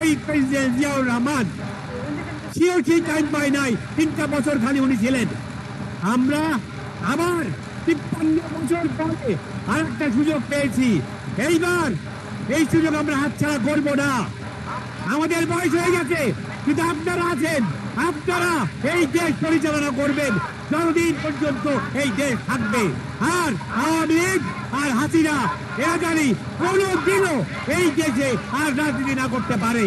শহীদ president Ziaur Rahman, সেও ঠিক time পায় নাই, 3টা বছর খালি উনি ছিলেন। আমরা আবার 53 বছর পরে আর একটা সুযোগ পেয়েছি। এইবার এই সুযোগ আমরা হাতছাড়া করবো না। আমাদের বয়স হয়ে গেছে, কিন্তু আপনারা আছেন, আপনারা এই দেশ পরিচালনা করবেন যতদিন পর্যন্ত এই দেশ থাকবে। আর আওয়ামী লীগ আর হাসিনা এরা জানি কোনোদিনও এই দেশে আর রাজনীতি না করতে পারে,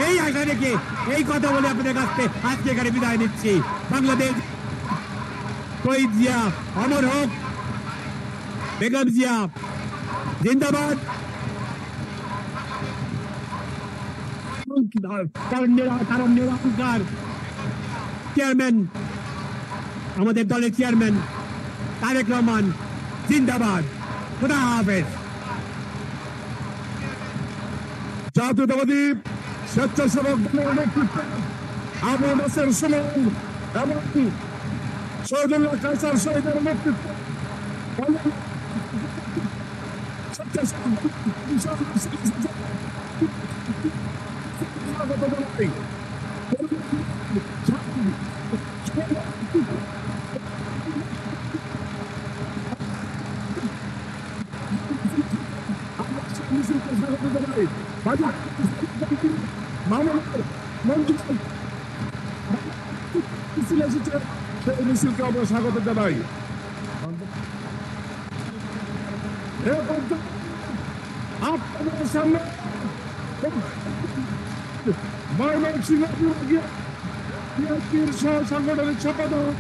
এই আশা রেখে এই কথা বলে আপনাদের কাছে আজকে এখানে বিদায় নিচ্ছি। বাংলাদেশ শহীদ জিয়া অমর হোক, বেগম জিয়া জিন্দাবাদ। চেয়ারম্যান, আমাদের দলের চেয়ারম্যান তারেক রহমান জিন্দাবাদ। খুদা হাফেজ। জাতীয়তাবাদী স্বেচ্ছাসেবক দলের নেতৃত্ব আবু নাসের সুমন এবং শহীদুল্লাহ কায়সার শহীদের নেতৃত্ব মিছিলকে আমরা স্বাগত জানাই। আপনাদের সামনে ময়মনসিংহ বিভাগীয় বিএনপির সহ সাংগঠনিক সম্পাদক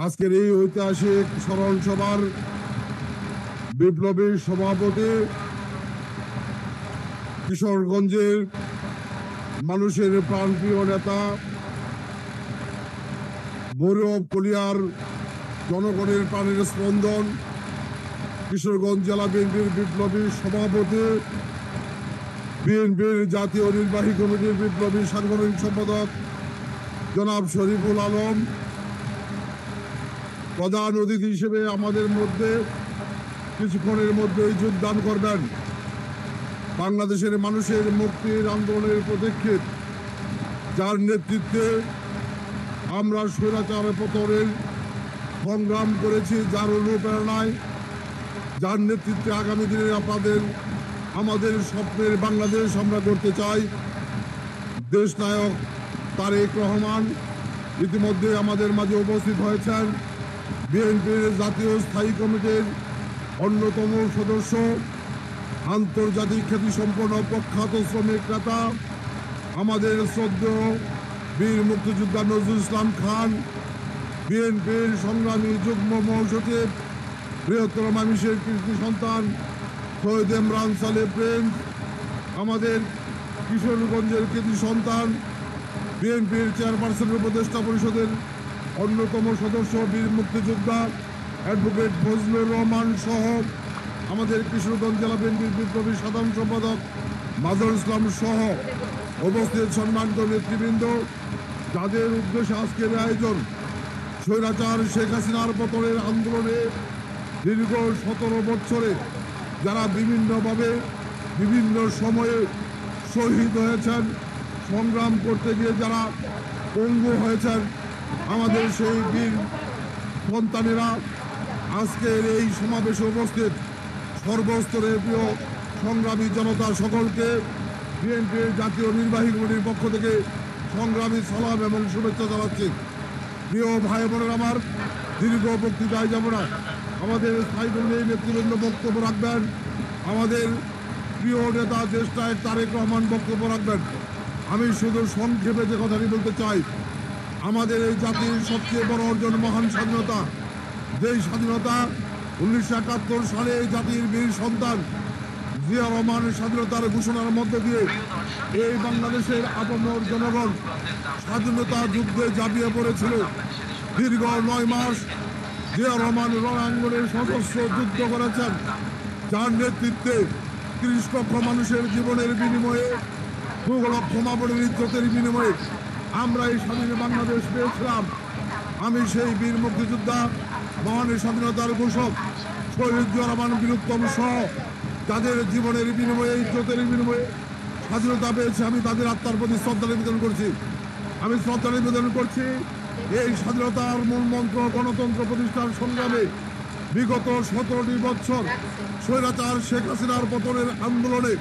আজকের এই ঐতিহাসিক স্মরণ সভার বিপ্লবী সভাপতি, কিশোরগঞ্জের মানুষের প্রাণপ্রিয় নেতা, ভৈরব কলিয়ার জনগণের প্রাণের স্পন্দন, কিশোরগঞ্জ জেলা বিএনপির বিপ্লবী সভাপতি, বিএনপির জাতীয় নির্বাহী কমিটির বিপ্লবী সাংগঠনিক সম্পাদক জনাব শরীফুল আলম প্রধান অতিথি হিসেবে আমাদের মধ্যে কিছুক্ষণের মধ্যেই যোগদান করবেন। বাংলাদেশের মানুষের মুক্তির আন্দোলনের পদক্ষেপ, যার নেতৃত্বে আমরা স্বৈরাচার পতনের সংগ্রাম করেছি, যার অনুপ্রেরণায়, যার নেতৃত্বে আগামী দিনে আমাদের স্বপ্নের বাংলাদেশ আমরা করতে চাই, দেশ নায়ক তারেক রহমান ইতিমধ্যে আমাদের মাঝে উপস্থিত হয়েছেন। বিএনপির জাতীয় স্থায়ী কমিটির অন্যতম সদস্য, আন্তর্জাতিক খ্যাতিসম্পন্ন প্রখ্যাত শ্রমিক নেতা, আমাদের শ্রদ্ধেয় বীর মুক্তিযোদ্ধা নজরুল ইসলাম খান, বিএনপির সংগ্রামী যুগ্ম মহাসচিব, বৃহত্তর মানুষের কৃতি সন্তান শহীদ ইমরান সালে প্রিন্স, আমাদের কিশোরগঞ্জের কৃতি সন্তান, বিএনপির চেয়ারপারসন উপদেষ্টা পরিষদের অন্যতম সদস্য বীর মুক্তিযোদ্ধা অ্যাডভোকেট ফজলুর রহমান সহ আমাদের কিশোরগঞ্জ জেলা বিএনপির বিপ্লবী সাধারণ সম্পাদক মাজার ইসলাম সহ উপস্থিত সম্মানিত নেতৃবৃন্দ, যাদের উদ্দেশ্যে আজকের আয়োজন, স্বৈরাচার শেখ হাসিনার পতনের আন্দোলনে দীর্ঘ 17 বছরে যারা বিভিন্নভাবে বিভিন্ন সময়ে শহীদ হয়েছেন, সংগ্রাম করতে গিয়ে যারা পঙ্গু হয়েছেন, আমাদের সেই বীর সন্তানেরা আজকের এই সমাবেশে উপস্থিত। সর্বস্তরের প্রিয় সংগ্রামী জনতা সকলকে বিএনপির জাতীয় নির্বাহী কমিটির পক্ষ থেকে সংগ্রামী সালাম এবং শুভেচ্ছা জানাচ্ছি। প্রিয় ভাই বোনেরা আমার, দীর্ঘ বক্তৃতায় যাব না, আমাদের স্থায়ী কমিটির নেতৃবৃন্দ বক্তব্য রাখবেন। আমাদের প্রিয় নেতা দেশ নায়ক তারেক রহমান বক্তব্য রাখবেন। আমি শুধু সংক্ষেপে যে কথাটি বলতে চাই, আমাদের এই জাতির সবচেয়ে বড় অর্জন মহান স্বাধীনতা, যেই স্বাধীনতা 1971 সালে এই জাতির বীর সন্তান জিয়া রহমানের স্বাধীনতার ঘোষণার মধ্য দিয়ে এই বাংলাদেশের আপামর জনগণ স্বাধীনতা যুদ্ধে ঝাঁপিয়ে পড়েছিল। দীর্ঘ 9 মাস জিয়া রহমান রণাঙ্গনের সশস্ত্র যুদ্ধ করেছেন। যার নেতৃত্বে ৩০ লক্ষ মানুষের জীবনের বিনিময়ে ২ লক্ষ মা-বোনের ইজ্জতের বিনিময়ে আমরা এই স্বাধীন বাংলাদেশ পেয়েছিলাম। আমি সেই বীর মুক্তিযোদ্ধা, মহান স্বাধীনতার ঘোষক শহীদ জিয়াউর রহমান বীরুত্তম সহ যাদের জীবনের বিনিময়ে, ইজ্জতের বিনিময়ে স্বাধীনতা পেয়েছে, আমি তাদের আত্মার প্রতি শ্রদ্ধা নিবেদন করছি। আমি শ্রদ্ধা নিবেদন করছি এই স্বাধীনতার মূল মন্ত্র গণতন্ত্র প্রতিষ্ঠার সংগ্রামে বিগত ১৭টি বছর স্বৈরাচার শেখ হাসিনার পতনের আন্দোলনে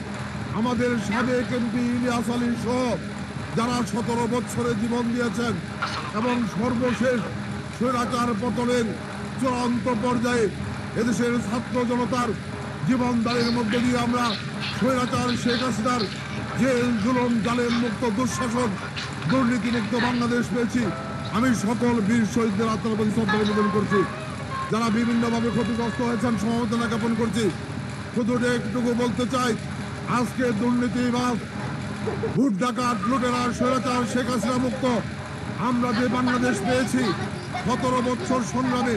আমাদের সাবেক এমপি ইলিয়াস আলী সহ যারা ১৭ বছরে জীবন দিয়েছেন এবং সর্বশেষ স্বৈরাচার পতনের চূড়ান্ত পর্যায়ে এদেশের ছাত্র জনতার জীবনদানের মধ্য দিয়ে আমরা স্বৈরাচার শেখ হাসিনার জেল জুলুম জালেম মুক্ত দুঃশাসন দুর্নীতিমুক্ত বাংলাদেশ পেয়েছি। আমি সকল বীর শহীদদের আত্মার প্রতি শ্রদ্ধা নিবেদন করছি। যারা বিভিন্নভাবে ক্ষতিগ্রস্ত হয়েছেন সমবেদনা জ্ঞাপন করছি। শুধু একটুকু বলতে চাই, আজকে দুর্নীতিবাজ, ভোট ডাকাত, লুটেরা, স্বৈরাচার শেখ হাসিনা মুক্ত আমরা যে বাংলাদেশ পেয়েছি, ১৭ বছর সংগ্রামে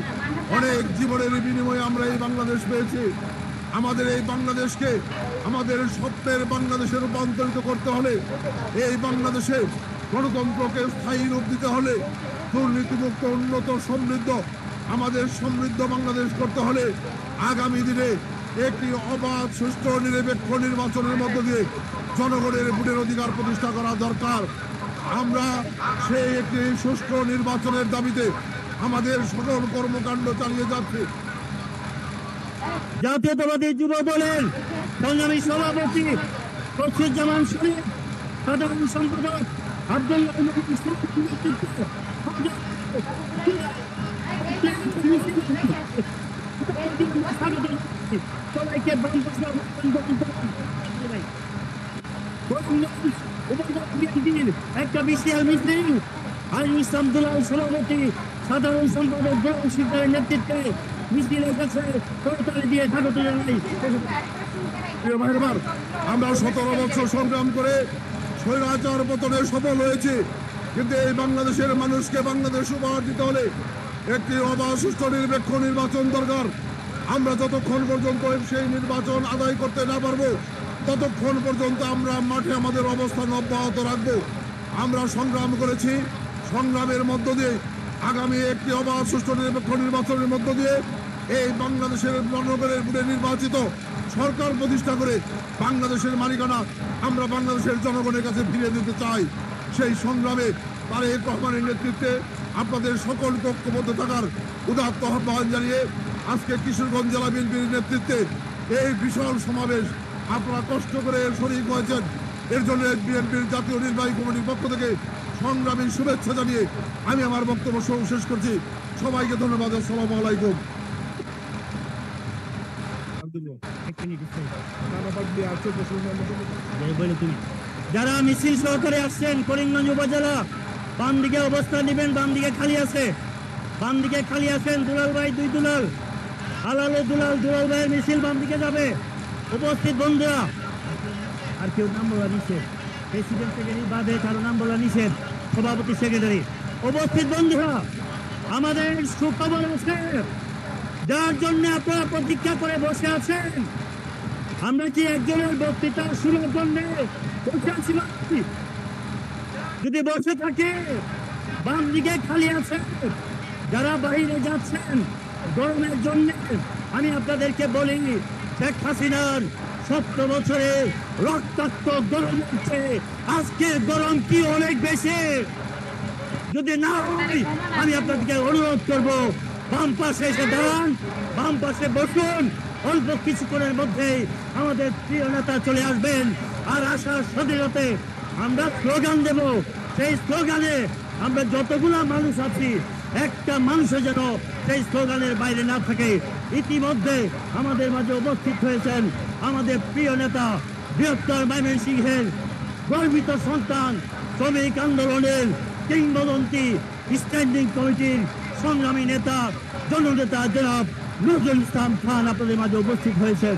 অনেক জীবনের বিনিময়ে আমরা এই বাংলাদেশ পেয়েছি। আমাদের এই বাংলাদেশকে আমাদের স্বপ্নের বাংলাদেশে রূপান্তরিত করতে হলে, এই বাংলাদেশে গণতন্ত্রকে স্থায়ী রূপ দিতে হলে, দুর্নীতিমুক্ত, উন্নত, সমৃদ্ধ আমাদের সমৃদ্ধ বাংলাদেশ করতে হলে আগামী দিনে একটি অবাধ, সুষ্ঠু, নিরপেক্ষ নির্বাচনের মধ্য দিয়ে জনগণের ভোটের অধিকার প্রতিষ্ঠা করা দরকার। আমরা সেই একটি সুষ্ঠু নির্বাচনের দাবিতে আমাদের সকল কর্মকাণ্ড চালিয়ে যাচ্ছি। জাতীয়তাবাদী যুব দলের সংগ্রামী সভাপতি ফখরুজ্জামান শরীফ, সাধারণ সম্পাদক আব্দুল্লাহ সবাইকে একটা বিশাল মিছিল আলী ইসলাম দুলাল সভাপতি, সাধারণ সম্পাদক গোলাম শিকদারের নেতৃত্বে মিছিলের কাছে করতালি দিয়ে স্বাগত জানাই। আমরা ১৭ বছর সংগ্রাম করে স্বৈরাচার পতনে সফল হয়েছে, কিন্তু এই বাংলাদেশের মানুষকে বাংলাদেশ উপহার দিতে হলে একটি অবাধ, সুষ্ঠু, নিরপেক্ষ নির্বাচন দরকার। আমরা যতক্ষণ পর্যন্ত সেই নির্বাচন আদায় করতে না পারবো ততক্ষণ পর্যন্ত আমরা মাঠে আমাদের অবস্থান অব্যাহত রাখবো। আমরা সংগ্রাম করেছি, সংগ্রামের মধ্য দিয়ে আগামী একটি অবাধ, সুষ্ঠু, নিরপেক্ষ নির্বাচনের মধ্য দিয়ে এই বাংলাদেশের জনগণের ভোটে নির্বাচিত সরকার প্রতিষ্ঠা করে বাংলাদেশের মালিকানা আমরা বাংলাদেশের জনগণের কাছে ফিরিয়ে দিতে চাই। সেই সংগ্রামে তারেক রহমানের নেতৃত্বে আপনাদের সকলকে ঐক্যবদ্ধ থাকার উদাত্ত আহ্বান জানিয়ে আজকে কিশোরগঞ্জ জেলা বিএনপির নেতৃত্বে এই বিশাল সমাবেশ আপনারা কষ্ট করে শরীক হয়েছেন, এর জন্য বিএনপির জাতীয় নির্বাহী কমিটির পক্ষ থেকে সংগ্রামী শুভেচ্ছা জানিয়ে আমি আমার বক্তব্য শেষ করছি। সবাইকে ধন্যবাদ। আসসালামু আলাইকুম। যারা মিছিল সহকারে আসছেন করিমগঞ্জ উপজেলা, বাম দিকে অবস্থান নেবেন, বাম দিকে খালি আছে, বাম দিকে খালি আছেন। দুলাল ভাই, 2 দুলাল, আলালো দুলাল, দুলাল ভাইয়ের মিছিল বাম দিকে যাবে। উপস্থিত বন্ধুরা, আর কেউ নাম বলা নিষেধ, প্রেসিডেন্ট সেক্রেটারি বাদে কারো নাম বলা নিষেধ, সভাপতি সেক্রেটারি। উপস্থিত বন্ধুরা, আমাদের সুখবর আছে, যার জন্য আপনারা প্রতীক্ষা করে বসে আছেন। আমরা কি একজনের বক্তৃতা শুরুর জন্য বসে আছি? যদি বসে থাকে, বাম দিকে খালি আছে। যারা বাইরে যাচ্ছেন গরমের জন্য, আমি আপনাদেরকে বলি, শেখ হাসিনার 17 বছরে রক্তাক্ত গরম হচ্ছে, আজকের গরম কি অনেক বেশি? যদি না হয়, আমি আপনাদেরকে অনুরোধ করবো, বাম পাশে এসে দাঁড়ান, বাম পাশে বসুন। অল্প কিছুক্ষণের মধ্যেই আমাদের প্রিয় নেতা চলে আসবেন। আর আসার সাথে সাথে আমরা স্লোগান দেব। সেই স্লোগানে আমরা যতগুলো মানুষ আছি, একটা মানুষও যেন সেই স্লোগানের বাইরে না থাকে। ইতিমধ্যে আমাদের মাঝে উপস্থিত হয়েছেন আমাদের প্রিয় নেতা, বৃহত্তর ময়মনসিংহের গর্বিত সন্তান, শ্রমিক আন্দোলনের কিংবদন্তি, স্ট্যান্ডিং কমিটির সংগ্রামী নেতা, জননেতা জনাব নজরুল ইসলাম খান আপনাদের মাঝে উপস্থিত হয়েছেন।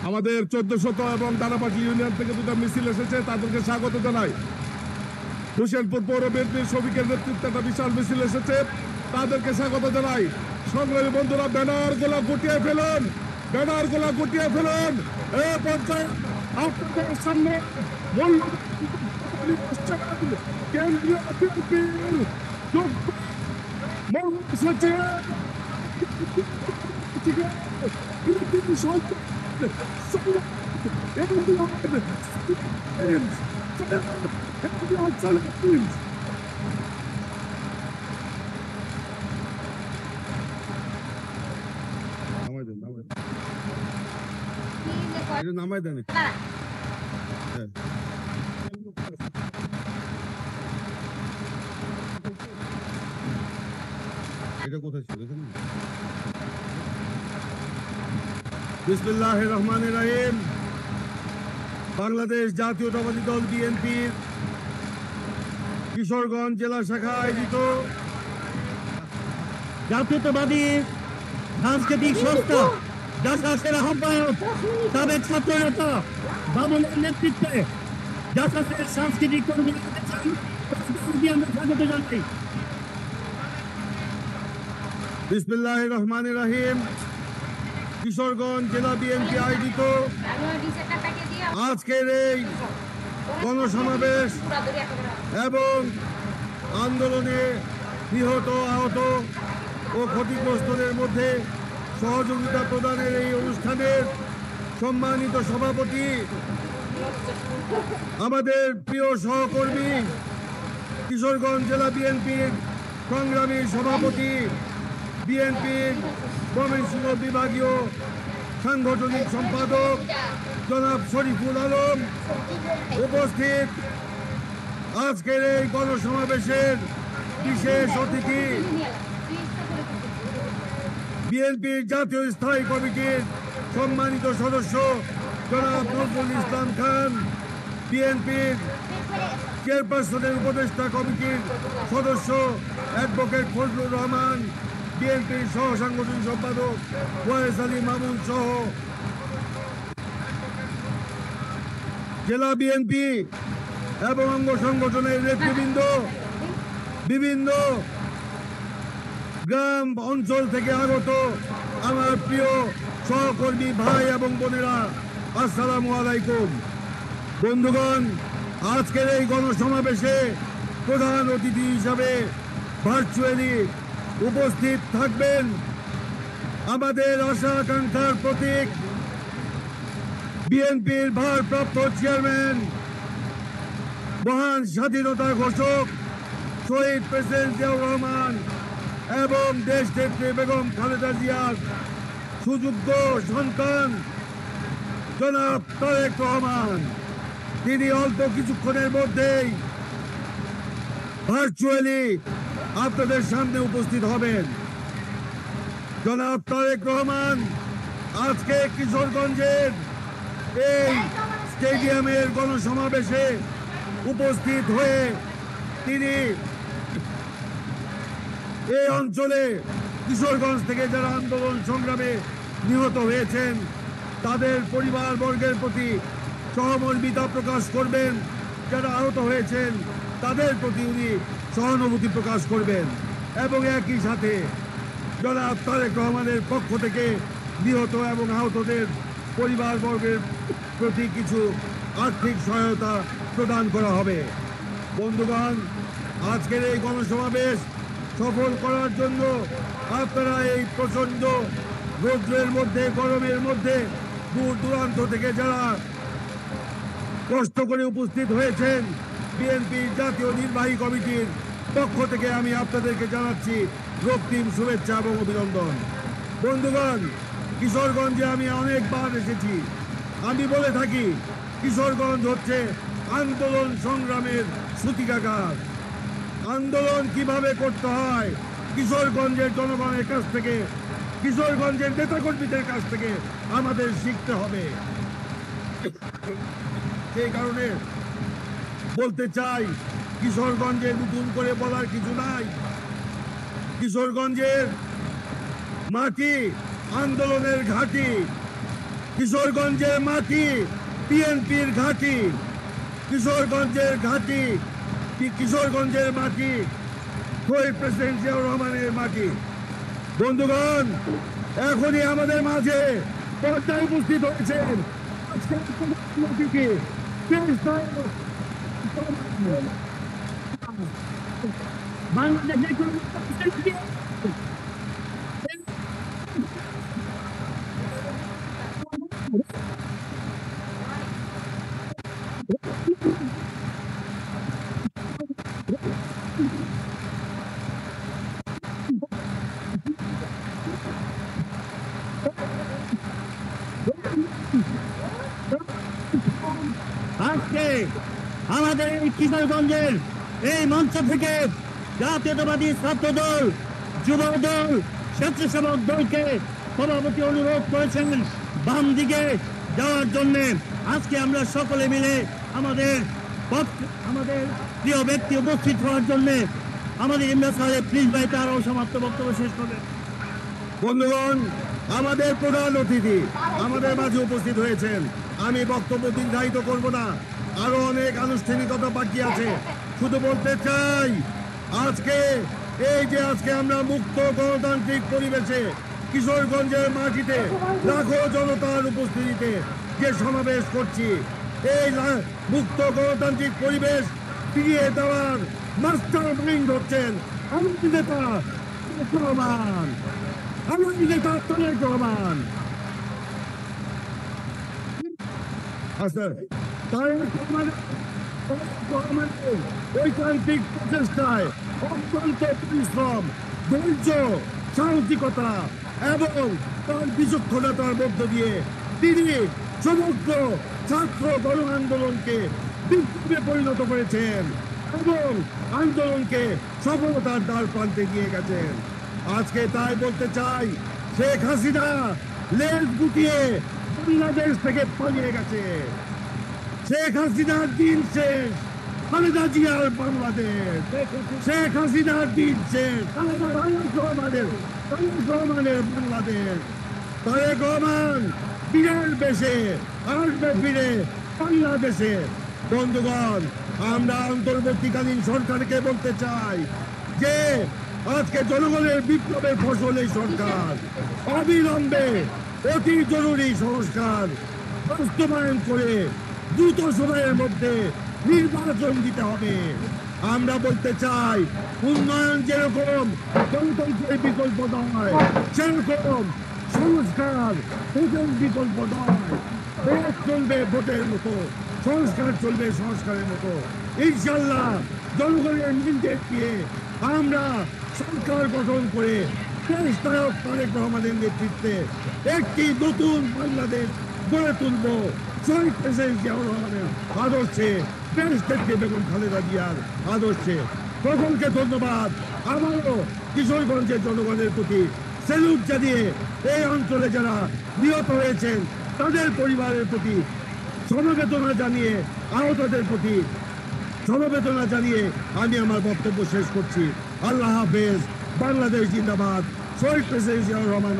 আমাদের 1400 এবং দানাপাটি ইউনিয়ন থেকে 2টা মিছিল এসেছে, তাদেরকে স্বাগত জানাই। হোসেনপুর পৌর বিএনপির শ্রমিকের নেতৃত্বে একটা বিশাল মিছিল এসেছে, তাদেরকে স্বাগত জানাই। সংগ্রামী বন্ধুরা, ব্যানার গোলা গুটিয়ে ফেলুন, ব্যানার গোলা গুটিয়ে ফেলুন। এই পর্যায়ে আপনাদের সামনে কেন্দ্রীয় বিএনপির যোগ্য মহাসচিব নামাই দেন। এটা কোথায় ছিল? বিসমিল্লাহির রহমানির রহিম। বাংলাদেশ জাতীয়তাবাদী দল বিএনপির কিশোরগঞ্জ জেলা শাখা আয়োজিত জাতীয়তাবাদী সাংস্কৃতিক সংস্থা জাসাসের আহ্বায়ক সাবেক ছাত্র নেতা বাবুলের নেতৃত্বে জাসাসের সাংস্কৃতিক কর্মী আমরা স্বাগত জানাই। বিসমিল্লাহির রহমানির রহিম। কিশোরগঞ্জ জেলা বিএনপি আয়োজিত আজকের এই গণসমাবেশ এবং আন্দোলনে নিহত, আহত ও ক্ষতিগ্রস্তদের মধ্যে সহযোগিতা প্রদানের এই অনুষ্ঠানের সম্মানিত সভাপতি, আমাদের প্রিয় সহকর্মী, কিশোরগঞ্জ জেলা বিএনপির সংগ্রামী সভাপতি, বিএনপির ময়মনসিংহ বিভাগীয় সাংগঠনিক সম্পাদক জনাব শরীফুল আলম, উপস্থিত আজকের এই গণসমাবেশের বিশেষ অতিথি, বিএনপির জাতীয় স্থায়ী কমিটির সম্মানিত সদস্য জনাব নজরুল ইসলাম খান, বিএনপির চেয়ারপারসনের উপদেষ্টা কমিটির সদস্য অ্যাডভোকেট ফজলুর রহমান, বিএনপির সহ সাংগঠনিক সম্পাদক ওয়াইস আলী মামুন সহ জেলা বিএনপি এবং অঙ্গ সংগঠনের নেতৃবৃন্দ, বিভিন্ন গ্রাম অঞ্চল থেকে আগত আমার প্রিয় সহকর্মী ভাই এবং বোনেরা, আসসালামু আলাইকুম। বন্ধুগণ, আজকের এই গণসমাবেশে প্রধান অতিথি হিসাবে ভার্চুয়ালি উপস্থিত থাকবেন আমাদের আশা আকাঙ্ক্ষার প্রতীক, বিএনপির ভারপ্রাপ্ত চেয়ারম্যান, মহান স্বাধীনতা ঘোষক শহীদ প্রেসিডেন্ট জিয়াউর রহমান এবং দেশনেত্রী বেগম খালেদা জিয়ার সুযোগ্য সন্তান জনাব তারেক রহমান। তিনি অল্প কিছুক্ষণের মধ্যেই ভার্চুয়ালি আপনাদের সামনে উপস্থিত হবেন। জনাব তারেক রহমান আজকে কিশোরগঞ্জের এই স্টেডিয়ামের গণসমাবেশে উপস্থিত হয়ে তিনি এই অঞ্চলে কিশোরগঞ্জ থেকে যারা আন্দোলন সংগ্রামে নিহত হয়েছেন তাদের পরিবার বর্গের প্রতি সহমর্মিতা প্রকাশ করবেন, যারা আহত হয়েছেন তাদের প্রতি উনি সহানুভূতি প্রকাশ করবেন এবং একই সাথে জনাব তারেক রহমানের পক্ষ থেকে নিহত এবং আহতদের পরিবার বর্গের প্রতি কিছু আর্থিক সহায়তা প্রদান করা হবে। বন্ধুগণ, আজকের এই গণসমাবেশ সফল করার জন্য আপনারা এই প্রচন্ড রৌদ্রের মধ্যে, গরমের মধ্যে দূর দূরান্ত থেকে যারা কষ্ট করে উপস্থিত হয়েছেন, বিএনপির জাতীয় নির্বাহী কমিটির পক্ষ থেকে আমি আপনাদেরকে জানাচ্ছি রক্তিম শুভেচ্ছা এবং অভিনন্দন। বন্ধুগণ, কিশোরগঞ্জে আমি অনেকবার এসেছি। আমি বলে থাকি কিশোরগঞ্জ হচ্ছে আন্দোলন সংগ্রামের সূতিকাগার। আন্দোলন কিভাবে করতে হয় কিশোরগঞ্জের জনগণের কাছ থেকে, কিশোরগঞ্জের নেতাকর্মীদের কাছ থেকে আমাদের শিখতে হবে। সেই কারণে বলতে চাই, কিশোরগঞ্জে নতুন করে বলার কিছু নাই। কিশোরগঞ্জের মাটি আন্দোলনের ঘাঁটি, কিশোরগঞ্জের মাটি বিএনপির ঘাঁটি, কিশোরগঞ্জের ঘাঁটি, কিশোরগঞ্জের মাটি শহীদ প্রেসিডেন্ট জিয়াউর রহমানের মাটি। বন্ধুগণ, এখনই আমাদের মাঝে পর্দায় উপস্থিত হয়েছেন আজকের প্রধান অতিথি, দেশ নায়ক, বাংলাদেশের আজকে আমাদের এই কিশোরগঞ্জের এই মঞ্চ থেকে জাতীয়তাবাদী ছাত্র দল, যুব দল, স্বেচ্ছাসেবক দলকে সভাপতি অনুরোধ করেছেন বাম দিকে যাওয়ার জন্য। আজকে আমরা সকলে মিলে আমাদের প্রিয় ব্যক্তি উপস্থিত হওয়ার জন্য আমাদের ইমরান সাহেব প্লিজ ভাই তার অসমাপ্ত বক্তব্য শেষ করবেন। বন্ধুগণ, আমাদের প্রধান অতিথি আমাদের মাঝে উপস্থিত হয়েছেন। আমি বক্তব্য দীর্ঘায়িত করব না, আরো অনেক আনুষ্ঠানিকতা বাকি আছে। শুধু বলতে চাই, আজকে আজকে আমরা মুক্ত গণতান্ত্রিক পরিবেশে কিশোরগঞ্জের মাটিতে লাখো জনতার উপস্থিতিতে যে সমাবেশ করছি, এই মুক্ত গণতান্ত্রিক পরিবেশ ফিরিয়ে দেওয়ার মাস্টার মাইন্ড হচ্ছেন আমাদের নেতা রহমান, আমাদের নেতা তারেক রহমান। ঐকান্তিক প্রচেষ্টায় অত্যন্ত পরিশ্রম, ধৈর্য, সাহসিকতা এবং তার বিচক্ষণতার মধ্য দিয়ে তিনি সমগ্র ছাত্র গণ আন্দোলনকে বিপ্লবে পরিণত করেছেন এবং আন্দোলনকে সফলতার দ্বার প্রান্তে নিয়ে গেছেন। আজকে তাই বলতে চাই, শেখ হাসিনা লেজ গুটিয়ে বাংলাদেশ থেকে পালিয়ে গেছে। শেখ হাসিনার দিন শেষ, খালেদা জিয়ার বাংলাদেশ। শেখ হাসিনার দিন শেষ, রহমানের বাংলাদেশ। তারেক রহমান বীরের বেশে আসবে ফিরে বাংলাদেশে। বন্ধুগণ, আমরা অন্তর্বর্তীকালীন সরকারকে বলতে চাই যে আজকে জনগণের বিপ্লবের ফসল এই সরকার অবিলম্বে অতি জরুরি সংস্কার বাস্তবায়ন করে দ্রুত সময়ের মধ্যে নির্বাচন দিতে হবে। আমরা বলতে চাই, উন্নয়ন যেরকম গণতন্ত্রের বিকল্প নয়, সেরকম সংস্কার ভোটের বিকল্প নয়। ভোট চলবে ভোটের মতো, সংস্কার চলবে সংস্কারের মতো। ইনশাল্লাহ জনগণের নির্দেশ দিয়ে আমরা সরকার গঠন করে দেশ নায়ক তারেক রহমানের নেতৃত্বে একটি নতুন বাংলাদেশ গড়ে তুলব। শহীদ প্রেসিডেন্ট জিয়াউর রহমানের আদর্শে, দেশ নেত্রী বেগম খালেদা জিয়ার আদর্শে। সকলকে ধন্যবাদ। আমারও কিশোরগঞ্জের জনগণের প্রতি সেলুট জানিয়ে এই অঞ্চলে যারা নিহত হয়েছেন তাদের পরিবারের প্রতি সমবেদনা জানিয়ে, আহতদের প্রতি সমবেদনা জানিয়ে আমি আমার বক্তব্য শেষ করছি। আল্লাহ হাফেজ। বাংলাদেশ জিন্দাবাদ। শহীদ প্রেসিডেন্ট জিয়াউর রহমান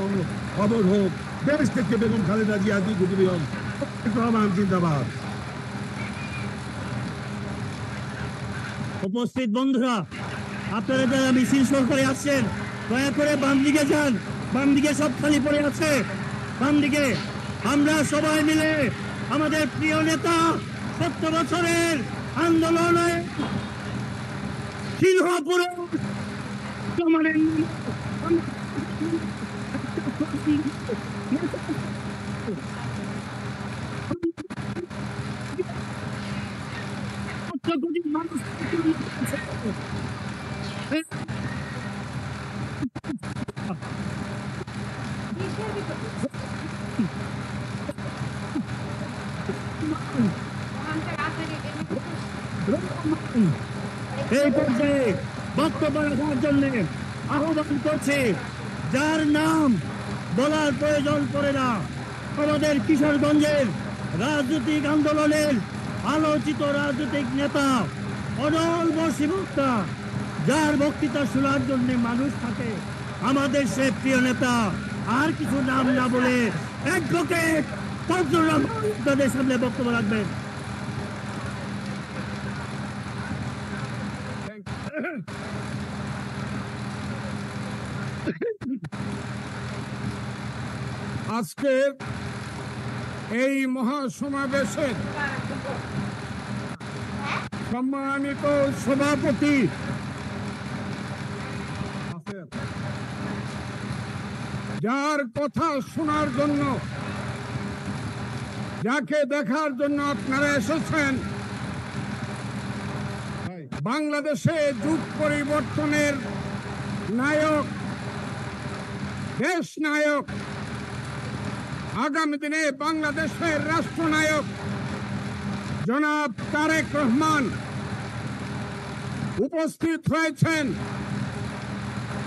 অমর হোক। দেশ থেকে বেগম খালেদা জিয়া দীর্ঘজীবন রহমান জিন্দাবাদ। উপস্থিত বন্ধুরা, আপনারা যারা মিছিল সহকারে আসছেন দয়া করে বাম দিকে যান। বাম দিকে সব খালি পড়ে আছে। বাম দিকে আমরা সবাই মিলে আমাদের প্রিয় নেতা 70 বছরের আন্দোলনে সিংহপুরে মানুষ এই পর্যায়ে বক্তব্য রাখার জন্য আহ্বান করছে, যার নাম বলার প্রয়োজন পড়ে না, আমাদের কিশোরগঞ্জের রাজনৈতিক আন্দোলনের আলোচিত রাজনৈতিক নেতা, অনল বক্তা, যার বক্তৃতা শোনার জন্য মানুষ থাকে, আমাদের সে প্রিয় নেতা, আর কিছু নাম না বলে অ্যাডভোকেট ফজলুর রহমান তাদের সামনে বক্তব্য রাখবেন। আজকের এই মহাসমাবেশের সম্মানিত সভাপতি যার কথা শোনার জন্য, যাকে দেখার জন্য আপনারা এসেছেন, বাংলাদেশে যুগ পরিবর্তনের নায়ক, দেশ নায়ক, আগামী দিনে বাংলাদেশের রাষ্ট্রনায়ক জনাব তারেক রহমান উপস্থিত হয়েছেন।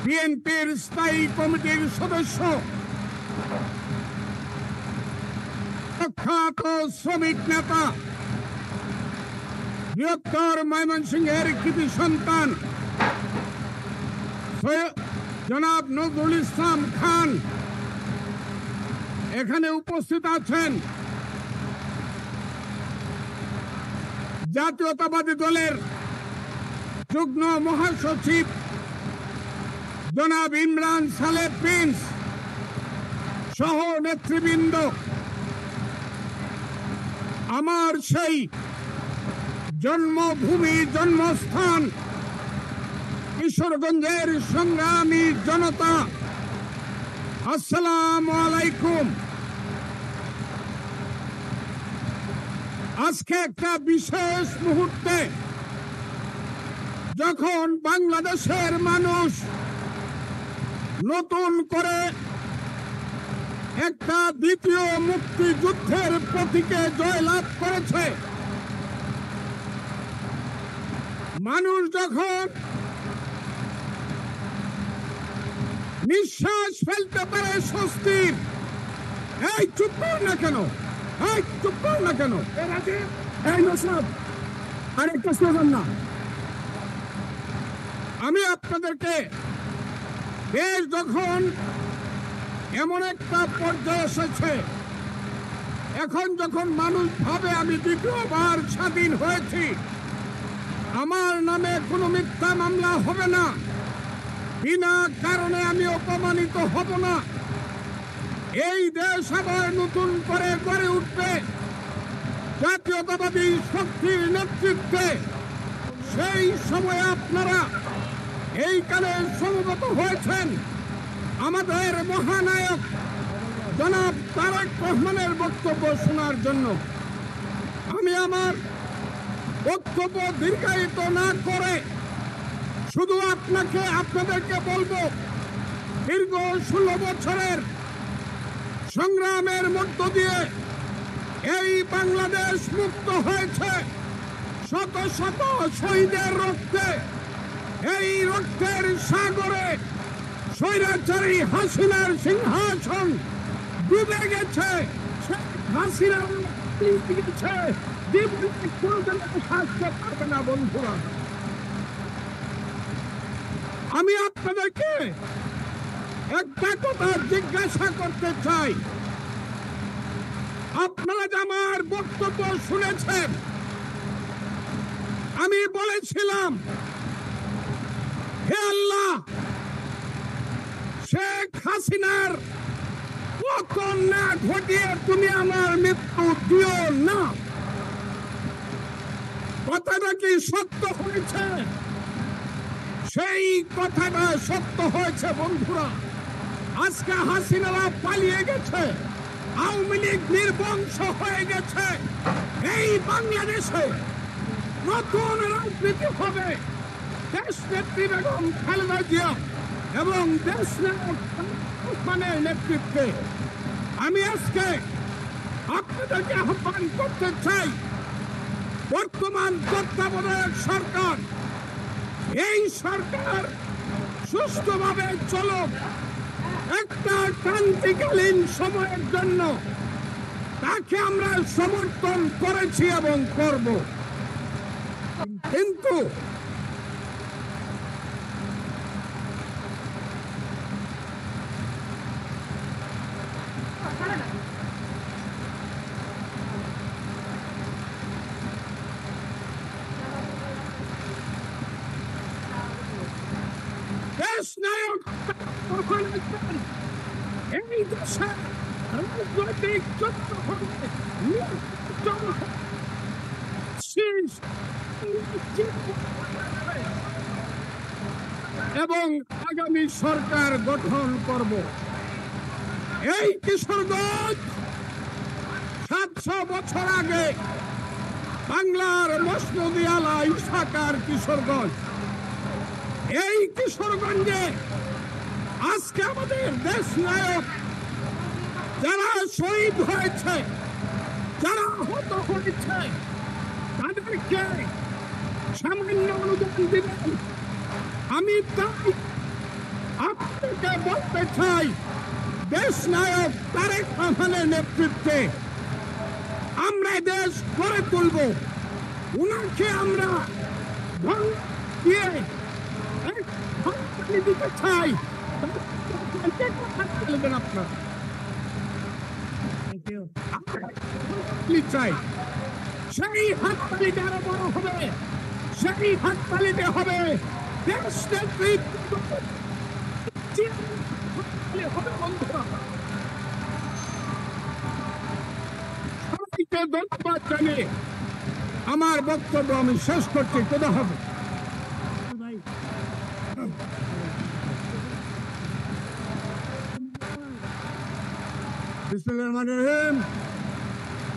বিএনপির স্থায়ী কমিটির সদস্য, প্রখ্যাত শ্রমিক নেতা, বৃহত্তর ময়মনসিংহের কৃতি সন্তান জনাব নজরুল ইসলাম খান এখানে উপস্থিত আছেন। জাতীয়তাবাদী দলের যুগ্ম মহাসচিব জনাব ইমরান সালেহ প্রিন্স সহ নেতৃবৃন্দ, আমার সেই জন্মভূমি, জন্মস্থান কিশোরগঞ্জের সংগ্রামী জনতা, আসসালামু আলাইকুম। আজকে একটা বিশেষ মুহূর্তে, যখন বাংলাদেশের মানুষ নতুন করে একটা দ্বিতীয় মুক্তিযুদ্ধের প্রতীকে জয়লাভ করেছে, মানুষ যখন নিঃশ্বাস ফেলতে পারে স্বস্তির, এই চুপ কর না কেন, এই চুপ কর না কেন, এই নসব আরেকটা স্লোগান না। আমি আপনাদেরকে দেশ যখন এমন একটা পর্যায়ে এসেছে, এখন যখন মানুষ ভাবে আমি দ্বিতীয়বার স্বাধীন হয়েছি, আমার নামে কোনো মিথ্যা মামলা হবে না, বিনা কারণে আমি অপমানিত হব না, এই দেশ আবার নতুন করে গড়ে উঠবে জাতীয়তাবাদী শক্তির নেতৃত্বে, সেই সময় আপনারা এইখানে সমবেত হয়েছেন আমাদের মহানায়ক জনাব তারেক রহমানের বক্তব্য শোনার জন্য। আমি আমার বক্তব্য দীর্ঘায়িত না করে শুধু আপনাদেরকে বলবো, দীর্ঘ 16 বছরের সংগ্রামের মধ্য দিয়ে এই বাংলাদেশ মুক্ত হয়েছে শত শত শহীদের রক্তে। এই রক্তের সাগরে স্বৈরাচারী হাসিনার সিংহাসন ডুবে গেছে, হাসিনা গেছে, সাজতে পারবে না। বন্ধুরা, আমি আপনাদেরকে একটা কথা জিজ্ঞাসা করতে চাই। আপনারা যে আমার বক্তব্য শুনেছেন, আমি বলেছিলাম, হে আল্লাহ, শেখ হাসিনার পতন না ঘটিয়ে তুমি আমার মৃত্যু দিও না। কথাটা কি সত্য হয়েছে? সেই কথাটা সত্য হয়েছে। বন্ধুরা, আজকে হাসিনারা পালিয়ে গেছে, আওয়ামী লীগ নির্বংশ হয়ে গেছে। এই বাংলাদেশে নতুন রাজনীতি হবে দেশ নেত্রী বেগম খালেদা জিয়া এবং দেশ নায়ক ওসমানের নেতৃত্বে। আমি আজকে আপনাদেরকে আহ্বান করতে চাই, বর্তমান তত্ত্বাবধায়ক সরকার, এই সরকার সুষ্ঠুভাবে চলুক, একটা ক্রান্তিকালীন সময়ের জন্য তাকে আমরা সমর্থন করেছি এবং করব, কিন্তু দেশ নায়ক এই দেশে রাজনৈতিক চক্রভাবে শীর্ষ এবং আগামী সরকার গঠন করব। এই কিশোরগঞ্জ 700 বছর আগে বাংলার মসনদী আলা ইসাকার কিশোরগঞ্জ। এই কিশোরগঞ্জে আজকে আমাদের দেশ নায়ক যারা শহীদ হয়েছে, যারা আহত হয়েছে, তাদেরকে সামান্য অনুদান দিবেন। আমি তাই আপনাকে বলতে চাই, দেশ নায়ক তারেক রহমানের নেতৃত্বে আমরা দেশ গড়ে তুলব। উনাকে আমরা দিয়ে দিতে চাই। আপনার চাই সেই হাততালিতে আরো বড় হবে, সেই হাততালিতে হবে দেশ নেতৃত্ব হবে। বন্ধুরা, সবাইকে ধন্যবাদ জানিয়ে আমার বক্তব্য আমি শেষ করছি। কোথা হবে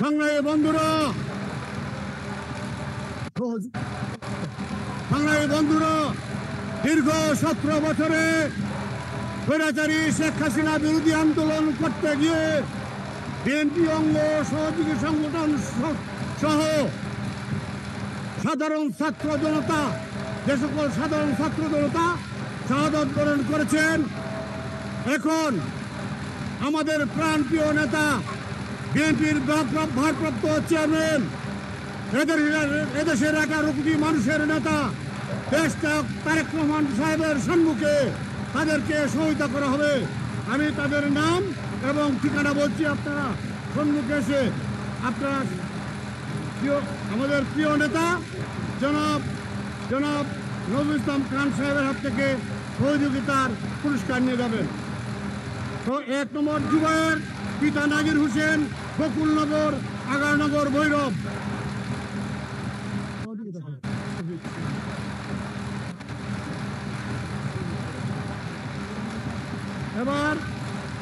বাংলায় বন্ধুরা, দীর্ঘ 17 বছরে স্বৈরাচারী শেখ হাসিনা বিরোধী আন্দোলন করতে গিয়ে বিএনপি অঙ্গ সহযোগী সংগঠন সহ সাধারণ ছাত্র জনতা, যে সকল সাধারণ ছাত্র জনতা শাহাদত বরণ করেছেন, এখন আমাদের প্রাণপ্রিয় নেতা বিএনপির ভারপ্রাপ্ত চেয়ারম্যান, এদেশের 11 কোটি মানুষের নেতা দেশ নায়ক তারেক রহমান সাহেবের সম্মুখে তাদেরকে সহায়তা করা হবে। আমি তাদের নাম এবং ঠিকানা বলছি, আপনারা সম্মুখে এসে আপনারা আমাদের প্রিয় নেতা জনাব নজরুল ইসলাম খান সাহেবের হাত থেকে সহযোগিতার পুরস্কার নিয়ে যাবেন। তো 1 নম্বর যুবায়ের পিতা নাগির হোসেন, বকুলনগর, আগারনগর, ভৈরব।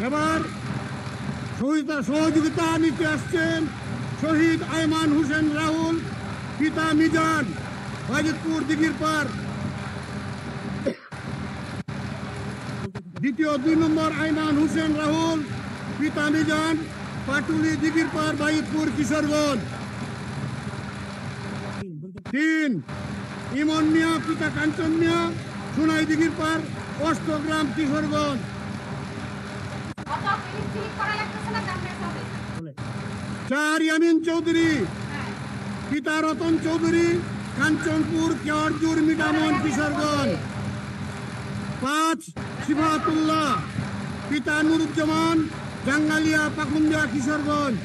এবার সহযোগিতা নিতে আসছেন শহীদ আইমান হোসেন রাহুল, পিতা মিজান, বাজিতপুর দিঘির পার। দ্বিতীয় 2 নম্বর আইমান হোসেন রাহুল, পিতা মিজান, পাটুলি দিঘির পার, বাজিতপুর, কিশোরগঞ্জ। 3 ইমন মিয়া, পিতা কাঞ্চন মিয়া, সোনাই দিঘির পার, অষ্টগ্রাম, কিশোরগঞ্জ। 4 ইয়ামিন চৌধুরী, পিতা রতন চৌধুরী, কাঞ্চনপুর, কেওয়ারজুর, মিঠামন, কিশোরগঞ্জ। 5 সিফাতুল্লাহ, পিতা নুরুজ্জামান, জাঙ্গালিয়া, পাকুন্দিয়া, কিশোরগঞ্জ।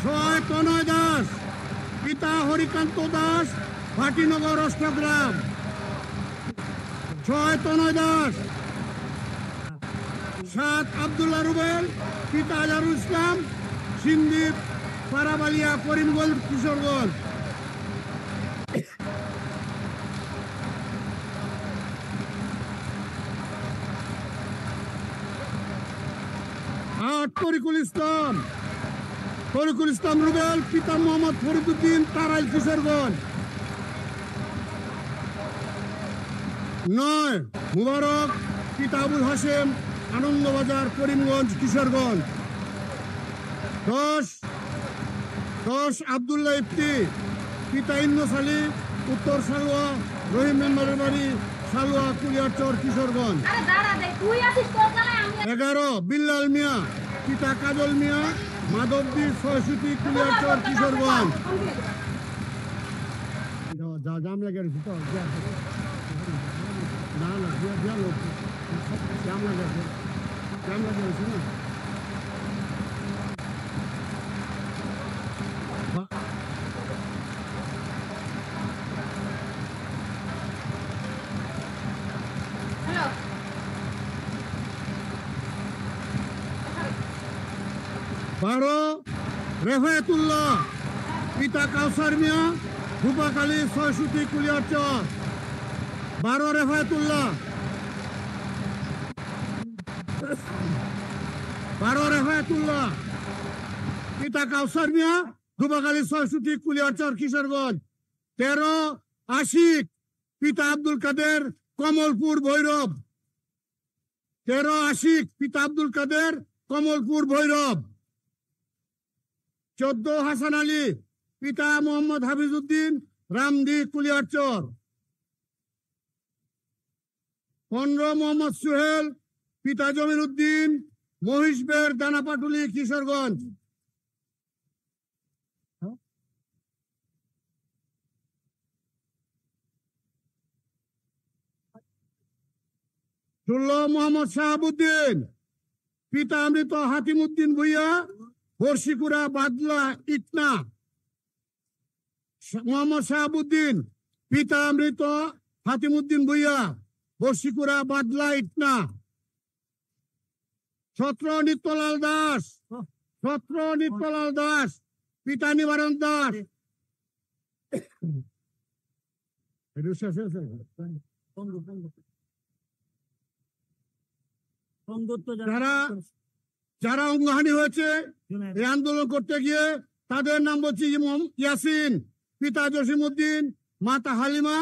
6 তনয় দাস, পিতা হরিকান্ত দাস, ভাটিনগর, অষ্টগ্রাম। 6 তনয় দাস। 7 আব্দুল্লাহ রুবেল, পিতা আজহারুল ইসলাম, সিন্দিপ, পারাবালিয়া, করিমগঞ্জ, কিশোরগঞ্জ। 8 তরিকুল ইসলাম রুবেল, পিতা মোহাম্মদ ফরিদুদ্দিন, তারাইল, কিশোরগঞ্জ। 9 মুবারক, পিতা আবুল হাসেম, আনন্দবাজার, করিমগঞ্জ, কিশোরগঞ্জ। 10 আব্দুল্লাহ ইফতি, পিতা ইন্নস আলী, উত্তর সালুয়া, রহিম মেম্বারের বাড়ি, সালুয়া, কুলিয়ারচর, কিশোরগঞ্জ। 11 বিল্লাল মিয়া, পিতা কাজল মিয়া, মাধবদী, সরস্বতী, কুলিয়ারচর, কিশোরগঞ্জ। জাম লাগে 12 রেফায়েতুল্লাহ পিতা কাউসার মিয়া ধুপাখালী ৬০০ কুলিয়ারচর। 12 রেফায়েতুল্লাহ 12 রেফায়েতুল্লাহ পিতা কাউসার মিয়া ধুপাখালী ৬০০ কুলিয়ারচর কিশোরগঞ্জ। 13 আশিক পিতা আব্দুল কাদের কমলপুর ভৈরব। 13 আশিক পিতা আব্দুল কাদের কমলপুর ভৈরব। 14 হাসান আলী পিতা মোহাম্মদ হাফিজউদ্দিন রামদি কুলিয়ারচর। 15 মোহাম্মদ সুহেল পিতা জমির উদ্দিন মহিষবের দানাপাটুলি কিশোরগঞ্জ। 16 মোহাম্মদ শাহাবুদ্দিন পিতা অমৃত হাতিমুদ্দিন ভুইয়া বর্ষিকুড়া বাদলা ইটনা। মোহাম্মদ শাহাবুদ্দিন পিতা অমৃত হাতিমুদ্দিন ভুইয়া বর্ষিকুড়া বাদলা ইটনা। 17 নিত্যলাল দাস 17 নিত্যলাল দাস পিতা নিবারণ দাস। যারা অঙ্গহানি হয়েছে এই আন্দোলন করতে গিয়ে তাদের নাম বলছি ইয়াসিন পিতা জসিমউদ্দিন মাতা হালিমা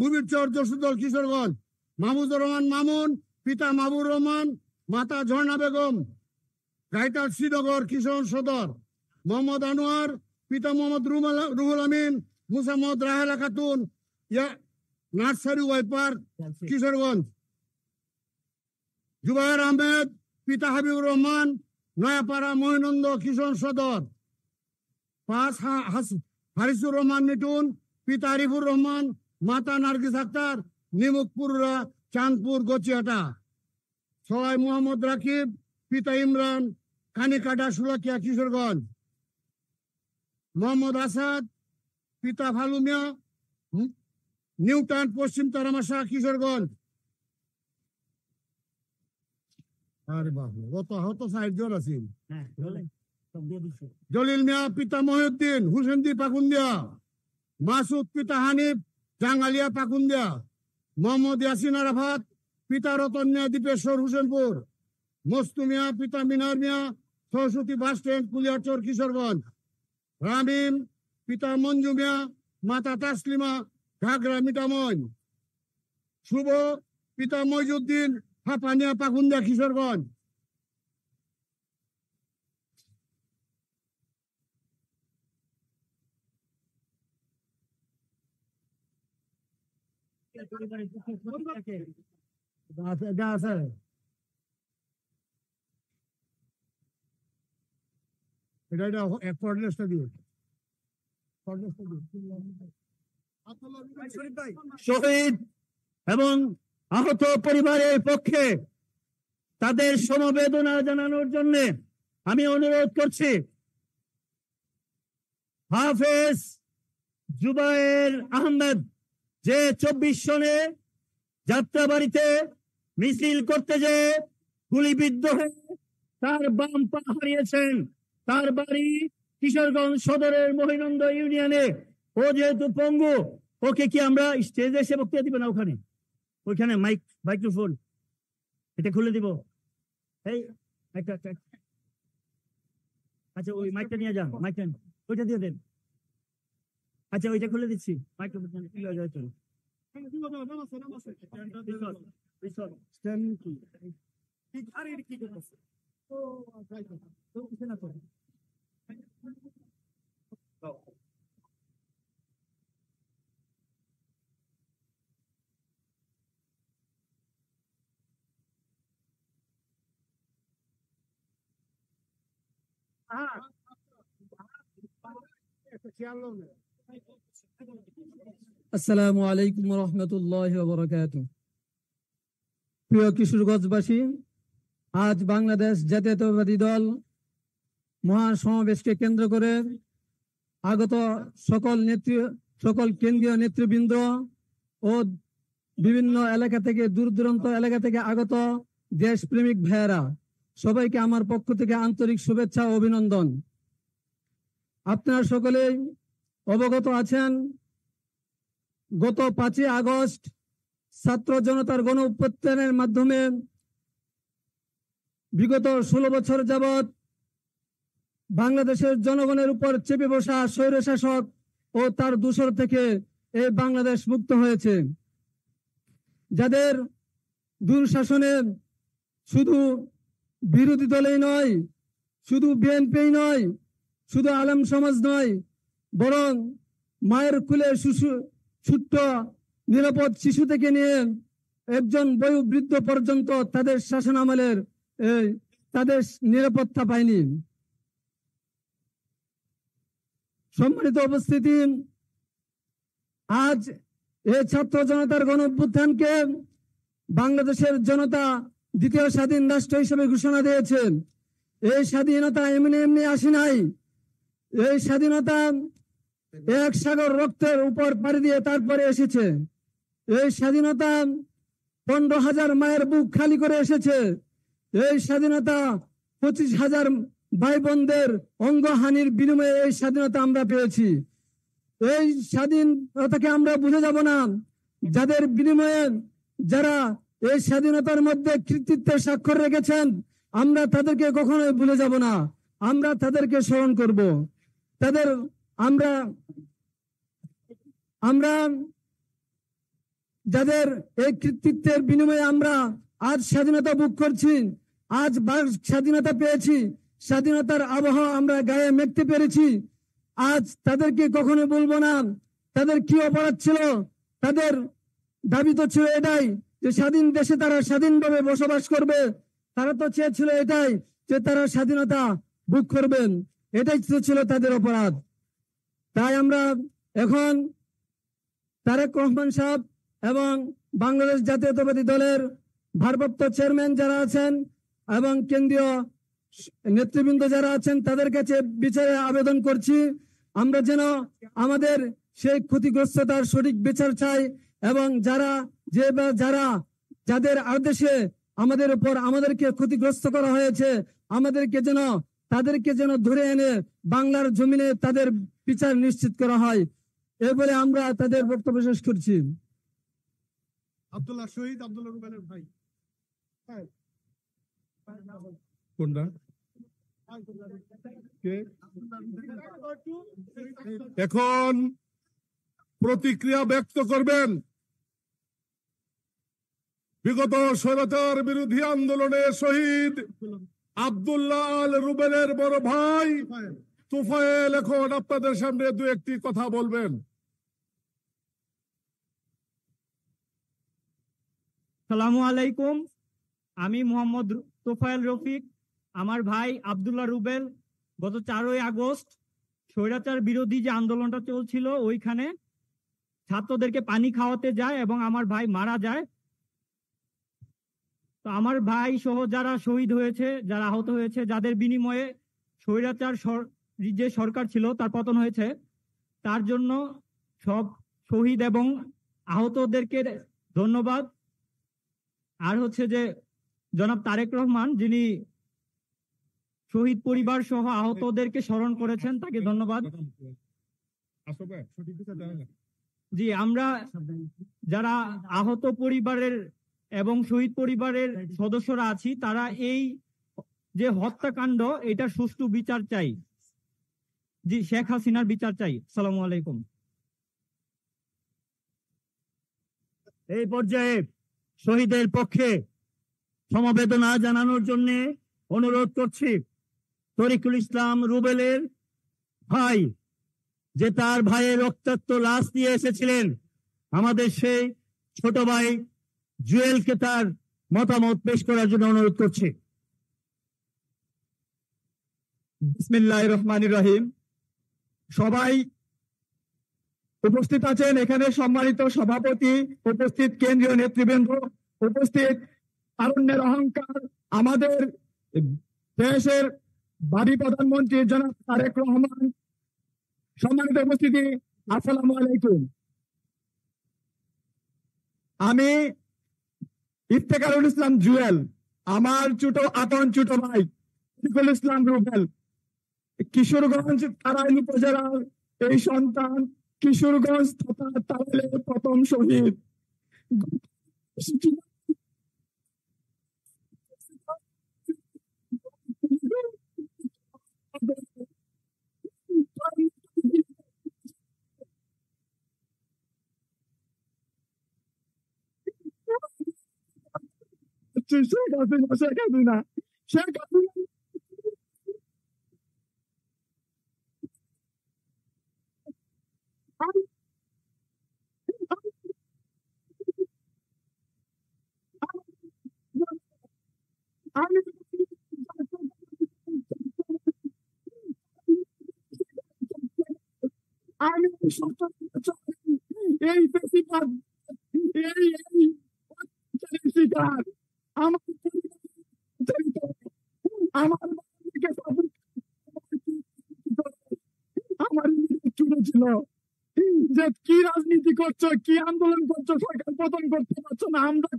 ভুবিরচর যশোদল কিশোরগঞ্জ। মাহমুদুর রহমান মামুন পিতা মাহবুর রহমান মাতা ঝর্ণা বেগম গাইটার শ্রীনগর কিশোর সদর। মোহাম্মদ আনোয়ার পিতা মোহাম্মদ রুহুল আমিন মুসাম্মদ রাহেলা খাতুন নার্সারি ওয়াইপার কিশোরগঞ্জ। জুবায়ের আহমেদ পিতা হাবিবুর রহমান নয়াপাড়া মহিনন্দ কিশোর সদর। 5 হারিসুর রহমান মিটুন পিতা আরিফুর রহমান মাতা নার্গিস আক্তার নিমুখপুরা চাঁদপুর গচিয়াটা। 6 মোহাম্মদ রাকিব পিতা ইমরান কানিকাটা সুলাকিয়া কিশোরগঞ্জ। মোহাম্মদ আসাদ পিতা ফালুমিয়া নিউটাউন পশ্চিম তারামাশা কিশোরগঞ্জ। আরে বাবা হত 60 জন আছেন। জলিল মিয়া পিতা মহিউদ্দিন হুসেনদি পাকুন্দিয়া। মাসুদ পিতা হানিফ জাঙ্গালিয়া পাকুন্দিয়া। মোহাম্মদ ইয়াসিন আরাফাত পিতা রতন মিয়া দীপেশ্বর হুসেনপুর। মস্তু মিয়া পিতা মিনার মিয়া সরস্বতী বাস স্ট্যান্ড কুলিয়ারচর কিশোরগঞ্জ। রামিম পিতা মঞ্জু মিয়া মাতা তাসলিমা ঘাগরা মিটামইন। শুভ পিতা মইজুদ্দিন হাপানিয়া পাকুন্দিয়া কিশোরগঞ্জ। শহীদ এবং আহত পরিবারের পক্ষে তাদের সমবেদনা জানানোর জন্য আমি অনুরোধ করছি হাফেজ জুবায়ের আহমেদ যে 24 সনে যাত্রাবাড়িতে মিছিল করতে যে গুলিবিদ্ধ হয়ে তার বাম পা হারিয়েছেন। তার বাড়ি কিশোরগঞ্জ সদরের মহিনন্দ ইউনিয়নে। ও যেহেতু পঙ্গু, ওকে কি আমরা স্টেজে এসে বক্তৃতা দিব না? ওইখানে মাইক্রোফোন এটা খুলে দিব। এই আচ্ছা ওই মাইকটা নিয়ে যান, মাইকটা ওইটা দিয়ে দেন। আচ্ছা ওইটা খুলে দিচ্ছি মাইক্রোফোন। আসসালামু আলাইকুম রহমতুল্লাহ বারাকাতুহু। প্রিয় কিশোরগঞ্জবাসী, আজ বাংলাদেশ জাতীয়তাবাদী দল মহাসমাবেশকে কেন্দ্র করে আগত সকল কেন্দ্রীয় নেতৃবৃন্দ ও বিভিন্ন এলাকা থেকে দূর দূরান্ত এলাকা থেকে আগত দেশপ্রেমিক ভাইয়েরা সবাইকে আমার পক্ষ থেকে আন্তরিক শুভেচ্ছা ও অভিনন্দন। আপনারা সকলেই অবগত আছেন, গত 5ই আগস্ট ছাত্র জনতার গণ অভ্যুত্থানের মাধ্যমে বিগত 16 বছর যাবৎ বাংলাদেশের জনগণের উপর চেপে বসা স্বৈরশাসক ও তার দূষর থেকে এই বাংলাদেশ মুক্ত হয়েছে। যাদের দুঃশাসনে শুধু বিরোধী দলেই নয়, শুধু বিএনপি নয়, শুধু আলেম সমাজ নয়, বরং মায়ের কুলে ছোট্ট নিরাপদ শিশু থেকে নিয়ে একজন বয়োবৃদ্ধ পর্যন্ত তাদের শাসন আমলের তাদের নিরাপত্তা পায়নি। সম্মানিত উপস্থিতি, আজ এই ছাত্র জনতার গণ অভ্যুত্থানকে বাংলাদেশের জনতা দ্বিতীয় স্বাধীন রাষ্ট্র হিসেবে ঘোষণা দিয়েছে। এই স্বাধীনতা এমনি এমনি আসে নাই। এই স্বাধীনতা এক সাগর রক্তের উপর পাড়ি দিয়ে তারপরে এসেছে। এই স্বাধীনতা 15,000 মায়ের বুক খালি করে এসেছে। এই স্বাধীনতা 25,000 ভাই বোনদের অঙ্গহানির বিনিময়ে এই স্বাধীনতা আমরা পেয়েছি। এই স্বাধীনতাকে আমরা বুঝে যাব না, যাদের বিনিময়ে যারা এই স্বাধীনতার মধ্যে কৃতিত্বের স্বাক্ষর রেখেছেন, আমরা তাদেরকে কখনোই ভুলে যাব না। আমরা তাদেরকে স্মরণ করব। তাদের আমরা যাদের এই কৃতিত্বের বিনিময়ে আমরা আজ স্বাধীনতা ভোগ করছি, আজ স্বাধীনতা পেয়েছি, স্বাধীনতার আবহাওয়া আমরা গায়ে মেখতে পেরেছি, আজ তাদেরকে কখনো বলবো না তাদের কি অপরাধ ছিল। তাদের দাবি তো ছিল এটাই যে স্বাধীন দেশে তারা স্বাধীনভাবে বসবাস করবে। তারা তো চেয়েছিল এটাই যে তারা স্বাধীনতা ভোগ করবেন। এটাই তো ছিল তাদের অপরাধ। তাই আমরা এখন তারেক রহমান সাহেব এবং বাংলাদেশ জাতীয়তাবাদী দলের ভারপ্রাপ্ত চেয়ারম্যান যারা আছেন এবং কেন্দ্রীয় নেতৃবৃন্দ যারা আছেন তাদের কাছে বিচারে আবেদন করছি, আমরা যেন আমাদের সেই ক্ষতিগ্রস্ততার সঠিক বিচার চাই এবং যাদের আদেশে আমাদের উপর আমাদেরকে ক্ষতিগ্রস্ত করা হয়েছে, তাদেরকে যেন ধরে এনে বাংলার জমিনে তাদের বিচার নিশ্চিত করা হয়। এ বলে আমরা তাদের বক্তব্য শেষ করছি। আব্দুল্লাহ শহীদ আব্দুল্লাহ রুবেলের ভাই কোনটা? এখন প্রতিক্রিয়া ব্যক্ত করবেন বিগত স্বৈরাচার বিরোধী আন্দোলনে শহীদ আব্দুল্লাহ আল রুবেলের বড় ভাই তুফায়েল এখন আপনাদের সামনে দু একটি কথা বলবেন। সালামু আলাইকুম, আমি মোহাম্মদ তোফায়েল রফিক। আমার ভাই আব্দুল্লাহ রুবেল গত 4ই আগস্ট স্বৈরাচার বিরোধী যে আন্দোলনটা চলছিল ওইখানে ছাত্রদেরকে পানি খাওয়াতে যায় এবং আমার ভাই মারা যায়। তো আমার ভাই সহ যারা শহীদ হয়েছে, যারা আহত হয়েছে, যাদের বিনিময়ে স্বৈরাচার যে সরকার ছিল তার পতন হয়েছে, তার জন্য সব শহীদ এবং আহতদেরকে ধন্যবাদ। আর হচ্ছে যে জনাব তারেক রহমান, যিনি শহীদ পরিবার সহ আহতদেরকে স্মরণ করেছেন, তাকে ধন্যবাদ। জি, আমরা যারা আহত পরিবারের এবং শহীদ পরিবারের সদস্যরা আছি, তারা এই যে হত্যাকাণ্ড, এটা সুষ্ঠু বিচার চাই। জি, শেখ হাসিনার বিচার চাই। আসসালামু আলাইকুম। এই পর্যায়ে শহীদের পক্ষে সমবেদনা জানানোর জন্য অনুরোধ করছি তরিকুল ইসলাম রুবেলের ভাই, যে তার ভাইয়ের রক্তাক্ত লাশ নিয়ে এসেছিলেন, আমাদের সেই ছোট ভাই জুয়েলকে তার মতামত পেশ করার জন্য অনুরোধ করছি। বিসমিল্লাহির রহমানির রহিম। সবাই উপস্থিত আছেন এখানে, সম্মানিত সভাপতি, উপস্থিত কেন্দ্রীয় নেতৃবৃন্দ, উপস্থিত তারুণ্যের অহংকার আমাদের দেশের ভাবি প্রধানমন্ত্রী জনাব তারেক রহমান, সম্মানিত উপস্থিতি, আসসালামু আলাইকুম। আমি ইফতেখারুল ইসলাম জুয়েল, আমার আপন ছোট ভাই শরীফুল ইসলাম রুবেল, কিশোরগঞ্জ তারাইল উপজেলার এই সন্তান, কিশোরগঞ্জ তথা তারাইলের প্রথম শহীদ। শেখ হাসিনা শেখ হাসিনা শেখ হাসিনা আমি আমি এই বেশিরভাগ এই শিকার আমার আমার আমার ছিল যে কি রাজনীতি করছো, কি আন্দোলন করছো, সরকার পতন করতে পারছো না। আমরা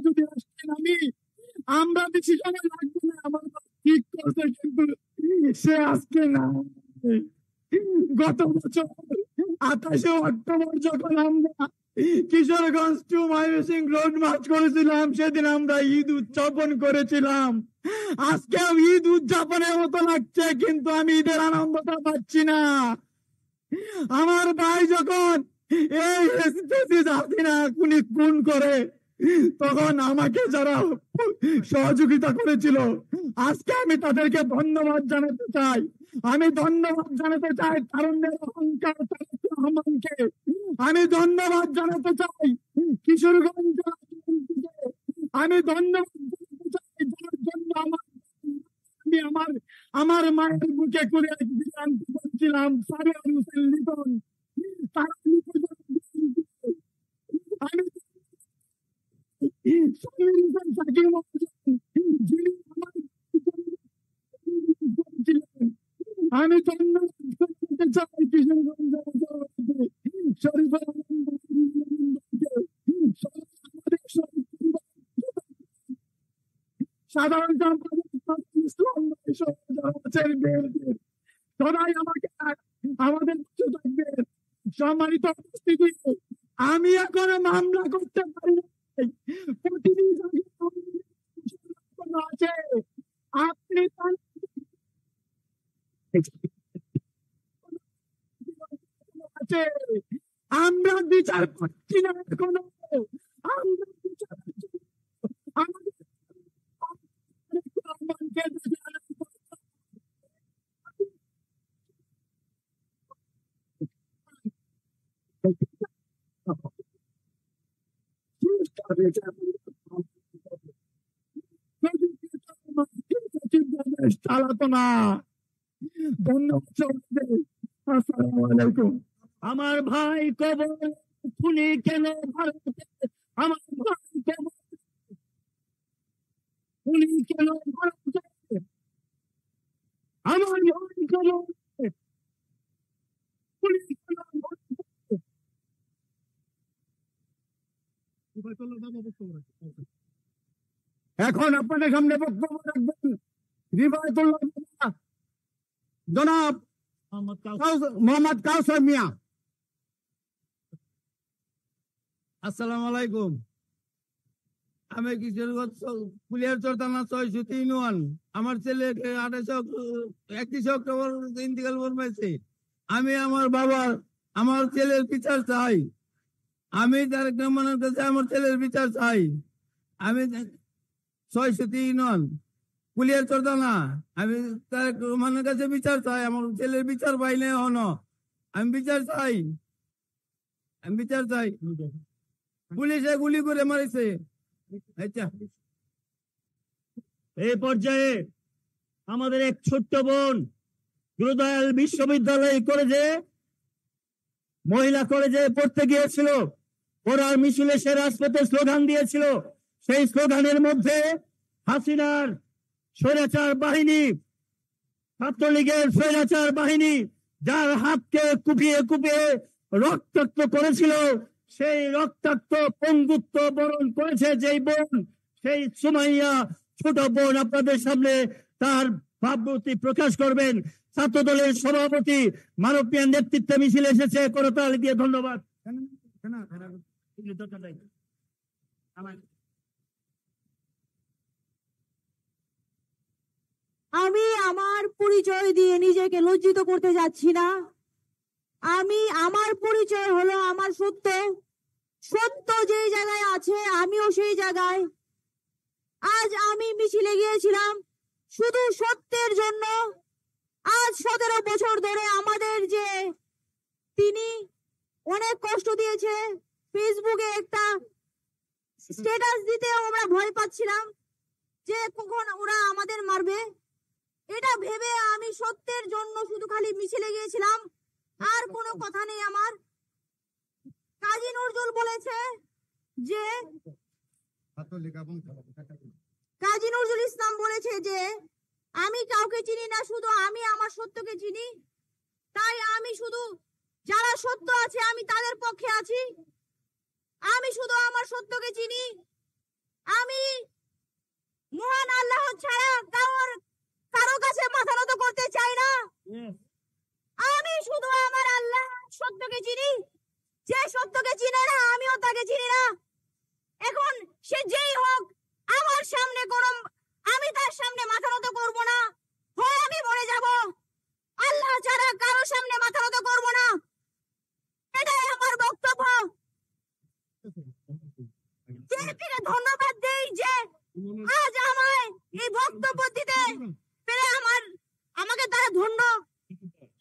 যদি আসতে নামি, আমরা বেশি সময় লাগবে না। আমার ঠিক করছে, কিন্তু সে আজকে না। গত বছর 28শে অক্টোবর যখন আমরা Kishoreganj to Mymensingh road march করেছিলাম, সেদিন আমরা ঈদ উদযাপন করেছিলাম। আজকে ঈদ উদযাপনের মতো লাগছে, কিন্তু আমি ঈদের আনন্দটা পাচ্ছি না। আমার ভাই যখন এই হাসিনা খুন করে, তখন আমাকে যারা সহযোগিতা করেছিল, আজকে আমি তাদেরকে ধন্যবাদ জানাতে চাই। আমি ধন্যবাদ জানাতে চাই তারুণ্যের অহংকার তারেক রহমানকে। আমি ধন্যবাদ জানাতে চাই কিশোরগঞ্জ। আমি ধন্যবাদ জানাতে চাই যার জন্য আমি আমার মায়ের বুকে করে একদিন বলছিলাম সারিয়ার হোসেন লিটন। তারা আমি আমি চাই কিশোরগঞ্জ সাধারণ সবাই আমাকে আমাদের থাকবে। সম্মানিত উপস্থিতি, আমি এখন মামলা করতে পারি না। প্রতিদিন আছে, আপনি আছে, আমরা বিচার পাচ্ছি না এখনো। আমরা বিচার আমাদের চালাতো না। ধন্যবাদ। আসসালামু আলাইকুম। আমার ভাই কবর খুনি কেন ভারতে? আমার ভাই কবর খুনি কেন ভারতে? আমার ভাই কবর খুনি কেন ভারতে? এখন আপনাদের সামনে বক্তব্য রাখবেন রিবায়াতুল্লাহ জনাব মোহাম্মদ কাউসার মিয়া। আসসালামু আলাইকুম। আমি কিশোরগঞ্জ পুলিয়ারচর থানা ৬০৩ ওয়ান। আমার ছেলেকে 31 অক্টোবর ইন্তিকাল ফরমাইছে। আমি আমার বাবার আমার ছেলের বিচার চাই। আমি তারেক রহমানের কাছে আমার ছেলের বিচার চাই। আমি ৬০৩ ওয়ান পুলিয়ারচর থানা। আমি তারেক রহমানের কাছে বিচার চাই। আমার ছেলের বিচার পাই নাই এখনো। আমি বিচার চাই, আমি বিচার চাই। পুলিশে গুলি করে মারিছে। আচ্ছা, এই পর্যায়ে আমাদের এক ছোট্ট বোন গুরুদয়াল বিশ্ববিদ্যালয় কলেজে মহিলা কলেজে পড়তে গিয়েছিল। ওরা মিছিলে সে রাজপথে স্লোগান দিয়েছিল। সেই স্লোগানের মধ্যে হাসিনার স্বৈরাচার বাহিনী, ছাত্রলীগের স্বৈরাচার বাহিনী যার হাতকে কুপিয়ে কুপিয়ে রক্তাক্ত করেছিল, সেই রক্তাক্ত পঙ্গুত্ব বরণ করেছে যেই বোন, সেই সুমাইয়া ছোট বোন আপনাদের সামনে তার ভাবমূর্তি প্রকাশ করবেন। ছাত্র দলের সভাপতি মানব মিয়ার নেতৃত্বে মিছিল এসেছে, করতালি দিয়ে ধন্যবাদ। আমি আমার পরিচয় দিয়ে নিজেকে লজ্জিত করতে যাচ্ছি না। আমার পরিচয় হলো আমার সত্য। সত্য যেই জায়গায় আছে আমিও সেই জায়গায়। আজ আমি মিছিলে গিয়েছিলাম শুধু সত্যের জন্য। আজ 17 বছর ধরে আমাদের যে তিনি অনেক কষ্ট দিয়েছে, ফেসবুকে একটা স্ট্যাটাস দিতেও আমরা ভয় পাচ্ছিলাম যে কখন ওরা আমাদের মারবে। এটা ভেবে আমি সত্যের জন্য শুধু খালি মিছিলে গিয়েছিলাম, আর কোনো কথা নেই আমার। কাজী নজরুল বলেছে যে কাজী নজরুল ইসলাম বলেছে যে আমি কাউকে চিনি না, শুধু আমি আমার সত্যকে চিনি। তাই আমি শুধু যারা সত্য আছে আমি তাদের পক্ষে আছি। আমি শুধু আমার সত্যকে চিনি। আমি মহান আল্লাহ ছাড়া কারো কাছে মাথা নত করতে চাই না। আমি শুধু আমার আল্লাহ সত্যকে চিনি। যে সত্যকে চিনে না আমিও তাকে চিনি না। এখন সে যেই হোক আমার সামনে গরম, আমি তার সামনে মাথা নত করবো না। হয় আমি মরে যাব, আল্লাহ ছাড়া কারো সামনে মাথা নত করবো না। এটাই আমার বক্তব্য। ধন্যবাদ দেই যে আজ আমায় এই বক্তব্য দিতে পেরে আমাকে তারা ধন্য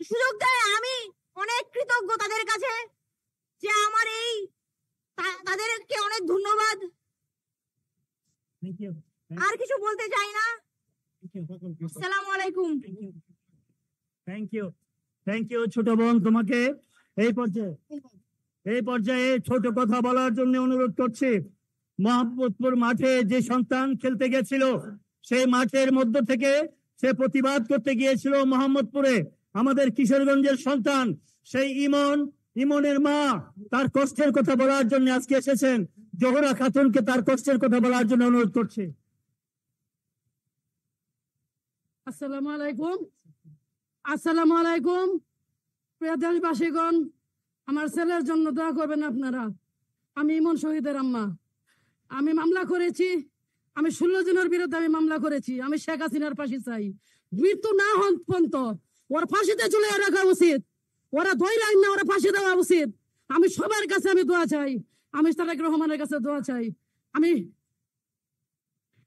সুযোগ দেয়। আমি অনেক কৃতজ্ঞ তাদের কাছে যে আমার তাদেরকে অনেক ধন্যবাদ। আর কিছু বলতে চাই না। আসসালামু আলাইকুম। থ্যাংক ইউ ছোট বোন, তোমাকে এই পর্যায়ে ছোট কথা বলার জন্য অনুরোধ করছি। মোহাম্মদপুর মাঠে যে সন্তান খেলতে গেছিল, সেই মাঠের মধ্য থেকে সে প্রতিবাদ করতে গিয়েছিল মোহাম্মদপুরে। আমাদের কিশোরগঞ্জের সন্তান সেই ইমনের মা তার কষ্টের কথা বলার জন্য আজকে এসেছেন। জোহরা খাতুনকে তার কষ্টের কথা বলার জন্য অনুরোধ করছি। আসসালামু আলাইকুম। আসসালামু আলাইকুম। প্রিয় দেশবাসীগণ, আমার ছেলের জন্য দোয়া করবেন আপনারা। আমি ইমন শহীদের আম্মা। আমি মামলা করেছি। আমি 16 জনের বিরুদ্ধে আমি মামলা করেছি। আমি শেখ হাসিনার ফাঁসি চাই। মৃত্যু না হন পর্যন্ত ওরা ফাঁসিতে চলে রাখা উচিত। ওরা ধৈর্য না, ওরা ফাঁসি দেওয়া উচিত। আমি সবার কাছে আমি দোয়া চাই। আমি তারেক রহমানের কাছে দোয়া চাই।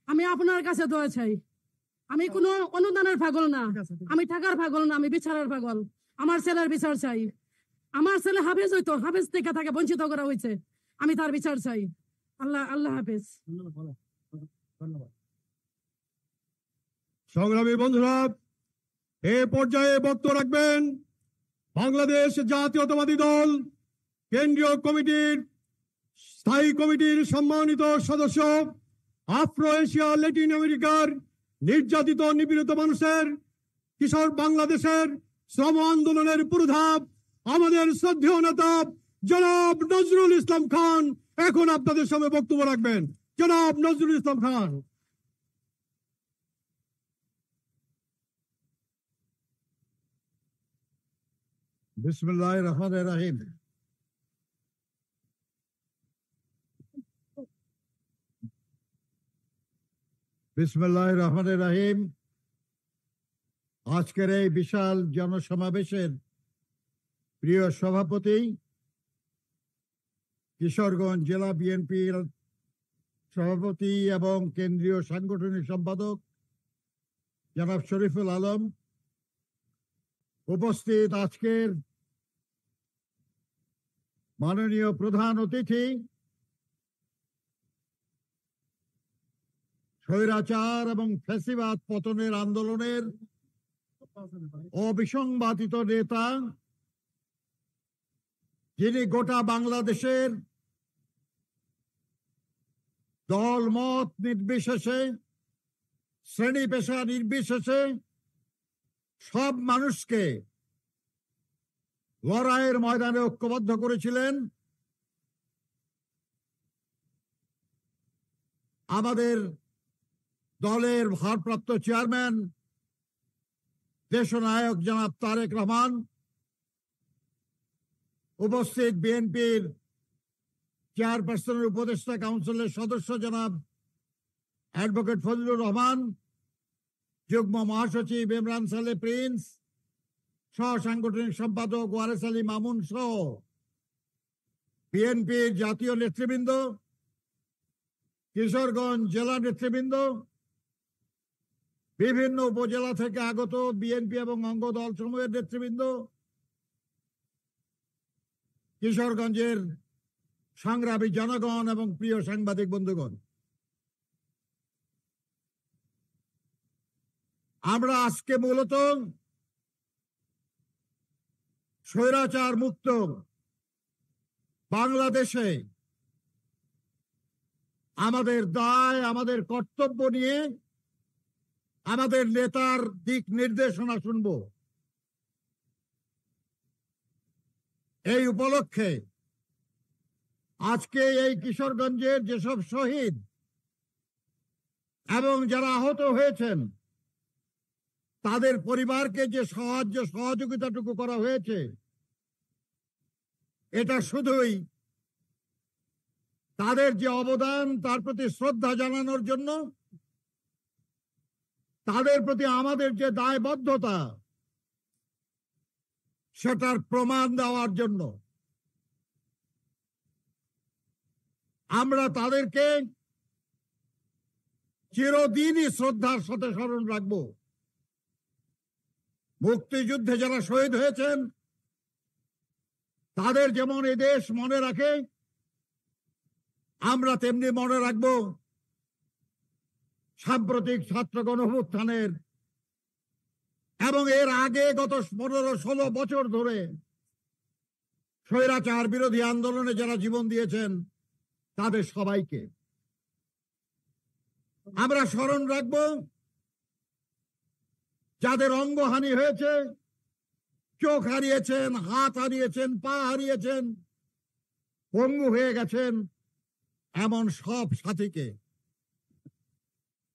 আমি আপনার কাছে দোয়া চাই। আমি কোনো অনুদানের পাগল না, আমি টাকার পাগল না, আমি বিচারের পাগল। আমার ছেলের বিচার চাই। আমার ছেলে হাফেজ হইতো, হাফেজ থেকে তাকে বঞ্চিত করা হয়েছে। আমি তার বিচার চাই। আল্লাহ হাফেজ। সংগ্রামী বন্ধুরা, এ পর্যায়ে বক্তব্য রাখবেন বাংলাদেশ জাতীয়তাবাদী দল কেন্দ্রীয় কমিটির স্থায়ী কমিটির সম্মানিত সদস্য, আফ্রো এশিয়া ল্যাটিন আমেরিকার নির্যাতিত নিপীড়িত মানুষের কিশোর বাংলাদেশের শ্রম আন্দোলনের পুরোধাপ আমাদের শ্রদ্ধেয় নেতা জনাব নজরুল ইসলাম খান এখন আপনাদের সামনে বক্তব্য রাখবেন। জনাব নজরুল ইসলাম খান। বিসমিল্লাহির রহমানির রহিম। বিসমিল্লাহির রহমানির রহিম। আজকের এই বিশাল জনসমাবেশের প্রিয় সভাপতি, কিশোরগঞ্জ জেলা বিএনপির সভাপতি এবং কেন্দ্রীয় সাংগঠনিক সম্পাদক জনাব শরীফুল আলম, উপস্থিত আজকের মাননীয় প্রধান অতিথি, স্বৈরাচার এবং ফ্যাসিবাদ পতনের আন্দোলনের অবিসংবাদিত নেতা, যিনি গোটা বাংলাদেশের দল মত নির্বিশেষে, শ্রেণী পেশা নির্বিশেষে সব মানুষকে লড়াইয়ের ময়দানে ঐক্যবদ্ধ করেছিলেন। আমাদের দলের ভারপ্রাপ্ত চেয়ারম্যান দেশনায়ক জনাব তারেক রহমান, উপস্থিত বিএনপির চেয়ারপারসনের উপদেষ্টা কাউন্সিলের সদস্য জনাব অ্যাডভোকেট ফজলুর রহমান, যুগ্ম মহাসচিব ইমরান সালে প্রিন্স, সহ সাংগঠনিক সম্পাদক ওয়ারেস আলী মামুন সহ বিএনপির জাতীয় নেতৃবৃন্দ, কিশোরগঞ্জ জেলা নেতৃবৃন্দ, বিভিন্ন উপজেলা থেকে আগত বিএনপি এবং অঙ্গ দল সমূহের নেতৃবৃন্দ, কিশোরগঞ্জের সংগ্রামী জনগণ এবং প্রিয় সাংবাদিক বন্ধুগণ, আমরা আজকে মূলত স্বৈরাচার মুক্ত বাংলাদেশে আমাদের দায়, আমাদের কর্তব্য নিয়ে আমাদের নেতার দিক নির্দেশনা শুনব। এই উপলক্ষে আজকে এই কিশোরগঞ্জের যেসব শহীদ এবং যারা আহত হয়েছেন তাদের পরিবারকে যে সহযোগিতাটুকু করা হয়েছে, এটা শুধুই তাদের যে অবদান তার প্রতি শ্রদ্ধা জানানোর জন্য, তাদের প্রতি আমাদের যে দায়বদ্ধতা সেটার প্রমাণ দেওয়ার জন্য। আমরা তাদেরকে চিরদিনই শ্রদ্ধার সাথে স্মরণ রাখব। মুক্তিযুদ্ধে যারা শহীদ হয়েছেন তাদের যেমন এ দেশ মনে রাখে, আমরা তেমনি মনে রাখব সাম্প্রতিক ছাত্র গণঅভ্যুত্থানের এবং এর আগে গত 15-16 বছর ধরে স্বৈরাচার বিরোধী আন্দোলনে যারা জীবন দিয়েছেন তাদের সবাইকে আমরা স্মরণ রাখব। যাদের অঙ্গহানি হয়েছে, চোখ হারিয়েছেন, হাত হারিয়েছেন, পা হারিয়েছেন, পঙ্গু হয়ে গেছেন, এমন সব সাথীকে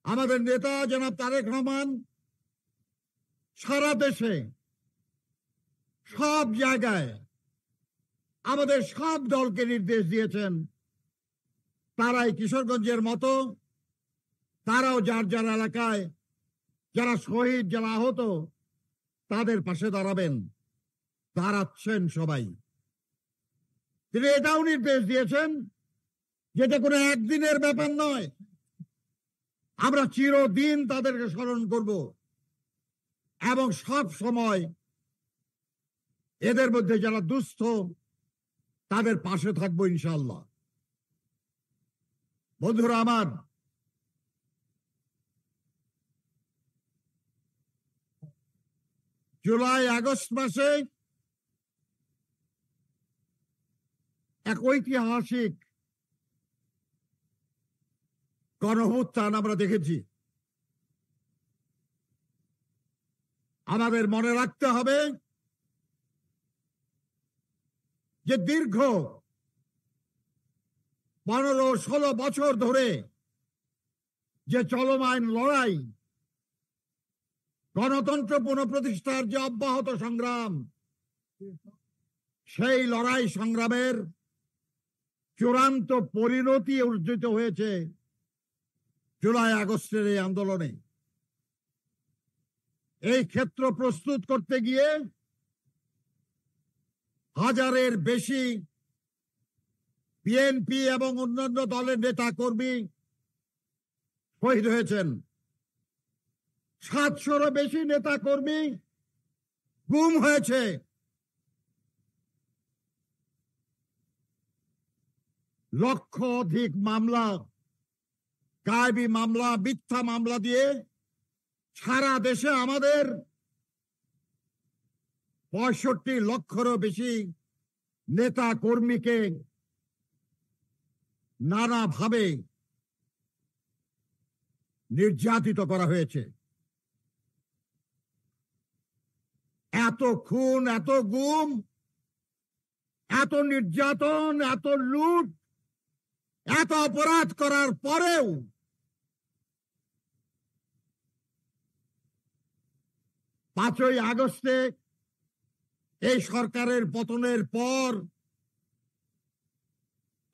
আমাদের নেতা জনাব তারেক রহমান সারা দেশে সব জায়গায় আমাদের সব দলকে নির্দেশ দিয়েছেন তারাই কিশোরগঞ্জের মতো তারাও যার যার এলাকায় যারা শহীদ, যারা আহত, তাদের পাশে দাঁড়াবেন, দাঁড়াচ্ছেন সবাই। তিনি এটাও নির্দেশ দিয়েছেন যেটা কোনো একদিনের ব্যাপার নয়, আমরা চিরদিন তাদেরকে স্মরণ করব এবং সব সময় এদের মধ্যে যারা দুস্থ তাদের পাশে থাকবো ইনশাআল্লাহ। বন্ধুরা আমার, জুলাই আগস্ট মাসে এক ঐতিহাসিক গণঅভ্যুত্থান আমরা দেখেছি। আমাদের মনে রাখতে হবে যে দীর্ঘ 15-16 বছর ধরে যে চলমান লড়াই, গণতন্ত্র পুনঃপ্রতিষ্ঠার যে অব্যাহত সংগ্রাম, সেই লড়াই সংগ্রামের চূড়ান্ত পরিণতি অর্জিত হয়েছে জুলাই আগস্টের এই আন্দোলনে। এই ক্ষেত্র প্রস্তুত করতে গিয়ে হাজারের বেশি বিএনপি এবং অন্যান্য দলের নেতা কর্মী শহীদ হয়েছেন। 700-রও বেশি নেতা কর্মী গুম হয়েছে। লক্ষ অধিক মামলা, গায়েবী মামলা, মিথ্যা মামলা দিয়ে সারা দেশে আমাদের 65 লক্ষেরও বেশি নেতা কর্মীকে নানাভাবে নির্যাতিত করা হয়েছে। এত খুন, এত গুম, এত নির্যাতন, এত লুট, এত অপরাধ করার পরেও 5ই আগস্টে এই সরকারের পতনের পর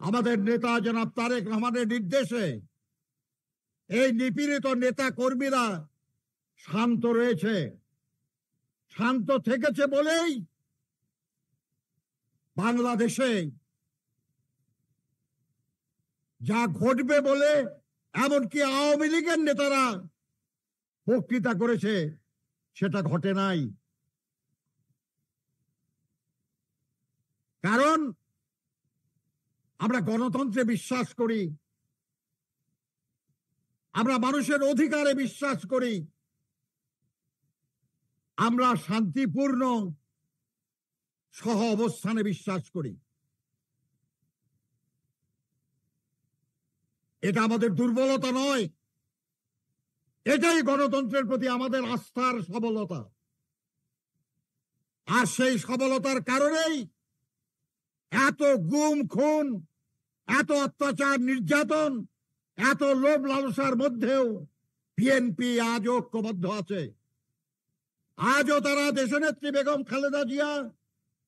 আমাদের নেতা জনাব তারেক রহমানের নির্দেশে এই নিপীড়িত নেতা কর্মীরা শান্ত রয়েছে, শান্ত থেকেছে বলেই বাংলাদেশে যা ঘটবে বলে এমনকি আওয়ামী লীগের নেতারা বক্তৃতা করেছে সেটা ঘটে নাই। কারণ আমরা গণতন্ত্রে বিশ্বাস করি, আমরা মানুষের অধিকারে বিশ্বাস করি, আমরা শান্তিপূর্ণ সহ অবস্থানে বিশ্বাস করি। এটা আমাদের দুর্বলতা নয়, এটাই গণতন্ত্রের প্রতি আমাদের আস্থার সবলতা। আর সেই সবলতার কারণেই এত গুম খুন, এত অত্যাচার নির্যাতন, এত লোভ লালসার মধ্যেও বিএনপি আজও ঐক্যবদ্ধ আছে। আজও তারা দেশনেত্রী বেগম খালেদা জিয়া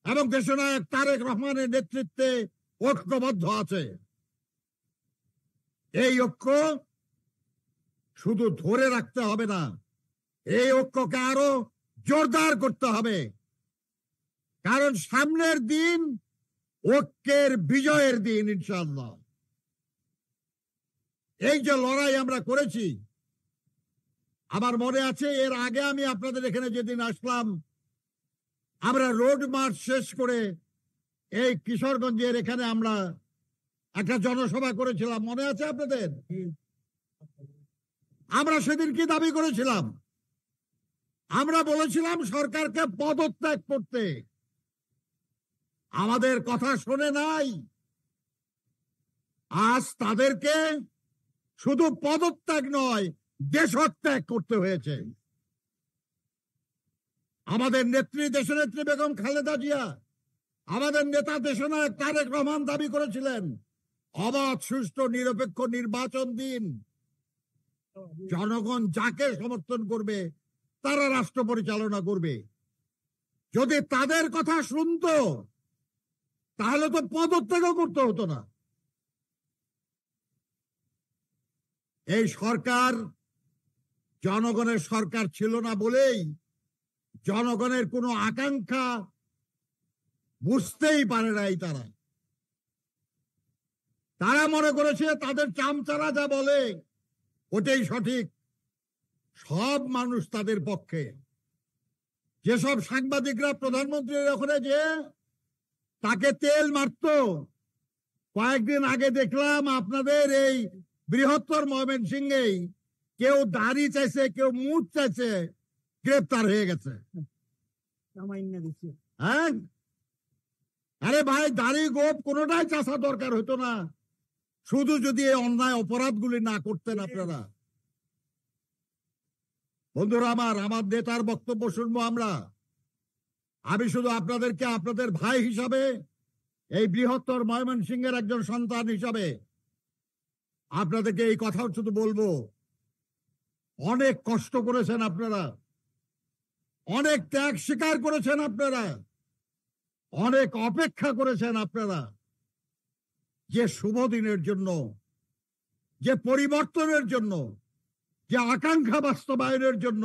এবং দেশনায়ক তারেক রহমানের নেতৃত্বে ঐক্যবদ্ধ আছে। এই ঐক্য শুধু ধরে রাখতে হবে না, এই ঐক্যকে আরো জোরদার করতে হবে। কারণ সামনের দিন ঐক্যের বিজয়ের দিন ইনশাআল্লাহ। এই যে লড়াই আমরা করেছি, আমার মনে আছে এর আগে আমি আপনাদের এখানে যেদিন আসলাম, আমরা রোড মার্চ শেষ করে এই কিশোরগঞ্জের এখানে আমরা একটা জনসভা করেছিলাম, মনে আছে আপনাদের? আমরা সেদিন কি দাবি করেছিলাম? আমরা বলেছিলাম সরকারকে পদত্যাগ করতে। আমাদের কথা শুনে নাই, আজ তাদেরকে শুধু পদত্যাগ নয়, দেশত্যাগ করতে হয়েছে। আমাদের নেত্রী দেশনেত্রী বেগম খালেদা জিয়া, আমাদের নেতা দেশনায়ক তারেক রহমান দাবি করেছিলেন অবাধ সুষ্ঠু নিরপেক্ষ নির্বাচন দিন, জনগণ যাকে সমর্থন করবে তারা রাষ্ট্র পরিচালনা করবে। যদি তাদের কথা শুনতো তাহলে তো পদত্যাগও করতে হতো না। এই সরকার জনগণের সরকার ছিল না বলেই জনগণের কোনো আকাঙ্ক্ষা বুঝতেই পারে নাই। তারা মনে করেছে তাদের চামচারা যা বলে ওটাই সঠিক, সব মানুষ তাদের পক্ষে। যেসব সাংবাদিকরা প্রধানমন্ত্রীর ওখানে যে তাকে তেল মারত, কয়েকদিন আগে দেখলাম আপনাদের এই বৃহত্তর ময়মনসিংহে কেউ দাড়ি চাইছে, কেউ মুখ চাইছে, গ্রেপ্তার হয়ে গেছে। হ্যাঁ, আরে ভাই, দাড়ি গোপ কোনোটাই চাষা দরকার হতো না, শুধু যদি এই অন্যায় অপরাধগুলি না করতেন আপনারা। বন্ধুরা আমার নেতার বক্তব্য শুনবো আমরা। আমি শুধু আপনাদেরকে আপনাদের ভাই হিসাবে, এই বৃহত্তর ময়মনসিংহের একজন সন্তান হিসাবে আপনাদেরকে এই কথাও শুধু বলবো, অনেক কষ্ট করেছেন আপনারা, অনেক ত্যাগ স্বীকার করেছেন আপনারা, অনেক অপেক্ষা করেছেন আপনারা, যে শুভ দিনের জন্য, যে পরিবর্তনের জন্য, যে আকাঙ্ক্ষা বাস্তবায়নের জন্য,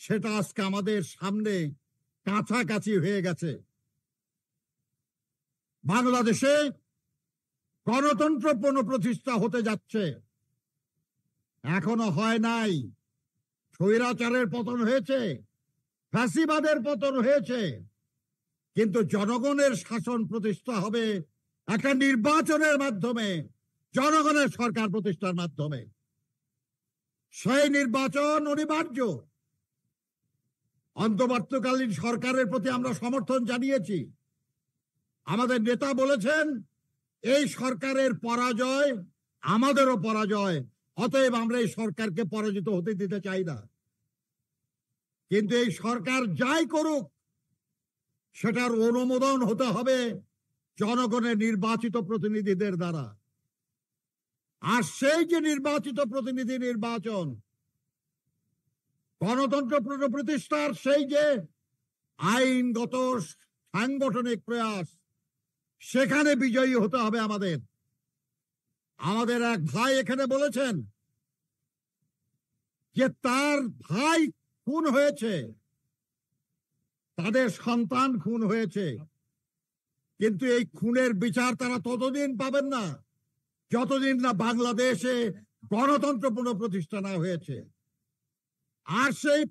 সেটা আজকে আমাদের সামনে কাছাকাছি হয়ে গেছে। বাংলাদেশে গণতন্ত্র পুনঃপ্রতিষ্ঠা হতে যাচ্ছে, এখনো হয় নাই। স্বৈরাচারের পতন হয়েছে, ফ্যাসিবাদের পতন হয়েছে, কিন্তু জনগণের শাসন প্রতিষ্ঠা হবে একটা নির্বাচনের মাধ্যমে, জনগণের সরকার প্রতিষ্ঠার মাধ্যমে। সেই নির্বাচন অনিবার্য। অন্তর্বর্তীকালীন সরকারের প্রতি আমরা সমর্থন জানিয়েছি। আমাদের নেতা বলেছেন এই সরকারের পরাজয় আমাদেরও পরাজয়, অতএব আমরা এই সরকারকে পরাজিত হতে দিতে চাই না। কিন্তু এই সরকার যাই করুক সেটার অনুমোদন হতে হবে জনগণের নির্বাচিত প্রতিনিধিদের দ্বারা। আর সেই যে নির্বাচিত প্রতিনিধি নির্বাচন, গণতন্ত্র পুনঃপ্রতিষ্ঠার সেই যে আইনগত সাংগঠনিক প্রয়াস, সেখানে বিজয়ী হতে হবে আমাদের। আমাদের এক ভাই এখানে বলেছেন যে তার ভাই খুন হয়েছে, তাদের সন্তান খুন হয়েছে, কিন্তু এই খুনের বিচার তারা ততদিন পাবেন না যতদিন না বাংলাদেশে গণতন্ত্র পুনঃপ্রতিষ্ঠা না হয়েছে। আর সেই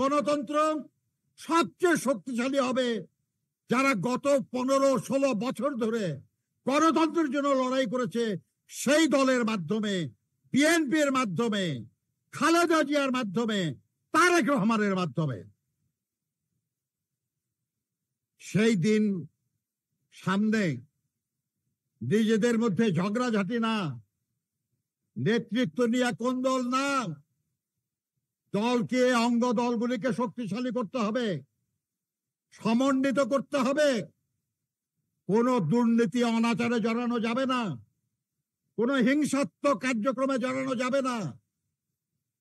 গণতন্ত্র সবচেয়ে শক্তিশালী হবে যারা গত 15-16 বছর ধরে গণতন্ত্রের জন্য লড়াই করেছে, সেই দলের মাধ্যমে, বিএনপির মাধ্যমে, খালেদা জিয়ার মাধ্যমে, তারেক রহমানের মাধ্যমে। সেই দিন সামনে, নিজেদের মধ্যে ঝগড়াঝাটি না, নেতৃত্ব নিয়ে কোন্দল না, দলকে, অঙ্গ দলগুলিকে শক্তিশালী করতে হবে, সমন্বিত করতে হবে। কোন দুর্নীতি অনাচারে জড়ানো যাবে না, কোন হিংসাত্মক কার্যক্রমে জড়ানো যাবে না,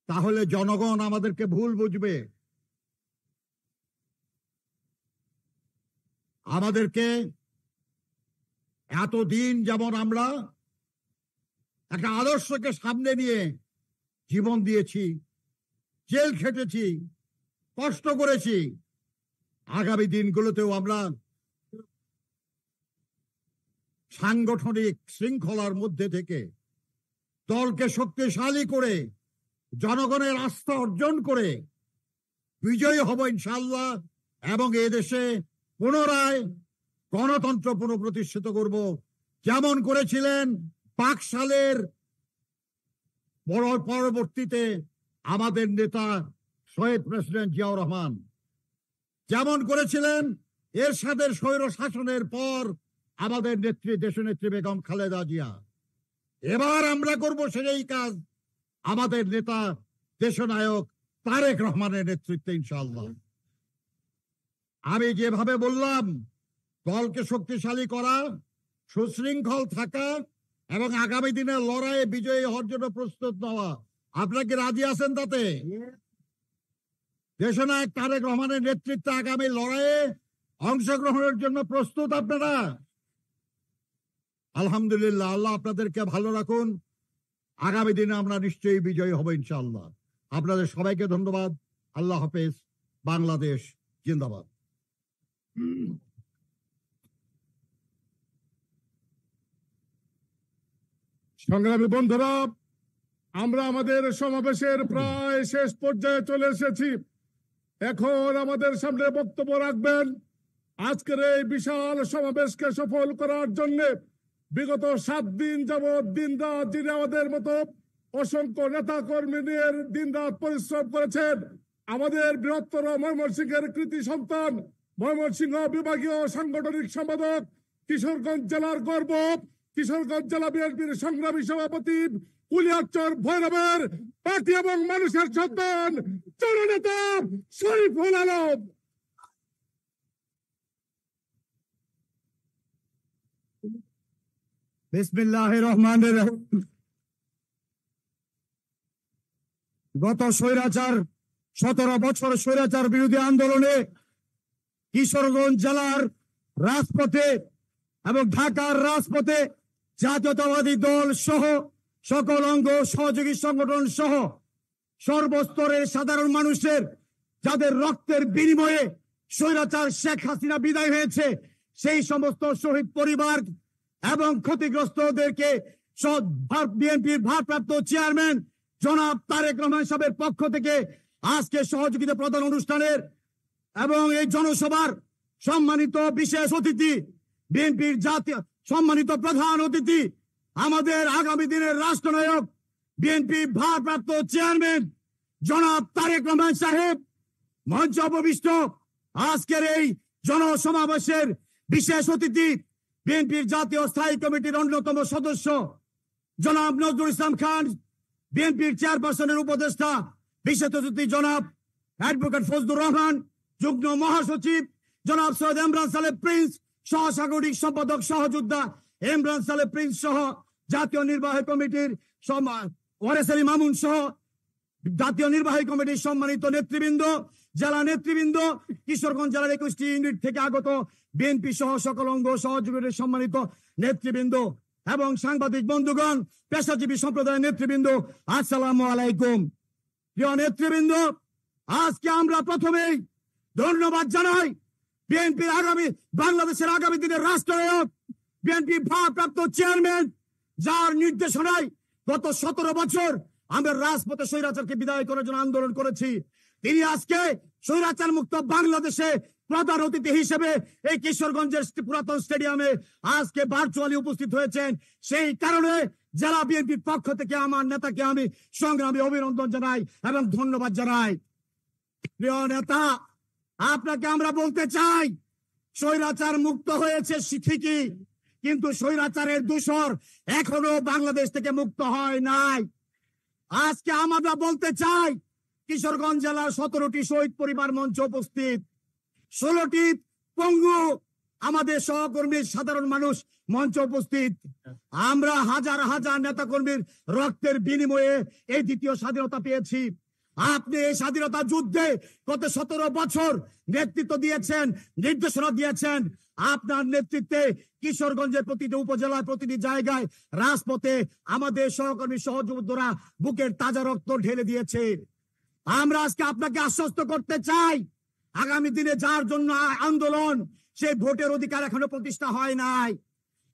তাহলে জনগণ আমাদেরকে ভুল বুঝবে। আমাদেরকে এতদিন যেমন আমরা একটা আদর্শকে সামনে নিয়ে জীবন দিয়েছি, জেল খেটেছি, কষ্ট করেছি, আগামী দিনগুলোতেও আমরা সাংগঠনিক শৃঙ্খলার মধ্যে থেকে দলকে শক্তিশালী করে জনগণের আস্থা অর্জন করে বিজয়ী হব ইনশাআল্লাহ, এবং এদেশে পুনরায় গণতন্ত্র পুনঃপ্রতিষ্ঠিত করব, যেমন করেছিলেন বাকশালের পরবর্তীতে আমাদের নেতা শহীদ প্রেসিডেন্ট জিয়াউর রহমান, যেমন করেছিলেন এরশাদের স্বৈর শাসনের পর আমাদের নেত্রী, দেশনেত্রী বেগম খালেদা জিয়া। এবার আমরা করব সেই কাজ আমাদের নেতা দেশনায়ক তারেক রহমানের নেতৃত্বে ইনশাআল্লাহ। আমি যেভাবে বললাম, দলকে শক্তিশালী করা, সুশৃঙ্খল থাকা এবং আগামী দিনের লড়াইয়ে বিজয়ী হওয়ার জন্য প্রস্তুত নেওয়া, আপনারা কি রাজি আছেন তাতে? দেশনায়ক তারেক রহমানের নেতৃত্বে আগামী লড়াইয়ে অংশগ্রহণের জন্য প্রস্তুত আপনারা? আলহামদুলিল্লাহ, আল্লাহ আপনাদেরকে ভালো রাখুন। আগামী দিনে আমরা নিশ্চয়ই বিজয়ী হব ইনশাআল্লাহ। আপনাদের সবাইকে ধন্যবাদ। আল্লাহ হাফেজ। বাংলাদেশ জিন্দাবাদ। সংগ্রামী বন্ধুরা, আমরা আমাদের সমাবেশের প্রায় শেষ পর্যায়ে চলে এসেছি। এখন আমাদের সামনে বক্তব্য রাখবেন আজকের এই বিশাল সমাবেশকে সফল করার জন্য বিগত 7 দিন যাবৎ দিন রাত যিনি আমাদের মতো অসংখ্য নেতা কর্মীদের দিন রাত পরিশ্রম করেছেন, আমাদের বৃহত্তর ময়মনসিংহের কৃতি সন্তান, ময়মনসিংহ বিভাগীয় সাংগঠনিক সম্পাদক, কিশোরগঞ্জ জেলার গর্ব, কিশোরগঞ্জ জেলা বিএনপির সংগ্রামী সভাপতি, কুলিয়ারচর ভৈরবের পার্টি এবং মানুষের সন্তান, জননেতা শরীফুল আলম। বিসমিল্লাহির রহমানির রহিম। গত স্বৈরাচার 17 বছর স্বৈরাচার বিরোধী আন্দোলনে কিশোরগঞ্জ জেলার রাজপথে এবং ঢাকার রাজপথে জাতীয়তাবাদী দল সহ সকল অঙ্গ সহযোগী সংগঠন সহ সর্বস্তরের সাধারণ মানুষের, যাদের রক্তের বিনিময়ে স্বৈরাচার শেখ হাসিনা বিদায় হয়েছে, সেই সমস্ত শহীদ পরিবার এবং ক্ষতিগ্রস্তদেরকে বিএনপির ভারপ্রাপ্ত চেয়ারম্যান জনাব তারেক রহমান সাহেবের পক্ষ থেকে আজকে সহযোগিতা প্রদান অনুষ্ঠানের এবং এই জনসভার সম্মানিত বিশেষ অতিথি, বিএনপির জাতীয় সম্মানিত প্রধান অতিথি, আমাদের আগামী দিনের রাষ্ট্রনায়ক, বিএনপি ভারপ্রাপ্ত চেয়ারম্যান জনাব তারেক রহমান সাহেব, মঞ্চ উপবিষ্ট আজকের এই জনসমাবেশের বিশেষ অতিথি, বিএনপির জাতীয় স্থায়ী কমিটির অন্যতম সদস্য জনাব নজরুল ইসলাম খান, বিএনপির চেয়ারপারসনের উপদেষ্টা বিশেষ অতিথি জনাব অ্যাডভোকেট ফজলুর রহমান, যুগ্ম মহাসচিব জনাব সৈয়দ ইমরান সালেহ প্রিন্স, সহসাংগঠনিক সম্পাদক সহযোদ্ধা ইমরান সালেহ প্রিন্স সহ জাতীয় নির্বাহী কমিটির ওয়ারেস আলী মামুন সহ জাতীয় নির্বাহী কমিটির সম্মানিত নেতৃবৃন্দ, জেলা নেতৃবৃন্দ, কিশোরগঞ্জ জেলার 21টি ইউনিট থেকে আগত বিএনপি সহ সকল অঙ্গ সহযোগীদের সম্মানিত নেতৃবৃন্দ এবং সাংবাদিক বন্ধুগণ, পেশাজীবী সম্প্রদায়ের নেতৃবৃন্দ, আসসালামু আলাইকুম। প্রিয় নেতৃবৃন্দ, আজকে আমরা প্রথমেই ধন্যবাদ জানাই বিএনপির বাংলাদেশের আগামী দিনের রাষ্ট্রনায়ক, বিএনপি ভারপ্রাপ্ত চেয়ারম্যান, যার নির্দেশনায় গত 17 বছর আমরা রাজপথে স্বৈরাচারকে বিদায় করার জন্য আন্দোলন করেছি। তিনি আজকে স্বৈরাচার মুক্ত বাংলাদেশে প্রধান অতিথি হিসেবে এই কিশোরগঞ্জের পুরাতন স্টেডিয়ামে আজকে ভার্চুয়ালি উপস্থিত হয়েছেন। সেই কারণে জেলা বিএনপির পক্ষ থেকে আমার নেতাকে আমি সংগ্রামী অভিনন্দন জানাই এবং ধন্যবাদ জানাই। প্রিয় নেতা, আপনাকে আমরা বলতে চাই, স্বৈরাচার মুক্ত হয়েছে ঠিকই, কিন্তু স্বৈরাচারের দূষর এখনো বাংলাদেশ থেকে মুক্ত হয় নাই। আজকে আমরা বলতে চাই, কিশোরগঞ্জ জেলার 17টি শহীদ পরিবার মঞ্চ উপস্থিত, 16টি পঙ্গু আমাদের সহকর্মী সাধারণ মানুষ মঞ্চ উপস্থিত। আমরা হাজার হাজার নেতাকর্মীর রক্তের বিনিময়ে এই দ্বিতীয় স্বাধীনতা পেয়েছি। আপনি এই স্বাধীনতা যুদ্ধে গত 17 বছর নেতৃত্ব দিয়েছেন, নির্দেশনা দিয়েছেন। আপনার নেতৃত্বে কিশোরগঞ্জের প্রতিটি উপজেলায়, প্রতিটি জায়গায়, রাজপথে আমাদের সহকর্মী সহযোদ্ধারা বুকের তাজা রক্ত ঢেলে দিয়েছে। আমরা আজকে আপনাকে আশ্বস্ত করতে চাই, আগামী দিনে যার জন্য আন্দোলন, সেই ভোটের অধিকার এখনো প্রতিষ্ঠা হয় নাই।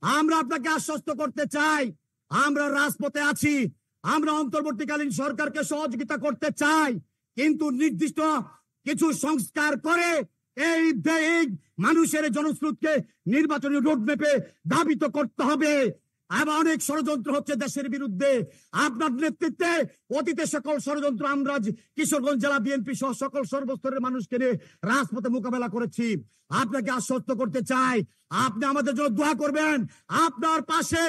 আমরা আপনাকে আশ্বস্ত করতে চাই, আমরা রাজপথে আছি, আমরা অন্তর্বর্তীকালীন সরকারকে সহযোগিতা করতে চাই, কিন্তু নির্দিষ্ট কিছু সংস্কার করে এই মানুষের জনস্রোতকে নির্বাচনী রোডম্যাপে ধাবিত করতে হবে। আবার অনেক ষড়যন্ত্র হচ্ছে দেশের বিরুদ্ধে। আপনার নেতৃত্বে অতীতে সকল ষড়যন্ত্র আমরা কিশোরগঞ্জ জেলা বিএনপি সহ সকল সর্বস্তরের মানুষকে নিয়ে রাজপথে মোকাবেলা করেছি। আপনাকে আশ্বস্ত করতে চাই, আপনি আমাদের জন্য দোয়া করবেন। আপনার পাশে,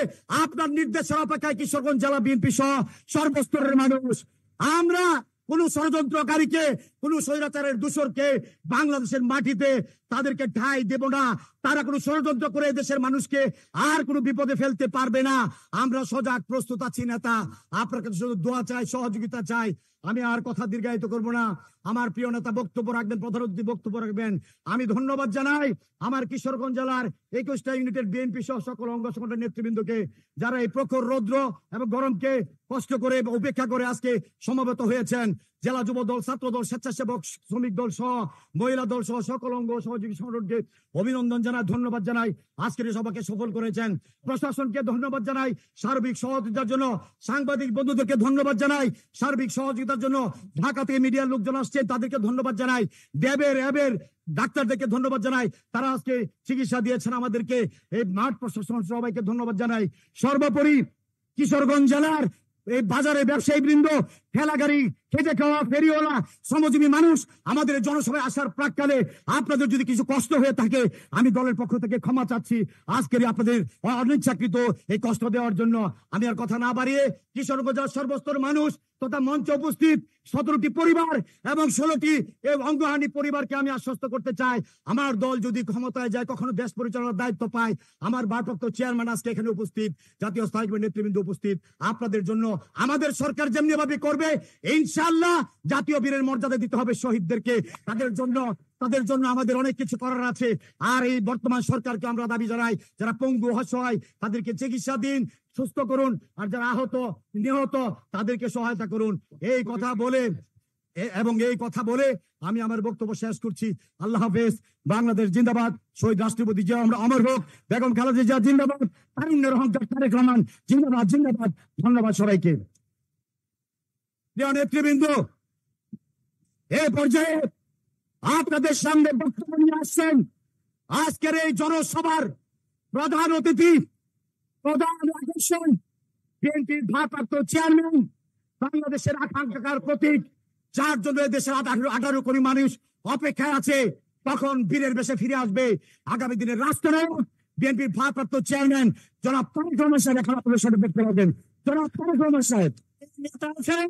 আপনার নির্দেশের অপেক্ষায় কিশোরগঞ্জ জেলা বিএনপি সহ সর্বস্তরের মানুষ। আমরা কোন ষড়যন্ত্রকারীকে, কোন স্বৈরাচারের দূষরকে বাংলাদেশের মাটিতে তাদেরকে ঠাঁই দেব না। তারা কোনো ষড়যন্ত্র করে দেশের মানুষকে আর কোনো বিপদে ফেলতে পারবে না। আমরা সজাগ প্রস্তুত আছি নেতা, আপনার কাছে শুধু দোয়া চাই, সহযোগিতা চাই। আমি আর কথা দীর্ঘায়িত করব না। আমার প্রিয় নেতা বক্তব্য রাখবেন, প্রধান অতিথি বক্তব্য রাখবেন। আমি ধন্যবাদ জানাই আমার কিশোরগঞ্জ জেলার 21টা ইউনিটের বিএনপি সহ সকল অঙ্গ সংগঠনের নেতৃবৃন্দকে, যারা এই প্রখর রৌদ্র এবং গরমকে কষ্ট করে উপেক্ষা করে আজকে সমবেত হয়েছেন। জেলা যুব দল, ছাত্র দল, স্বেচ্ছাসেবক শ্রমিক দল সহ মহিলা দল সহ সকল অঙ্গ সহযোগী সংগঠনকে অভিনন্দন জানাই, ধন্যবাদ জানাই। আজকের এই সভাকে সফল করেছেন। প্রশাসনকে ধন্যবাদ জানাই সার্বিক সহযোগিতার জন্য। সাংবাদিক বন্ধুদেরকে ধন্যবাদ জানাই সার্বিক সহযোগিতার জন্য। ঢাকা থেকে মিডিয়ার লোকজন আসছেন, তাদেরকে ধন্যবাদ জানাই। র্যাবের ডাক্তারদেরকে ধন্যবাদ জানাই, তারা আজকে চিকিৎসা দিয়েছেন আমাদেরকে। এই মাঠ প্রশাসন সবাইকে ধন্যবাদ জানাই। সর্বোপরি কিশোরগঞ্জ জেলার এই বাজারে ব্যবসায়ী বৃন্দ, ঠেলাগাড়ি, খেটে খাওয়া ফেরিওয়ালা, শ্রমজীবী মানুষ, আমাদের জনসভায় আসার প্রাককালে আপনাদের যদি কিছু কষ্ট হয়ে থাকে, আমি দলের পক্ষ থেকে ক্ষমা চাচ্ছি আজকের আপনাদের অনিচ্ছাকৃত এই কষ্ট দেওয়ার জন্য। আমি আর কথা না বাড়িয়ে কিশোরগঞ্জের সর্বস্তর মানুষ তথা মঞ্চে উপস্থিত 17টি পরিবার এবং 16টি অঙ্গহানি পরিবারকে আমি আশ্বস্ত করতে চাই, আমার দল যদি ক্ষমতায় যায়, কখনো দেশ পরিচালনার দায়িত্ব পায়, আমার ভারপ্রাপ্ত চেয়ারম্যান আজকে এখানে উপস্থিত, জাতীয় স্থায়ী কমিটির নেতৃবৃন্দ উপস্থিত, আপনাদের জন্য আমাদের সরকার যেমনি ভাবে করবে ইনশাআল্লাহ জাতীয় বীরের মর্যাদা দিতে হবে শহীদদেরকে। তাদের জন্য আমাদের অনেক কিছু করার আছে। আর এই বর্তমান সরকারকে আমরা দাবি জানাই, যারা পঙ্গু অসহায় তাদেরকে চিকিৎসা দিন, সুস্থ করুন, আর যারা আহত নিহত তাদেরকে সহায়তা করুন। এই কথা বলে আমি আমার বক্তব্য শেষ করছি। আল্লাহ হাফেজ। বাংলাদেশ জিন্দাবাদ। শহীদ রাষ্ট্রপতি জিয়া অমর হোক। বেগম খালেদা জিয়া জিন্দাবাদ। তারুণ্যের অহংকার তারেক রহমান জিন্দাবাদ জিন্দাবাদ। ধন্যবাদ সবাইকে। প্রিয় নেতৃবৃন্দ, এই পর্যায়ে আপনাদের সামনে বক্তব্য নিয়ে আসছেন আজকের এই জনসভার প্রধান অতিথি, প্রধান আকর্ষণ, বিএনপির ভারপ্রাপ্ত চেয়ারম্যান, বাংলাদেশের আকাঙ্ক্ষার প্রতীক, যার জন্য দেশের 18 কোটি মানুষ অপেক্ষায় আছে তখন বীরের বেশে ফিরে আসবে আগামী দিনের রাষ্ট্রনায়ক, বিএনপির ভারপ্রাপ্ত চেয়ারম্যান জনাব তারেক রহমান সাহেব। এখন আপনাদের সাথে দেখতে পাবেন জনাব তারেক রহমান সাহেব। সেই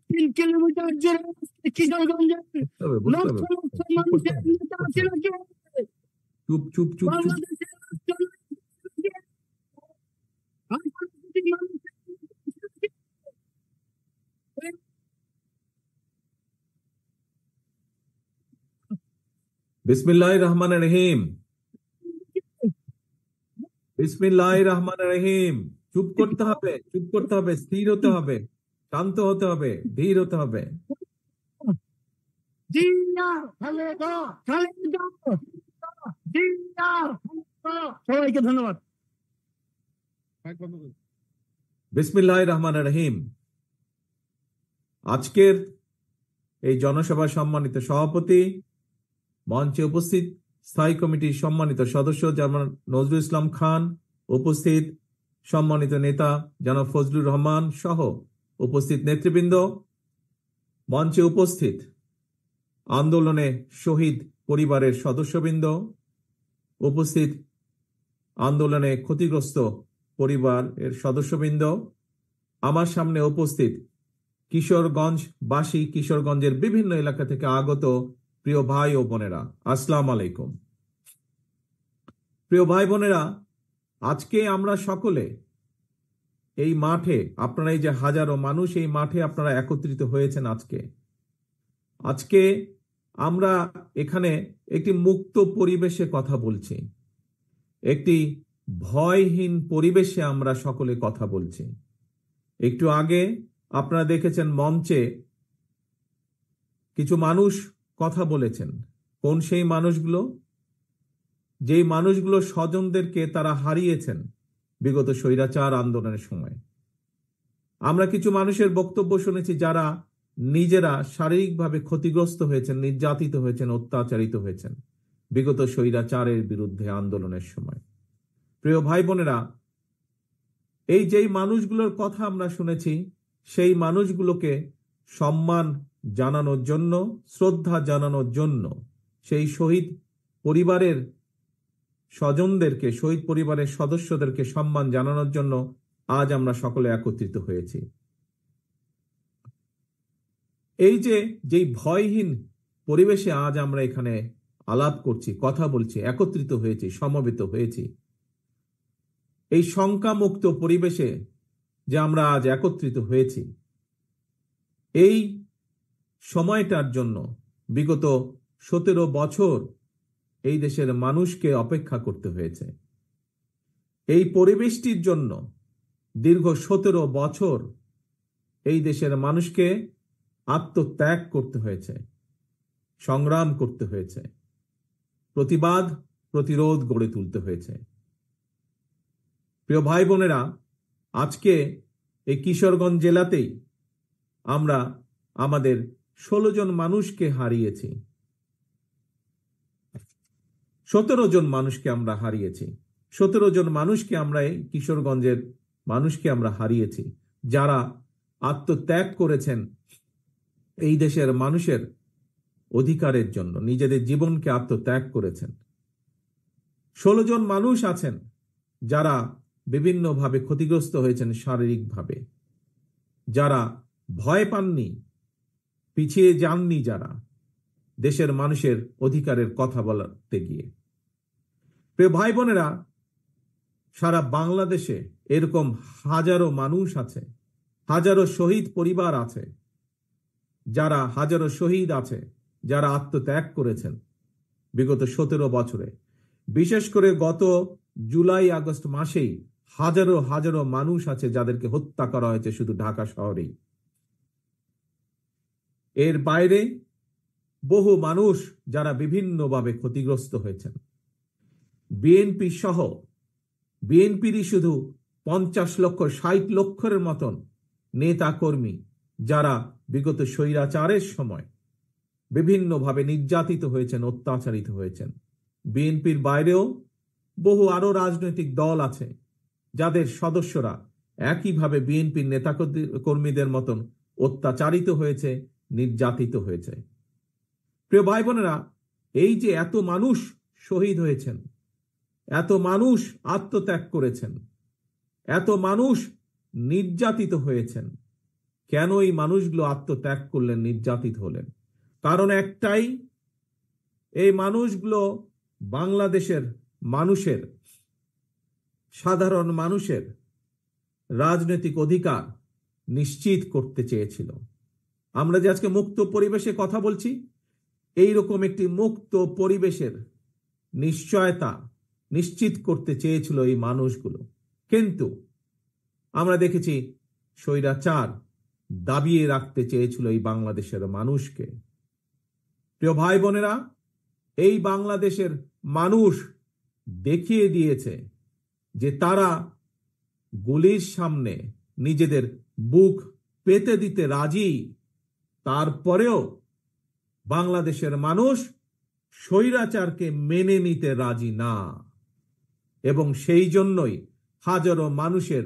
3 কিলোমিটার জুড়ে কিশোরগঞ্জের লক্ষ লক্ষ মানুষের নেতা ছিল কি? বাংলাদেশের বিসমিল্লাহির রহমানির রহিম। বিসমিল্লাহির রহমানির রহিম। চুপ করতে হবে, চুপ করতে হবে, স্থির হতে হবে, শান্ত হতে হবে, ধীর হতে হবে। সবাইকে ধন্যবাদ। বিসমিল্লাহির রহমানির রহিম। আজকের এই জনসভার সম্মানিত সভাপতি, মঞ্চে উপস্থিত স্থায়ী কমিটির সম্মানিত সদস্য জনাব নজরুল ইসলাম খান, উপস্থিত সম্মানিত নেতা জনাব ফজলুর রহমান সহ উপস্থিত নেতৃবৃন্দ, মঞ্চে উপস্থিত আন্দোলনে শহীদ পরিবারের সদস্যবৃন্দ, উপস্থিত আন্দোলনে ক্ষতিগ্রস্ত পরিবারের সদস্যবৃন্দ, আমার সামনে উপস্থিত কিশোরগঞ্জবাসী, কিশোরগঞ্জের বিভিন্ন এলাকা থেকে আগত প্রিয় ভাই ও বোনেরা, আসসালামু আলাইকুম। প্রিয় ভাই বোনেরা, আজকে আমরা সকলে এই মাঠে, আপনারা এই যে হাজারো মানুষ এই মাঠে আপনারা একত্রিত হয়েছেন আজকে আমরা এখানে একটি মুক্ত পরিবেশে কথা বলছি, একটি ভয়হীন পরিবেশে আমরা সকলে কথা বলছি। একটু আগে আপনারা দেখেছেন মঞ্চে কিছু মানুষ কথা বলেছেন। কোন সেই মানুষগুলো? যেই মানুষগুলো স্বজনদেরকে তারা হারিয়েছেন বিগত স্বৈরাচার আন্দোলনের সময়। আমরা কিছু মানুষের বক্তব্য শুনেছি যারা নিজেরা শারীরিকভাবে ক্ষতিগ্রস্ত হয়েছেন, নির্যাতিত হয়েছেন, অত্যাচারিত হয়েছেন বিগত স্বৈরাচারের বিরুদ্ধে আন্দোলনের সময়। প্রিয় ভাই বোনেরা, এই যেই মানুষগুলোর কথা আমরা শুনেছি, সেই মানুষগুলোকে সম্মান জানানোর জন্য, শ্রদ্ধা জানানোর জন্য, সেই শহীদ পরিবারের স্বজনদেরকে, শহীদ পরিবারের সদস্যদেরকে সম্মান জানানোর জন্য আজ আমরা সকলে একত্রিত হয়েছি। এই যেই ভয়হীন পরিবেশে আজ আমরা এখানে আলাপ করছি, কথা বলছি, একত্রিত হয়েছি, সমবেত হয়েছি, এই শঙ্কামুক্ত পরিবেশে যে আমরা আজ একত্রিত হয়েছি, এই সময়টার জন্য বিগত 17 বছর এই দেশের মানুষকে অপেক্ষা করতে হয়েছে। এই পরিবেশটির জন্য দীর্ঘ 17 বছর এই দেশের মানুষকে আত্মত্যাগ করতে হয়েছে, সংগ্রাম করতে হয়েছে, প্রতিবাদ প্রতিরোধ গড়ে তুলতে হয়েছে। প্রিয় ভাই বোনেরা, আজকে এই কিশোরগঞ্জ জেলাতেই আমরা আমাদের 16 জন মানুষকে হারিয়েছি, 17 জন মানুষকে আমরা হারিয়েছি, 17 জন মানুষকে আমরা এই কিশোরগঞ্জের মানুষকে আমরা হারিয়েছি, যারা আত্মত্যাগ করেছেন এই দেশের মানুষের অধিকারের জন্য, নিজেদের জীবনকে আত্মত্যাগ করেছেন। 16 জন মানুষ আছেন যারা বিভিন্নভাবে ক্ষতিগ্রস্ত হয়েছেন শারীরিকভাবে, যারা ভয় পাননি, পিছিয়ে যাননি, যারা দেশের মানুষের অধিকারের কথা বলতে গিয়ে। প্রিয় ভাই বোনেরা, সারা বাংলাদেশে এরকম হাজারো মানুষ আছে, হাজারো শহীদ পরিবার আছে, যারা হাজারো শহীদ আছে, যারা আত্মত্যাগ করেছেন বিগত 17 বছরে। বিশেষ করে গত জুলাই আগস্ট মাসেই হাজারো হাজারো মানুষ আছে যাদেরকে হত্যা করা হয়েছে শুধু ঢাকা শহরেই। এর বাইরে বহু মানুষ যারা বিভিন্নভাবে ক্ষতিগ্রস্ত হয়েছেন। বিএনপি সহ, বিএনপিরই শুধু 50 লক্ষ 60 লক্ষের মতন নেতা কর্মী যারা বিগত স্বৈরাচারের সময় বিভিন্নভাবে নির্যাতিত হয়েছেন, অত্যাচারিত হয়েছেন। বিএনপির বাইরেও বহু আরো রাজনৈতিক দল আছে যাদের সদস্যরা একইভাবে বিএনপির নেতা কর্মীদের মতন অত্যাচারিত হয়েছে, নির্যাতিত হয়েছে। প্রিয় ভাই বোনেরা, এই যে এত মানুষ শহীদ হয়েছেন, এত মানুষ আত্মত্যাগ করেছেন, এত মানুষ নির্যাতিত হয়েছেন, কেন এই মানুষগুলো আত্মত্যাগ করলেন, নির্যাতিত হলেন? কারণ একটাই, এই মানুষগুলো বাংলাদেশের মানুষের, সাধারণ মানুষের রাজনৈতিক অধিকার নিশ্চিত করতে চেয়েছিল। আমরা যে আজকে মুক্ত পরিবেশে কথা বলছি, এইরকম একটি মুক্ত পরিবেশের নিশ্চয়তা নিশ্চিত করতে চেয়েছিল এই মানুষগুলো। কিন্তু আমরা দেখেছি স্বৈরাচার দাবিয়ে রাখতে চেয়েছিল এই বাংলাদেশের মানুষকে। প্রিয় ভাই বোনেরা, এই বাংলাদেশের মানুষ দেখিয়ে দিয়েছে যে তারা গুলির সামনে নিজেদের বুক পেতে দিতে রাজি। তারপরেও বাংলাদেশের মানুষ স্বৈরাচারকে মেনে নিতে রাজি না, এবং সেই জন্যই হাজারো মানুষের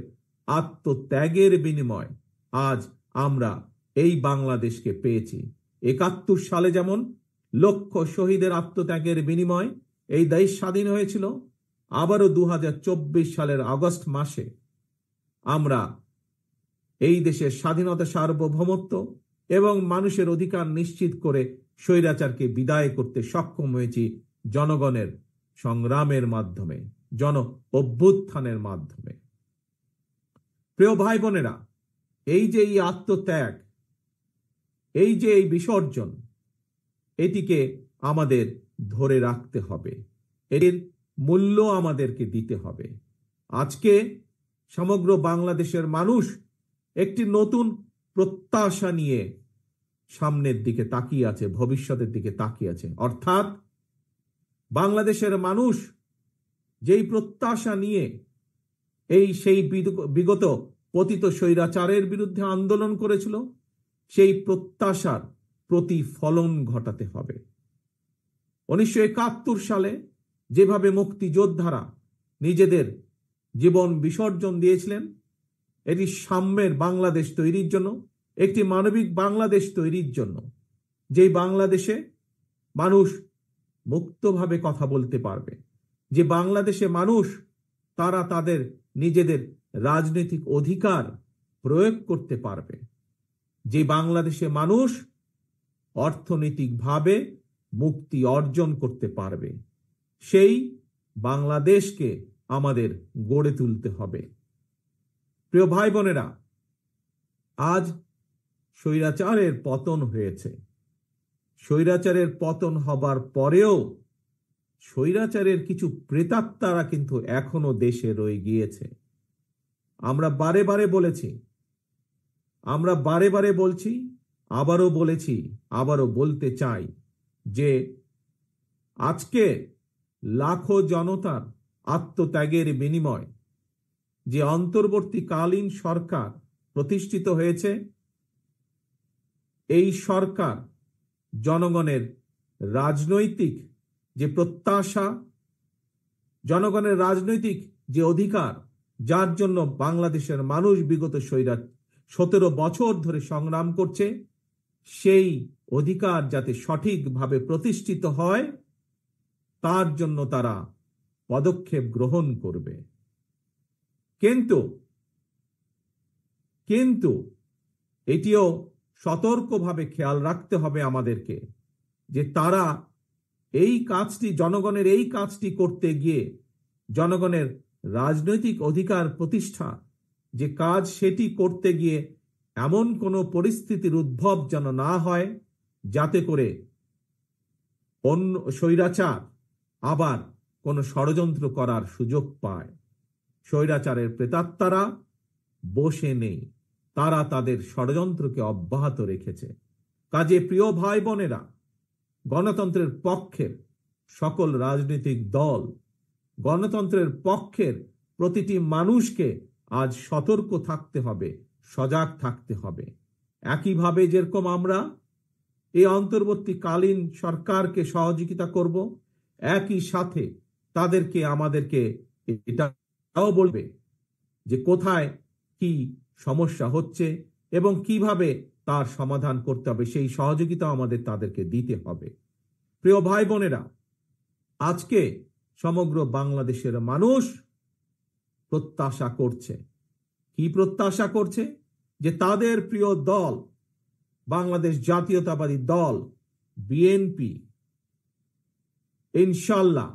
আত্মত্যাগের বিনিময় আজ আমরা এই বাংলাদেশকে পেয়েছি। ৭১ সালে যেমন লক্ষ শহীদের আত্মত্যাগের বিনিময় এই দেশ স্বাধীন হয়েছিল, আবারও ২০২৪ সালের আগস্ট মাসে আমরা এই দেশের স্বাধীনতা, সার্বভৌমত্ব এবং মানুষের অধিকার নিশ্চিত করে স্বৈরাচারকে বিদায় করতে সক্ষম হয়েছি জনগণের সংগ্রামের মাধ্যমে, জন অভ্যুত্থানের মাধ্যমে। প্রিয় ভাই বোনেরা, এই যে এই আত্মত্যাগ, এই যে এই বিসর্জন, এটিকে আমাদের ধরে রাখতে হবে, এর মূল্য আমাদেরকে দিতে হবে। আজকে সমগ্র বাংলাদেশের মানুষ একটি নতুন প্রত্যাশা নিয়ে সামনের দিকে তাকিয়ে আছে, ভবিষ্যতের দিকে তাকিয়ে আছে। অর্থাৎ বাংলাদেশের মানুষ যেই প্রত্যাশা নিয়ে সেই বিগত পতিত স্বৈরাচারের বিরুদ্ধে আন্দোলন করেছিল, সেই প্রত্যাশার প্রতিফলন ঘটাতে হবে। ১৯৭১ সালে যেভাবে মুক্তিযোদ্ধারা নিজেদের জীবন বিসর্জন দিয়েছিলেন, এটি সাম্যের বাংলাদেশ তৈরির জন্য, একটি মানবিক বাংলাদেশ তৈরির জন্য, যেই বাংলাদেশে মানুষ মুক্তভাবে কথা বলতে পারবে, যে বাংলাদেশে মানুষ তারা তাদের নিজেদের রাজনৈতিক অধিকার প্রয়োগ করতে পারবে, যে বাংলাদেশে মানুষ অর্থনৈতিকভাবে মুক্তি অর্জন করতে পারবে, সেই বাংলাদেশকে আমাদের গড়ে তুলতে হবে। প্রিয় ভাই বোনেরা, আজ স্বৈরাচারের পতন হয়েছে। স্বৈরাচারের পতন হবার পরেও স্বৈরাচারের কিছু প্রেতাত্মারা কিন্তু এখনো দেশে রয়ে গিয়েছে। আমরা বারে বারে বলেছি, আমরা বারে বারে বলছি, আবারও বলেছি, আবারও বলতে চাই যে আজকে লাখো জনতার আত্মত্যাগের বিনিময় যে অন্তর্বর্তীকালীন সরকার প্রতিষ্ঠিত হয়েছে, এই সরকার জনগণের রাজনৈতিক যে প্রত্যাশা, জনগণের রাজনৈতিক যে অধিকার, যার জন্য বাংলাদেশের মানুষ বিগত 17 বছর ধরে সংগ্রাম করছে, সেই অধিকার যাতে সঠিকভাবে প্রতিষ্ঠিত হয়, তার জন্য তারা পদক্ষেপ গ্রহণ করবে। কিন্তু এটিও সতর্কভাবে খেয়াল রাখতে হবে আমাদেরকে যে তারা এই কাজটি, জনগণের এই কাজটি করতে গিয়ে, জনগণের রাজনৈতিক অধিকার প্রতিষ্ঠা যে কাজ, সেটি করতে গিয়ে এমন কোনো পরিস্থিতির উদ্ভব যেন না হয় যাতে করে অন্য স্বৈরাচার আবার কোনো ষড়যন্ত্র করার সুযোগ পায়। স্বৈরাচারের প্রেতাত্মারা বসে নেই, তারা তাদের ষড়যন্ত্রকে অব্যাহত রেখেছে। কাজে প্রিয় ভাই বোনেরা, গণতন্ত্রের পক্ষের সকল রাজনৈতিক দল, গণতন্ত্রের পক্ষের প্রতিটি মানুষকে আজ সতর্ক থাকতে হবে, সজাগ থাকতে হবে। একইভাবে যেরকম আমরা এই অন্তর্বর্তীকালীন সরকারকে সহযোগিতা করব, একই সাথে তাদেরকে, আমাদেরকে এটাও বলবে যে কোথায় কি সমস্যা হচ্ছে এবং কিভাবে তার সমাধান করতে হবে, সেই সহযোগিতা আমাদের তাদেরকে দিতে হবে। প্রিয় ভাই বোনেরা, আজকে সমগ্র বাংলাদেশের মানুষ প্রত্যাশা করছে, কি প্রত্যাশা করছে? যে তাদের প্রিয় দল, বাংলাদেশ জাতীয়তাবাদী দল বিএনপি, ইনশাল্লাহ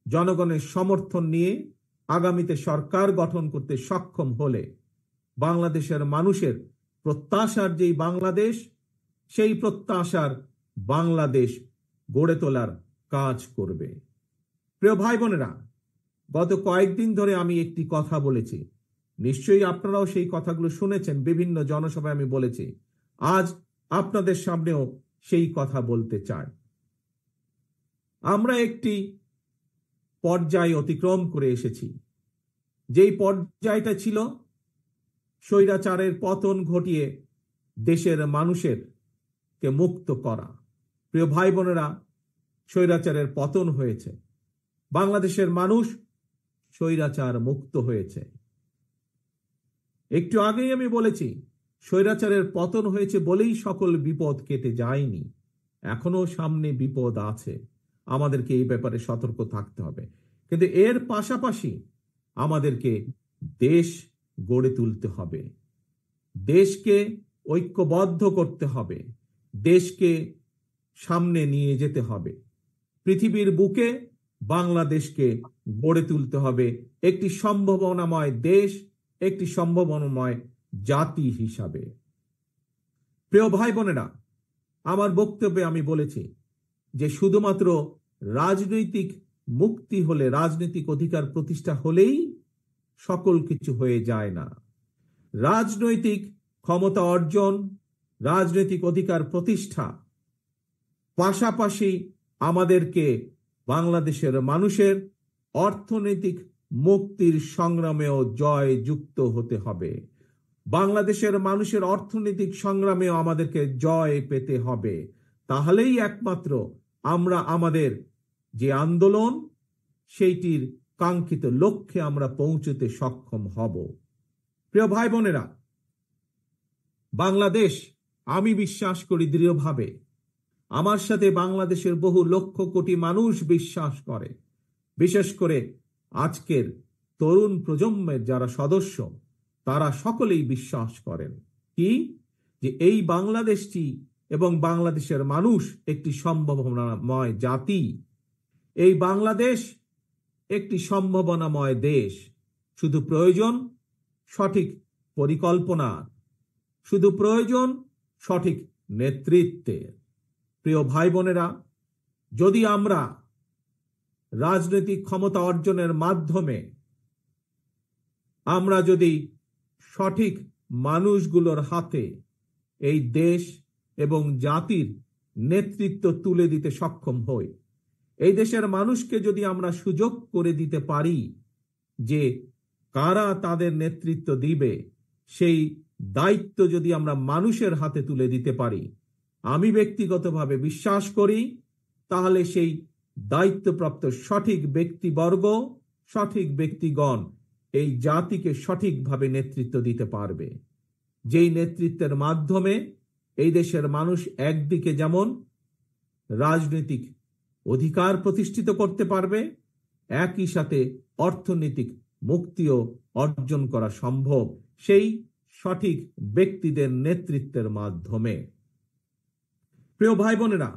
জনগণের সমর্থন নিয়ে আগামীতে সরকার গঠন করতে সক্ষম হলে বাংলাদেশের মানুষের প্রত্যাশার যেই বাংলাদেশ, সেই প্রত্যাশার বাংলাদেশ গড়ে তোলার কাজ করবে। প্রিয় ভাই বোনেরা, গত কয়েকদিন ধরে আমি একটি কথা বলেছি, নিশ্চয়ই আপনারাও সেই কথাগুলো শুনেছেন, বিভিন্ন জনসভায় আমি বলেছি। আজ আপনাদের সামনেও সেই কথা বলতে চাই। আমরা একটি পর্যায় অতিক্রম করে এসেছি, যেই পর্যায়টা ছিল স্বৈরাচারের পতন ঘটিয়ে দেশের মানুষের কে মুক্ত করা। প্রিয় ভাই বোনেরা, স্বৈরাচারের পতন হয়েছে, বাংলাদেশের মানুষ স্বৈরাচার মুক্ত হয়েছে। একটু আগেই আমি বলেছি, স্বৈরাচারের পতন হয়েছে বলেই সকল বিপদ কেটে যায়নি, এখনো সামনে বিপদ আছে, আমাদেরকে এই ব্যাপারে সতর্ক থাকতে হবে। কিন্তু এর পাশাপাশি আমাদেরকে দেশ গড়ে তুলতে হবে, দেশকে ঐক্যবদ্ধ করতে হবে, দেশকে সামনে নিয়ে যেতে হবে। পৃথিবীর বুকে বাংলাদেশকে গড়ে তুলতে হবে একটি সম্ভাবনাময় দেশ, একটি সম্ভাবনাময় জাতি হিসাবে। প্রিয় ভাই বোনেরা, আমার বক্তব্যে আমি বলেছি যে শুধুমাত্র রাজনৈতিক মুক্তি হলে, রাজনৈতিক অধিকার প্রতিষ্ঠা হলেই সকল কিছু হয়ে যায় না। রাজনৈতিক ক্ষমতা অর্জন, রাজনৈতিক অধিকার প্রতিষ্ঠা পাশাপাশি আমাদেরকে বাংলাদেশের মানুষের অর্থনৈতিক মুক্তির সংগ্রামেও জয় যুক্ত হতে হবে। বাংলাদেশের মানুষের অর্থনৈতিক সংগ্রামেও আমাদেরকে জয় পেতে হবে। তাহলেই একমাত্র আমরা আমাদের যে আন্দোলন, সেইটির কাঙ্ক্ষিত লক্ষ্যে আমরা পৌঁছতে সক্ষম হব। প্রিয় ভাই বোনেরা, বাংলাদেশ, আমি বিশ্বাস করি দৃঢ়ভাবে, আমার সাথে বাংলাদেশের বহু লক্ষ কোটি মানুষ বিশ্বাস করে, বিশেষ করে আজকের তরুণ প্রজন্মের যারা সদস্য, তারা সকলেই বিশ্বাস করেন কি, যে এই বাংলাদেশটি এবং বাংলাদেশের মানুষ একটি সম্ভাবনাময় জাতি। এই বাংলাদেশ একটি সম্ভাবনাময় দেশ। শুধু প্রয়োজন সঠিক পরিকল্পনা, শুধু প্রয়োজন সঠিক নেতৃত্বের। প্রিয় ভাই বোনেরা, যদি আমরা রাজনৈতিক ক্ষমতা অর্জনের মাধ্যমে আমরা যদি সঠিক মানুষগুলোর হাতে এই দেশ এবং জাতির নেতৃত্ব তুলে দিতে সক্ষম হই, এই দেশের মানুষকে যদি আমরা সুযোগ করে দিতে পারি যে কারা তাদের নেতৃত্ব দিবে, সেই দায়িত্ব যদি আমরা মানুষের হাতে তুলে দিতে পারি, আমি ব্যক্তিগতভাবে বিশ্বাস করি তাহলে সেই দায়িত্বপ্রাপ্ত সঠিক ব্যক্তিবর্গ, সঠিক ব্যক্তিগণ এই জাতিকে সঠিকভাবে নেতৃত্ব দিতে পারবে। যেই নেতৃত্বের মাধ্যমে এই দেশের মানুষ একদিকে যেমন রাজনৈতিক অধিকার প্রতিষ্ঠিত করতে পারবে, একই সাথে অর্থনৈতিক মুক্তিও অর্জন করা সম্ভব সেই সঠিক ব্যক্তিদের নেতৃত্বের মাধ্যমে। প্রিয় ভাই বোনেরা,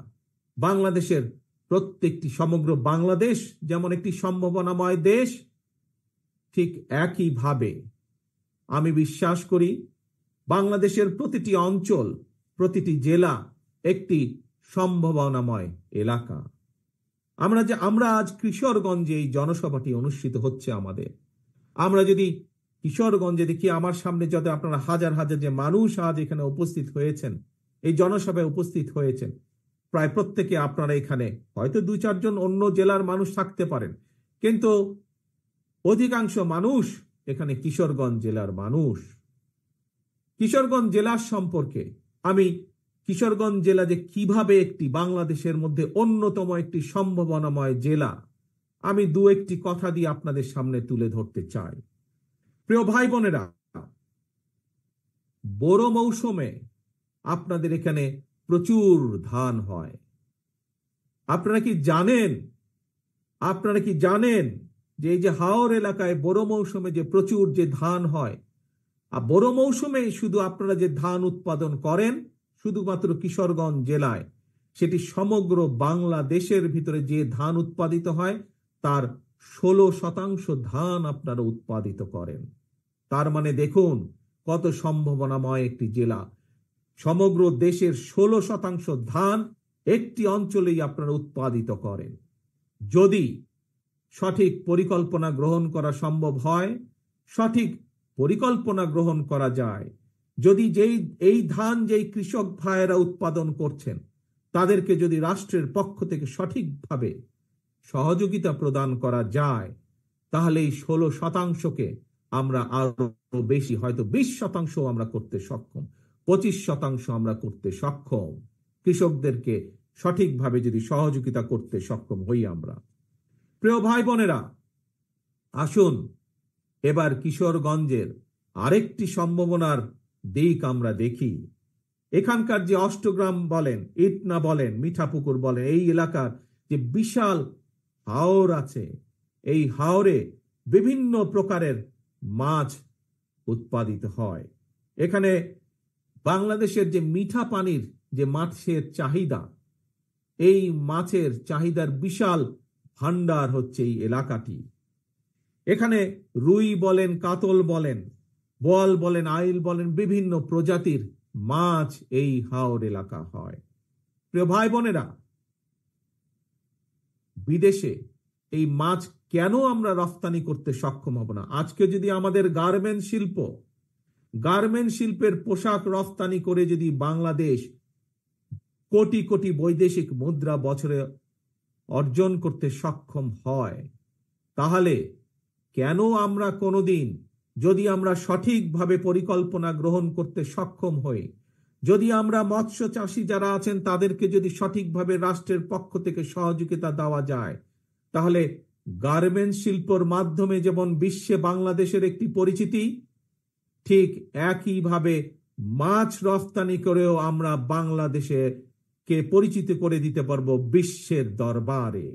বাংলাদেশের প্রত্যেকটি, সমগ্র বাংলাদেশ যেমন একটি সম্ভাবনাময় দেশ, ঠিক একইভাবে আমি বিশ্বাস করি বাংলাদেশের প্রতিটি অঞ্চল, প্রতিটি জেলা একটি সম্ভাবনাময় এলাকা। আমরা আজ কিশোরগঞ্জে এই জনসভাটি অনুষ্ঠিত হচ্ছে আমাদের। আমরা যদি কিশোরগঞ্জে দেখি, আমার সামনে যত আপনারা হাজার হাজার যে মানুষ আজ এখানে উপস্থিত হয়েছেন, এই জনসভায় উপস্থিত হয়েছেন, প্রায় প্রত্যেকে আপনারা এখানে, হয়তো 2-4 জন অন্য জেলার মানুষ থাকতে পারেন, কিন্তু অধিকাংশ মানুষ এখানে কিশোরগঞ্জ জেলার মানুষ। কিশোরগঞ্জ জেলার সম্পর্কে আমি, কিশোরগঞ্জ জেলা যে কিভাবে একটি বাংলাদেশের মধ্যে অন্যতম একটি সম্ভাবনাময় জেলা, আমি 2-1টি কথা দিয়ে আপনাদের সামনে তুলে ধরতে চাই। প্রিয় ভাই বোনেরা, বড় মৌসুমে আপনাদের এখানে প্রচুর ধান হয়। আপনারা কি জানেন যে এই যে হাওর এলাকায় বড় মৌসুমে যে প্রচুর যে ধান হয়, আর বড় মৌসুমে শুধু আপনারা যে ধান উৎপাদন করেন শুধুমাত্র কিশোরগঞ্জ জেলায়, সেটি সমগ্র বাংলাদেশের ভিতরে যে ধান উৎপাদিত হয় তার 16% ধান আপনারা উৎপাদিত করেন। তার মানে দেখুন কত সম্ভাবনাময় একটি জেলা। সমগ্র দেশের 16% ধান একটি অঞ্চলেই আপনারা উৎপাদিত করেন। যদি সঠিক পরিকল্পনা গ্রহণ করা সম্ভব হয়, সঠিক পরিকল্পনা গ্রহণ করা যায়, যদি এই ধান যেই কৃষক ভাইয়েরা উৎপাদন করছেন তাদেরকে যদি রাষ্ট্রের পক্ষ থেকে সঠিকভাবে সহযোগিতা প্রদান করা যায়, তাহলে এই 16% আমরা আরো বেশি, হয়তো 20% আমরা করতে সক্ষম, 25% আমরা করতে সক্ষম। কৃষকদেরকে সঠিকভাবে যদি সহযোগিতা করতে সক্ষম হই আমরা। প্রিয় ভাই বোনেরা, আসুন এবার কিশোরগঞ্জের আরেকটি সম্ভাবনার দিক আমরা দেখি। এখানকার যে অষ্টগ্রাম বলেন, ইটনা বলেন, মিঠাপুকুর বলেন, এই এলাকার যে বিশাল হাওর আছে, এই হাওরে বিভিন্ন প্রকারের মাছ উৎপাদিত হয়। এখানে বাংলাদেশের যে মিঠা পানির যে মাছের চাহিদা, এই মাছের চাহিদার বিশাল ভান্ডার হচ্ছে এই এলাকাটি। এখানে রুই বলেন, কাতল বলেন, বোয়াল বলেন, আইল বলেন, বিভিন্ন প্রজাতির মাছ এই হাওর এলাকা হয়। প্রিয় ভাই বোনেরা, বিদেশে এই মাছ কেন আমরা রপ্তানি করতে সক্ষম হব না? আজকে যদি আমাদের গার্মেন্ট শিল্পের পোশাক রপ্তানি করে যদি বাংলাদেশ কোটি কোটি বৈদেশিক মুদ্রা বছরে অর্জন করতে সক্ষম হয়, তাহলে কেন আমরা কোনোদিন, যদি আমরা সঠিকভাবে পরিকল্পনা গ্রহণ করতে সক্ষম হই, যদি আমরা মৎস্য চাষী যারা আছেন তাদেরকে যদি সঠিকভাবে রাষ্ট্রের পক্ষ থেকে সহযোগিতা দেওয়া যায়, তাহলে গার্মেন্টস শিল্পের মাধ্যমে যেমন বিশ্বে বাংলাদেশের একটি পরিচিতি, ঠিক একইভাবে মাছ রপ্তানি করেও আমরা বাংলাদেশে কে পরিচিত করে দিতে পারবো বিশ্বের দরবারে।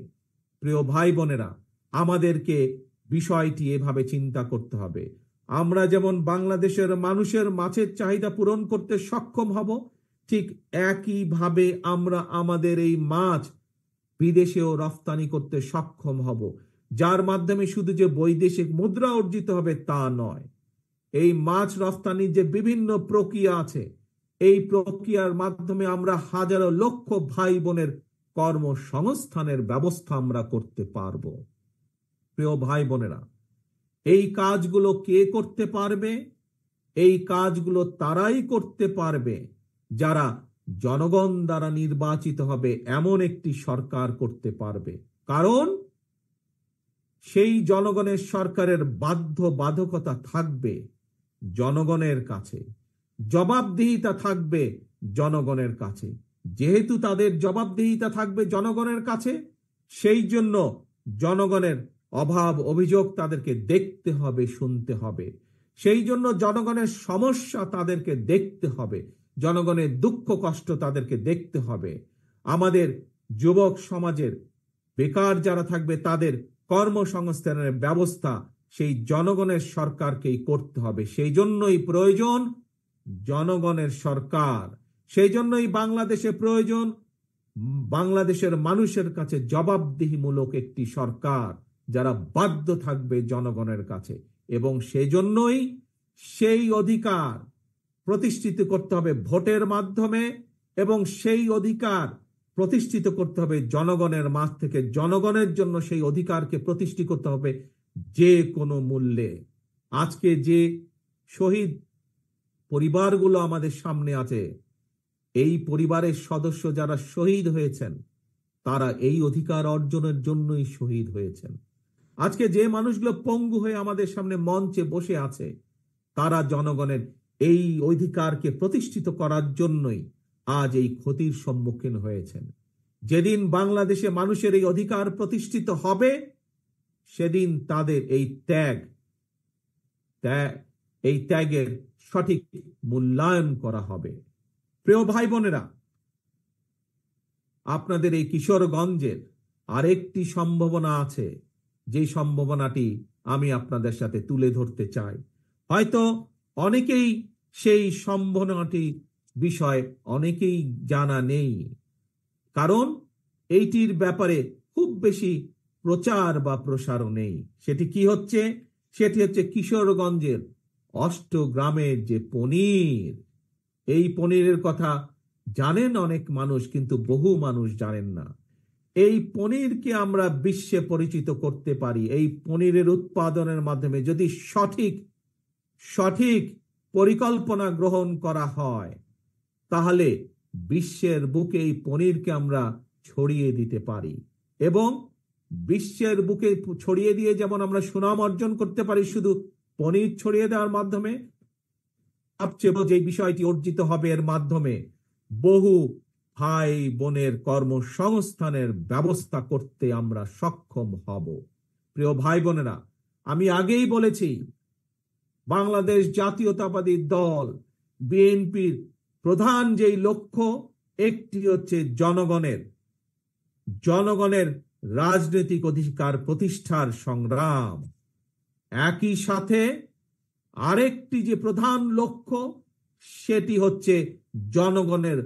প্রিয় ভাই বোনেরা, আমাদেরকে বিষয়টি এভাবে চিন্তা করতে হবে। আমরা যেমন বাংলাদেশের মানুষের মাছের চাহিদা পূরণ করতে সক্ষম হব, ঠিক একইভাবে আমরা আমাদের এই মাছ বিদেশেও রপ্তানি করতে সক্ষম হব, যার মাধ্যমে শুধু যে বৈদেশিক মুদ্রা অর্জিত হবে তা নয়, এই মাছ রপ্তানির যে বিভিন্ন প্রক্রিয়া আছে, এই প্রক্রিয়ার মাধ্যমে আমরা হাজারো লক্ষ ভাই বোনের কর্মসংস্থানের ব্যবস্থা আমরা করতে পারব। প্রিয় ভাই বোনেরা, এই কাজগুলো কে করতে পারবে? এই কাজগুলো তারাই করতে পারবে যারা জনগণ দ্বারা নির্বাচিত হবে এমন একটি সরকার করতে পারবে। কারণ সেই জনগণের সরকারের বাধ্যবাধকতা থাকবে জনগণের কাছে, জবাবদিহিতা থাকবে জনগণের কাছে। যেহেতু তাদের জবাবদিহিতা থাকবে জনগণের কাছে, সেই জন্য জনগণের অভাব অভিযোগ তাদেরকে দেখতে হবে, শুনতে হবে। সেই জন্য জনগণের সমস্যা তাদেরকে দেখতে হবে, জনগণের দুঃখ কষ্ট তাদেরকে দেখতে হবে। আমাদের যুবক সমাজের বেকার যারা থাকবে তাদের কর্মসংস্থানের ব্যবস্থা সেই জনগণের সরকারকেই করতে হবে। সেই জন্যই প্রয়োজন জনগণের সরকার, সেই জন্যই বাংলাদেশে প্রয়োজন বাংলাদেশের মানুষের কাছে জবাবদিহিমূলক একটি সরকার, যারা বাধ্য থাকবে জনগণের কাছে। এবং সেজন্যই সেই অধিকার প্রতিষ্ঠিত করতে হবে ভোটের মাধ্যমে, এবং সেই অধিকার প্রতিষ্ঠিত করতে হবে জনগণের মাঝ থেকে। জনগণের জন্য সেই অধিকারকে প্রতিষ্ঠিত করতে হবে যে কোনো মূল্যে। আজকে যে শহীদ পরিবারগুলো আমাদের সামনে আছে, এই পরিবারের সদস্য যারা শহীদ হয়েছেন, তারা এই অধিকার অর্জনের জন্যই শহীদ হয়েছেন। আজকে যে মানুষগুলো পঙ্গু হয়ে আমাদের সামনে মঞ্চে বসে আছে, তারা জনগণের এই অধিকারকে প্রতিষ্ঠিত করার জন্যই আজ এই ক্ষতির সম্মুখীন হয়েছেন। যেদিন বাংলাদেশে মানুষের এই অধিকার প্রতিষ্ঠিত হবে, সেদিন তাদের এই ত্যাগের সঠিক মূল্যায়ন করা হবে। প্রিয় ভাই বোনেরা, আপনাদের এই কিশোরগঞ্জের আরেকটি সম্ভাবনা আছে, যে সম্ভাবনাটি আমি আপনাদের সাথে তুলে ধরতে চাই। হয়তো অনেকেই সেই সম্ভাবনাটি বিষয় অনেকেই জানা নেই, কারণ এইটির ব্যাপারে খুব বেশি প্রচার বা প্রসারও নেই। সেটি কি হচ্ছে? সেটি হচ্ছে কিশোরগঞ্জের অষ্টগ্রামের যে পনির। এই পনিরের কথা জানেন অনেক মানুষ, কিন্তু বহু মানুষ জানেন না। এই পনিরকে আমরা বিশ্বে পরিচিত করতে পারি এই পনিরের উৎপাদনের মাধ্যমে, যদি সঠিক পরিকল্পনা গ্রহণ করা হয়, তাহলে বিশ্বের বুকে এই পনিরকে আমরা ছড়িয়ে দিতে পারি। এবং বিশ্বের বুকে ছড়িয়ে দিয়ে যেমন আমরা সুনাম অর্জন করতে পারি শুধু পনির ছড়িয়ে দেওয়ার মাধ্যমে, সবচেয়ে যে বিষয়টি অর্জিত হবে এর মাধ্যমে বহু ভাই বোনের কর্মসংস্থানের ব্যবস্থা করতে আমরা সক্ষম হব। প্রিয় ভাই বোনেরা, আমি আগেই বলেছি, বাংলাদেশ জাতীয়তাবাদী দল বিএনপির প্রধান যেই লক্ষ্য, একটি হচ্ছে জনগণের রাজনৈতিক অধিকার প্রতিষ্ঠার সংগ্রাম। একই সাথে আরেকটি যে প্রধান লক্ষ্য, সেটি হচ্ছে জনগণের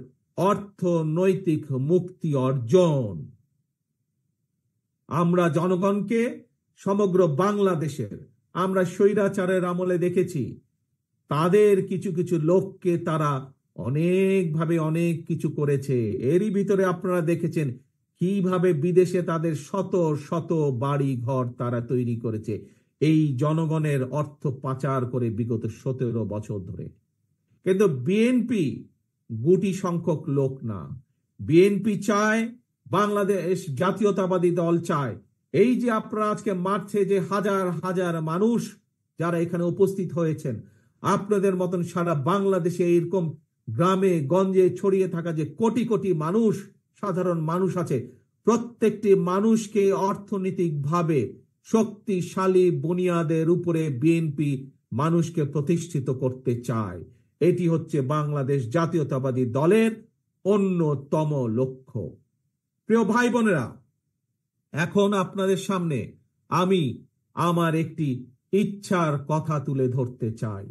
অর্থনৈতিক মুক্তি অর্জন। আমরা জনগণকে সমগ্র বাংলাদেশের, আমরা স্বৈরাচারের আমলে দেখেছি তাদের কিছু কিছু লোককে তারা অনেকভাবে অনেক কিছু করেছে। এরই ভিতরে আপনারা দেখেছেন কিভাবে বিদেশে তাদের শত শত বাড়ি ঘর তারা তৈরি করেছে এই জনগণের অর্থ পাচার করে বিগত 17 বছর ধরে। কিন্তু বিএনপি গুটি সংখ্যক লোক না। বিএনপি চায়, বাংলাদেশ জাতীয়তাবাদী দল চায়, এই যে আপনারা আজকে মাঠে যে হাজার হাজার মানুষ যারা এখানে উপস্থিত হয়েছেন, আপনাদের মতন সারা বাংলাদেশে এরকম গ্রামে গঞ্জে ছড়িয়ে থাকা যে কোটি কোটি মানুষ, সাধারণ মানুষ আছে, প্রত্যেকটি মানুষকে অর্থনৈতিকভাবে শক্তিশালী বুনিয়াদের উপরে বিএনপি মানুষকে প্রতিষ্ঠিত করতে চায়। এটি হচ্ছে বাংলাদেশ জাতীয়তাবাদী দলের অন্যতম লক্ষ্য। প্রিয় ভাই বোনেরা, এখন আপনাদের সামনে আমি আমার একটি ইচ্ছার কথা তুলে ধরতে চাই।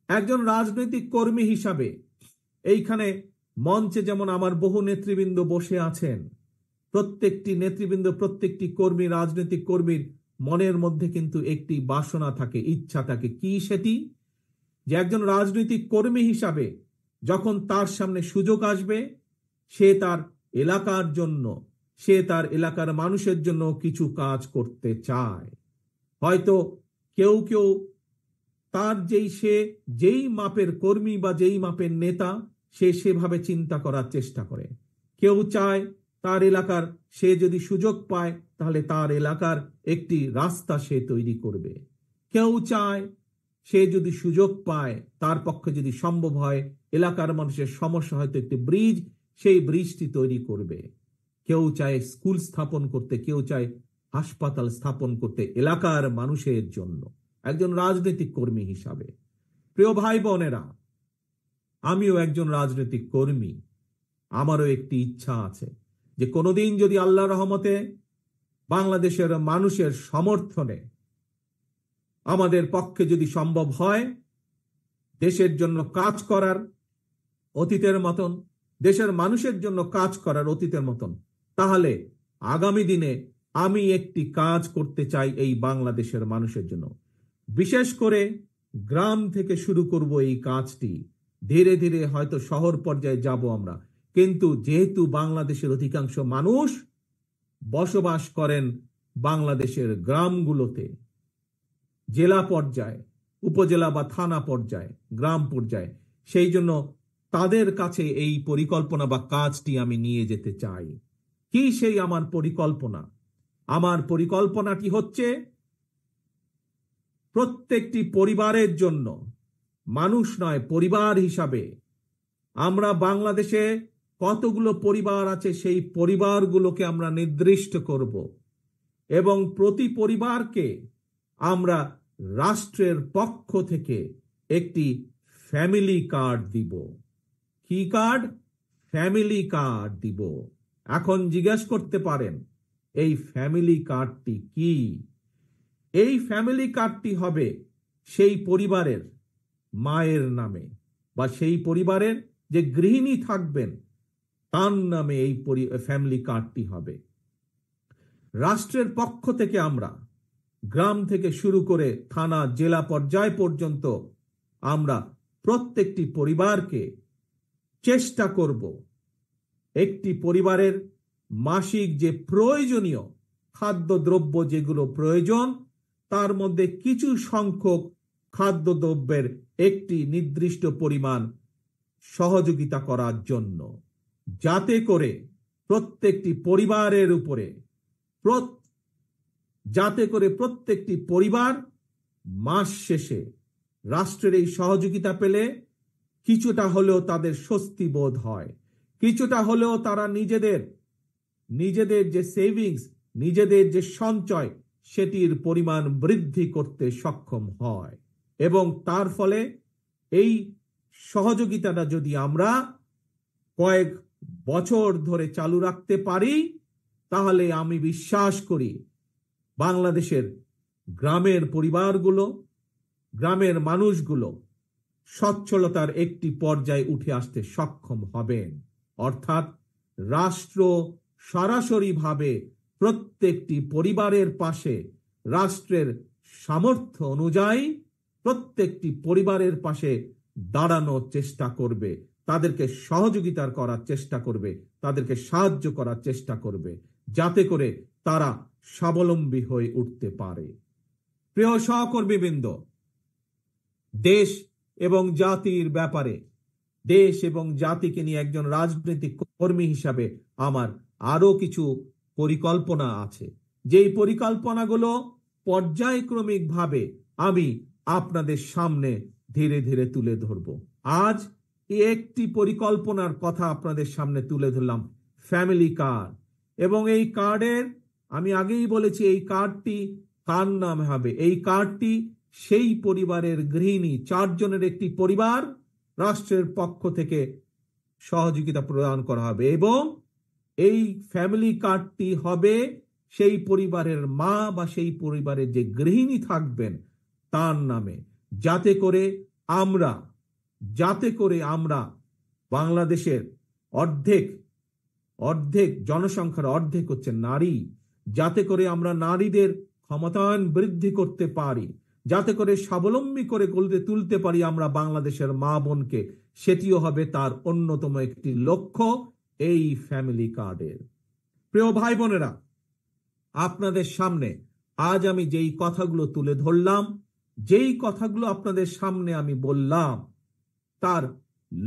একজন রাজনৈতিক কর্মী হিসাবে এইখানে মঞ্চে যেমন আমার বহু নেতৃবৃন্দ বসে আছেন, প্রত্যেকটি নেতৃবৃন্দ, প্রত্যেকটি কর্মী, রাজনৈতিক কর্মীর মনের মধ্যে কিন্তু একটি বাসনা থাকে, ইচ্ছা থাকে। কি সেটি? যে একজন রাজনৈতিক কর্মী হিসাবে যখন তার সামনে সুযোগ আসবে, সে তার এলাকার জন্য, সে তার এলাকার মানুষের জন্য কিছু কাজ করতে চায়। হয়তো কেউ কেউ তার যেই মাপের কর্মী বা যেই মাপের নেতা, সে সেভাবে চিন্তা করার চেষ্টা করে। কেউ চায় তার এলাকার, সে যদি সুযোগ পায় তাহলে তার এলাকার একটি রাস্তা সে তৈরি করবে। কেউ চায় সে যদি সুযোগ পায়, তার পক্ষে যদি সম্ভব হয়, এলাকার মানুষের সমস্যা হয়তো একটি ব্রিজ, সেই ব্রিজটি তৈরি করবে। কেউ চায় স্কুল স্থাপন করতে, কেউ চায় হাসপাতাল স্থাপন করতে এলাকার মানুষের জন্য। একজন রাজনৈতিক কর্মী হিসাবে, প্রিয় ভাই বোনেরা, আমিও একজন রাজনৈতিক কর্মী। আমারও একটি ইচ্ছা আছে যে কোনোদিন যদি আল্লাহর রহমতে বাংলাদেশের মানুষের সমর্থনে আমাদের পক্ষে যদি সম্ভব হয় দেশের জন্য কাজ করার অতীতের মতন, দেশের মানুষের জন্য কাজ করার অতীতের মতন, তাহলে আগামী দিনে আমি একটি কাজ করতে চাই এই বাংলাদেশের মানুষের জন্য। বিশেষ করে গ্রাম থেকে শুরু করব এই কাজটি। ধীরে ধীরে হয়তো শহর পর্যায়ে যাব আমরা, কিন্তু যেহেতু বাংলাদেশের অধিকাংশ মানুষ বসবাস করেন বাংলাদেশের গ্রামগুলোতে, জেলা পর্যায়ে, উপজেলা বা থানা পর্যায়ে, গ্রাম পর্যায়ে, সেই জন্য তাদের কাছে এই পরিকল্পনা বা কাজটি আমি নিয়ে যেতে চাই। কি সেই আমার পরিকল্পনা? আমার পরিকল্পনাটি হচ্ছে প্রত্যেকটি পরিবারের জন্য, মানুষ নয়, পরিবার হিসাবে আমরা বাংলাদেশে কতগুলো পরিবার আছে সেই পরিবারগুলোকে আমরা নির্দিষ্ট করব এবং প্রতি পরিবারকে আমরা রাষ্ট্রের পক্ষ থেকে একটি ফ্যামিলি কার্ড দিব। কি কার্ড? ফ্যামিলি কার্ড দিব। এখন জিজ্ঞেস করতে পারেন এই ফ্যামিলি কার্ডটি কি? এই ফ্যামিলি কার্ডটি হবে সেই পরিবারের মায়ের নামে বা সেই পরিবারের যে গৃহিণী থাকবেন তার নামে এই ফ্যামিলি কার্ডটি হবে। রাষ্ট্রের পক্ষ থেকে আমরা গ্রাম থেকে শুরু করে থানা, জেলা পর্যায় পর্যন্ত আমরা প্রত্যেকটি পরিবারকে চেষ্টা করব একটি পরিবারের মাসিক যে প্রয়োজনীয় খাদ্যদ্রব্য যেগুলো প্রয়োজন তার মধ্যে কিছু সংখ্যক খাদ্যদ্রব্যের একটি নির্দিষ্ট পরিমাণ সহযোগিতা করার জন্য, যাতে করে প্রত্যেকটি পরিবারের উপরে প্রত্যেকটি পরিবার মাস শেষে রাষ্ট্রের এই সহযোগিতা পেলে কিছুটা হলেও তাদের স্বস্তি বোধ হয়, কিছুটা হলেও তারা নিজেদের যে সেভিংস, নিজেদের যে সঞ্চয় সেটির পরিমাণ বৃদ্ধি করতে সক্ষম হয়। এবং তার ফলে এই সহযোগিতাটা যদি আমরা কয়েক বছর ধরে চালু রাখতে পারি, তাহলে আমি বিশ্বাস করি বাংলাদেশের গ্রামের পরিবারগুলো, গ্রামের মানুষগুলো সচ্ছলতার একটি পর্যায়ে উঠে আসতে সক্ষম হবেন। অর্থাৎ রাষ্ট্র সরাসরিভাবে প্রত্যেকটি পরিবারের পাশে রাষ্ট্রের সামর্থ্য অনুযায়ী প্রত্যেকটি পরিবারের পাশে দাঁড়ানোর চেষ্টা করবে, তাদেরকে সহযোগিতা করার চেষ্টা করবে, তাদেরকে সাহায্য করার চেষ্টা করবে, যাতে করে তারা স্বাবলম্বী হয়ে উঠতে পারে। প্রিয় সহকর্মীবৃন্দ, দেশ এবং জাতির ব্যাপারে, দেশ এবং জাতিকে নিয়ে একজন রাজনৈতিক কর্মী হিসাবে আমার আরো কিছু পরিকল্পনা আছে, যেই পরিকল্পনাগুলো পর্যায়ক্রমিকভাবে আমি আপনাদের সামনে ধীরে ধীরে তুলে ধরব। আজ একটি পরিকল্পনার কথা আপনাদের সামনে তুলে ধরলাম, ফ্যামিলি কার্ড। এবং এই কার্ডের আমি আগেই বলেছি এই কার্ডটি কার নামে হবে? এই কার্ডটি সেই পরিবারের গৃহিণী, 4 জনের একটি পরিবার, রাষ্ট্রের পক্ষ থেকে সহযোগিতা প্রদান করা হবে। এবং এই ফ্যামিলি কার্ডটি হবে সেই পরিবারের মা বা সেই পরিবারের যে গৃহিণী থাকবেন তার নামে, যাতে করে আমরা বাংলাদেশের অর্ধেক জনসংখ্যার অর্ধেক হচ্ছে নারী, যাতে করে আমরা নারীদের ক্ষমতায়ন বৃদ্ধি করতে পারি, যাতে করে স্বাবলম্বী করে গড়ে তুলতে পারি আমরা বাংলাদেশের মা বোনকে, সেটিও হবে তার অন্যতম একটি লক্ষ্য এই ফ্যামিলি কার্ডের। প্রিয় ভাই বোনেরা, আপনাদের সামনে আজ আমি যেই কথাগুলো তুলে ধরলাম, যেই কথাগুলো আপনাদের সামনে আমি বললাম, তার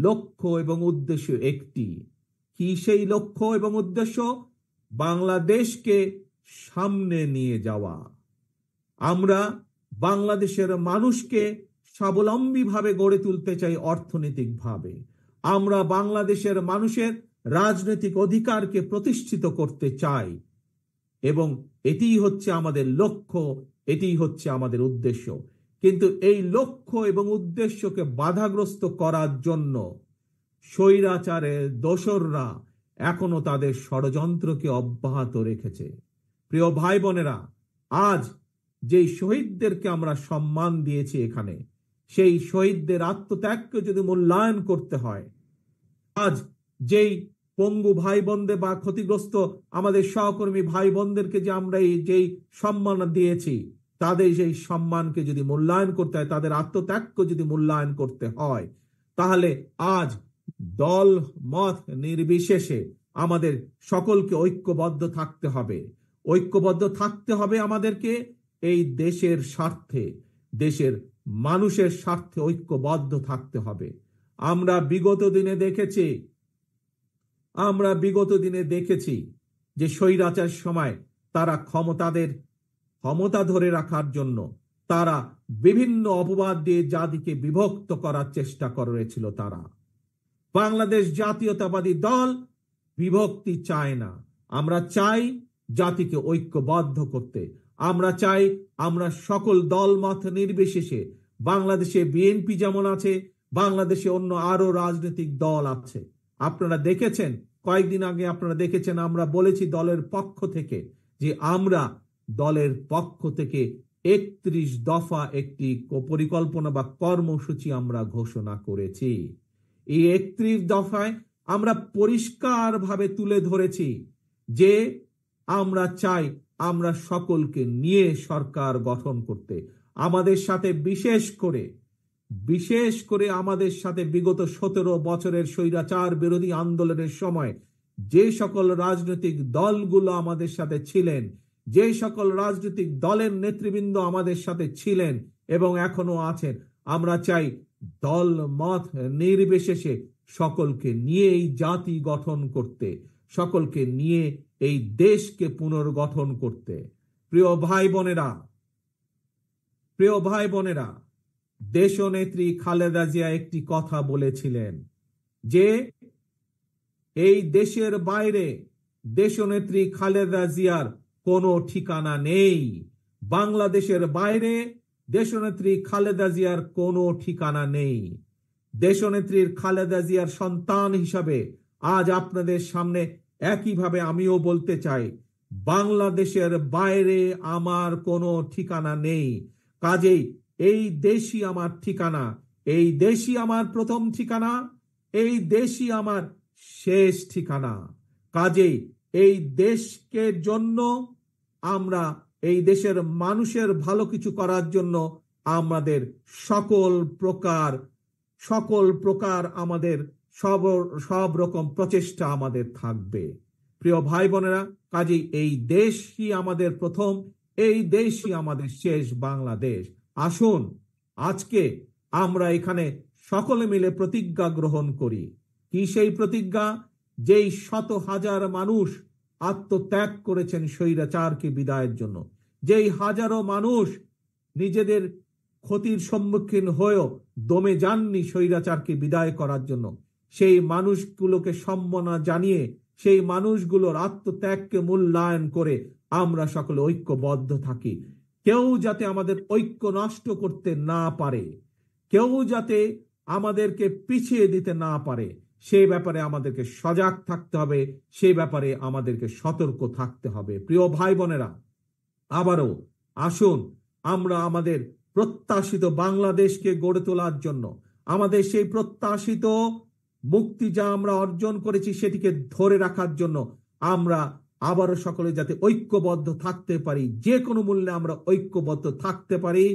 লক্ষ্য এবং উদ্দেশ্য একটি। কি সেই লক্ষ্য এবং উদ্দেশ্য? বাংলাদেশকে সামনে নিয়ে যাওয়া। আমরা বাংলাদেশের মানুষকে স্বাবলম্বীভাবে গড়ে তুলতে চাই অর্থনৈতিকভাবে। আমরা বাংলাদেশের মানুষের রাজনৈতিক অধিকারকে প্রতিষ্ঠিত করতে চাই, এবং এটিই হচ্ছে আমাদের লক্ষ্য, এটিই হচ্ছে আমাদের উদ্দেশ্য। কিন্তু এই লক্ষ্য এবং উদ্দেশ্যকে বাধাগ্রস্ত করার জন্য স্বৈরাচারের দোসররা এখনো তাদের ষড়যন্ত্রকে অব্যাহত রেখেছে। প্রিয় ভাই বোনেরা, আজ যেই শহীদদেরকে আমরা সম্মান দিয়েছি এখানে, সেই শহীদদের আত্মত্যাগকে যদি মূল্যায়ন করতে হয়, আজ যেই পঙ্গু ভাই বোনদের বা ক্ষতিগ্রস্ত আমাদের সহকর্মী ভাই বোনদেরকে যে আমরা যেই সম্মান দিয়েছি, তাদের সেই সম্মানকে যদি মূল্যায়ন করতে হয়, তাদের আত্মত্যাগকে যদি মূল্যায়ন করতে হয়, তাহলে আজ দল মত নির্বিশেষে আমাদের সকলকে ঐক্যবদ্ধ থাকতে হবে। ঐক্যবদ্ধ থাকতে হবে আমাদেরকে এই দেশের স্বার্থে, দেশের মানুষের স্বার্থে ঐক্যবদ্ধ থাকতে হবে। আমরা বিগত দিনে দেখেছি যে স্বৈরাচার সময় তারা ক্ষমতা ধরে রাখার জন্য তারা বিভিন্ন অপবাদ দিয়ে জাতিকে বিভক্ত করার চেষ্টা করেছিল। তারা বাংলাদেশ জাতীয়তাবাদী দল বিভক্তি চায় না। আমরা চাই জাতিকে ঐক্যবদ্ধ করতে। আমরা চাই আমরা সকল দলমত নির্বিশেষে, বাংলাদেশে বিএনপি যেমন আছে, বাংলাদেশে অন্য আরো রাজনৈতিক দল আছে। আপনারা দেখেছেন, কয়েকদিন আগে আপনারা দেখেছেন, আমরা বলেছি দলের পক্ষ থেকে যে আমরা দলের পক্ষ থেকে 31 দফা একটি পরিকল্পনা বা কর্মসূচি আমরা ঘোষণা করেছি। এই 31 দফায় আমরা পরিষ্কারভাবে তুলে ধরেছি যে আমরা চাই আমরা সকলকে নিয়ে সরকার গঠন করতে। আমাদের সাথে বিশেষ করে বিশেষ করে আমাদের সাথে বিগত 17 বছরের স্বৈরাচার বিরোধী আন্দোলনের সময় যে সকল রাজনৈতিক দলগুলো আমাদের সাথে ছিলেন, যে সকল রাজনৈতিক দলের নেতৃবৃন্দ আমাদের সাথে ছিলেন এবং এখনো আছেন, আমরা চাই দল মত নির্বিশেষে সকলকে নিয়ে এই জাতি গঠন করতে, সকলকে নিয়ে এই দেশকে পুনর্গঠন করতে। প্রিয় ভাই বোনেরা, দেশনেত্রী খালেদা জিয়া একটি কথা বলেছিলেন যে এই দেশের বাইরে দেশনেত্রী খালেদা জিয়ার কোনো ঠিকানা নেই। বাংলাদেশের বাইরে দেশনেত্রী খালেদা জিয়ার কোনো ঠিকানা নেই। দেশনেত্রীর খালেদা জিয়ার সন্তান হিসাবে আজ আপনাদের সামনে একইভাবে আমিও বলতে চাই, বাংলাদেশের বাইরে আমার কোনো ঠিকানা নেই। কাজেই এই দেশই আমার ঠিকানা, এই দেশই আমার প্রথম ঠিকানা, এই দেশই আমার শেষ ঠিকানা। কাজেই এই দেশকে জন্য আমরা, এই দেশের মানুষের ভালো কিছু করার জন্য আমাদের সকল প্রকার আমাদের সব রকম প্রচেষ্টা আমাদের থাকবে। প্রিয় ভাই বোনেরা, কাজেই এই দেশই আমাদের প্রথম, এই দেশই আমাদের শেষ বাংলাদেশ। আসুন আজকে আমরা এখানে সকলে মিলে প্রতিজ্ঞা গ্রহণ করি। কি সেই প্রতিজ্ঞা? যেই শত হাজার মানুষ আত্মত্যাগ করেছেন স্বৈরাচারকে বিদায়ের জন্য, যেই হাজারো মানুষ নিজেদের ক্ষতির সম্মুখীন হয়েও দমে যাননি স্বৈরাচারকে বিদায় করার জন্য, সেই মানুষগুলোকে সম্মাননা জানিয়ে, সেই মানুষগুলোর আত্মত্যাগকে মূল্যায়ন করে আমরা সকলে ঐক্যবদ্ধ থাকি। কেউ যাতে আমাদের ঐক্য নষ্ট করতে না পারে, কেউ যাতে আমাদেরকে পিছিয়ে দিতে না পারে, সেই ব্যাপারে আমাদেরকে সজাগ থাকতে হবে, সেই ব্যাপারে আমাদেরকে সতর্ক থাকতে হবে। প্রিয় ভাই বোনেরা, আবারও আসুন আমরা আমাদের প্রত্যাশিত বাংলাদেশকে গড়ে তোলার জন্য, আমাদের সেই প্রত্যাশিত মুক্তি যা আমরা অর্জন করেছি সেটিকে ধরে রাখার জন্য আমরা আবারও সকলে যাতে ঐক্যবদ্ধ থাকতে পারি, যে কোনো মূল্যে আমরা ঐক্যবদ্ধ থাকতে পারি,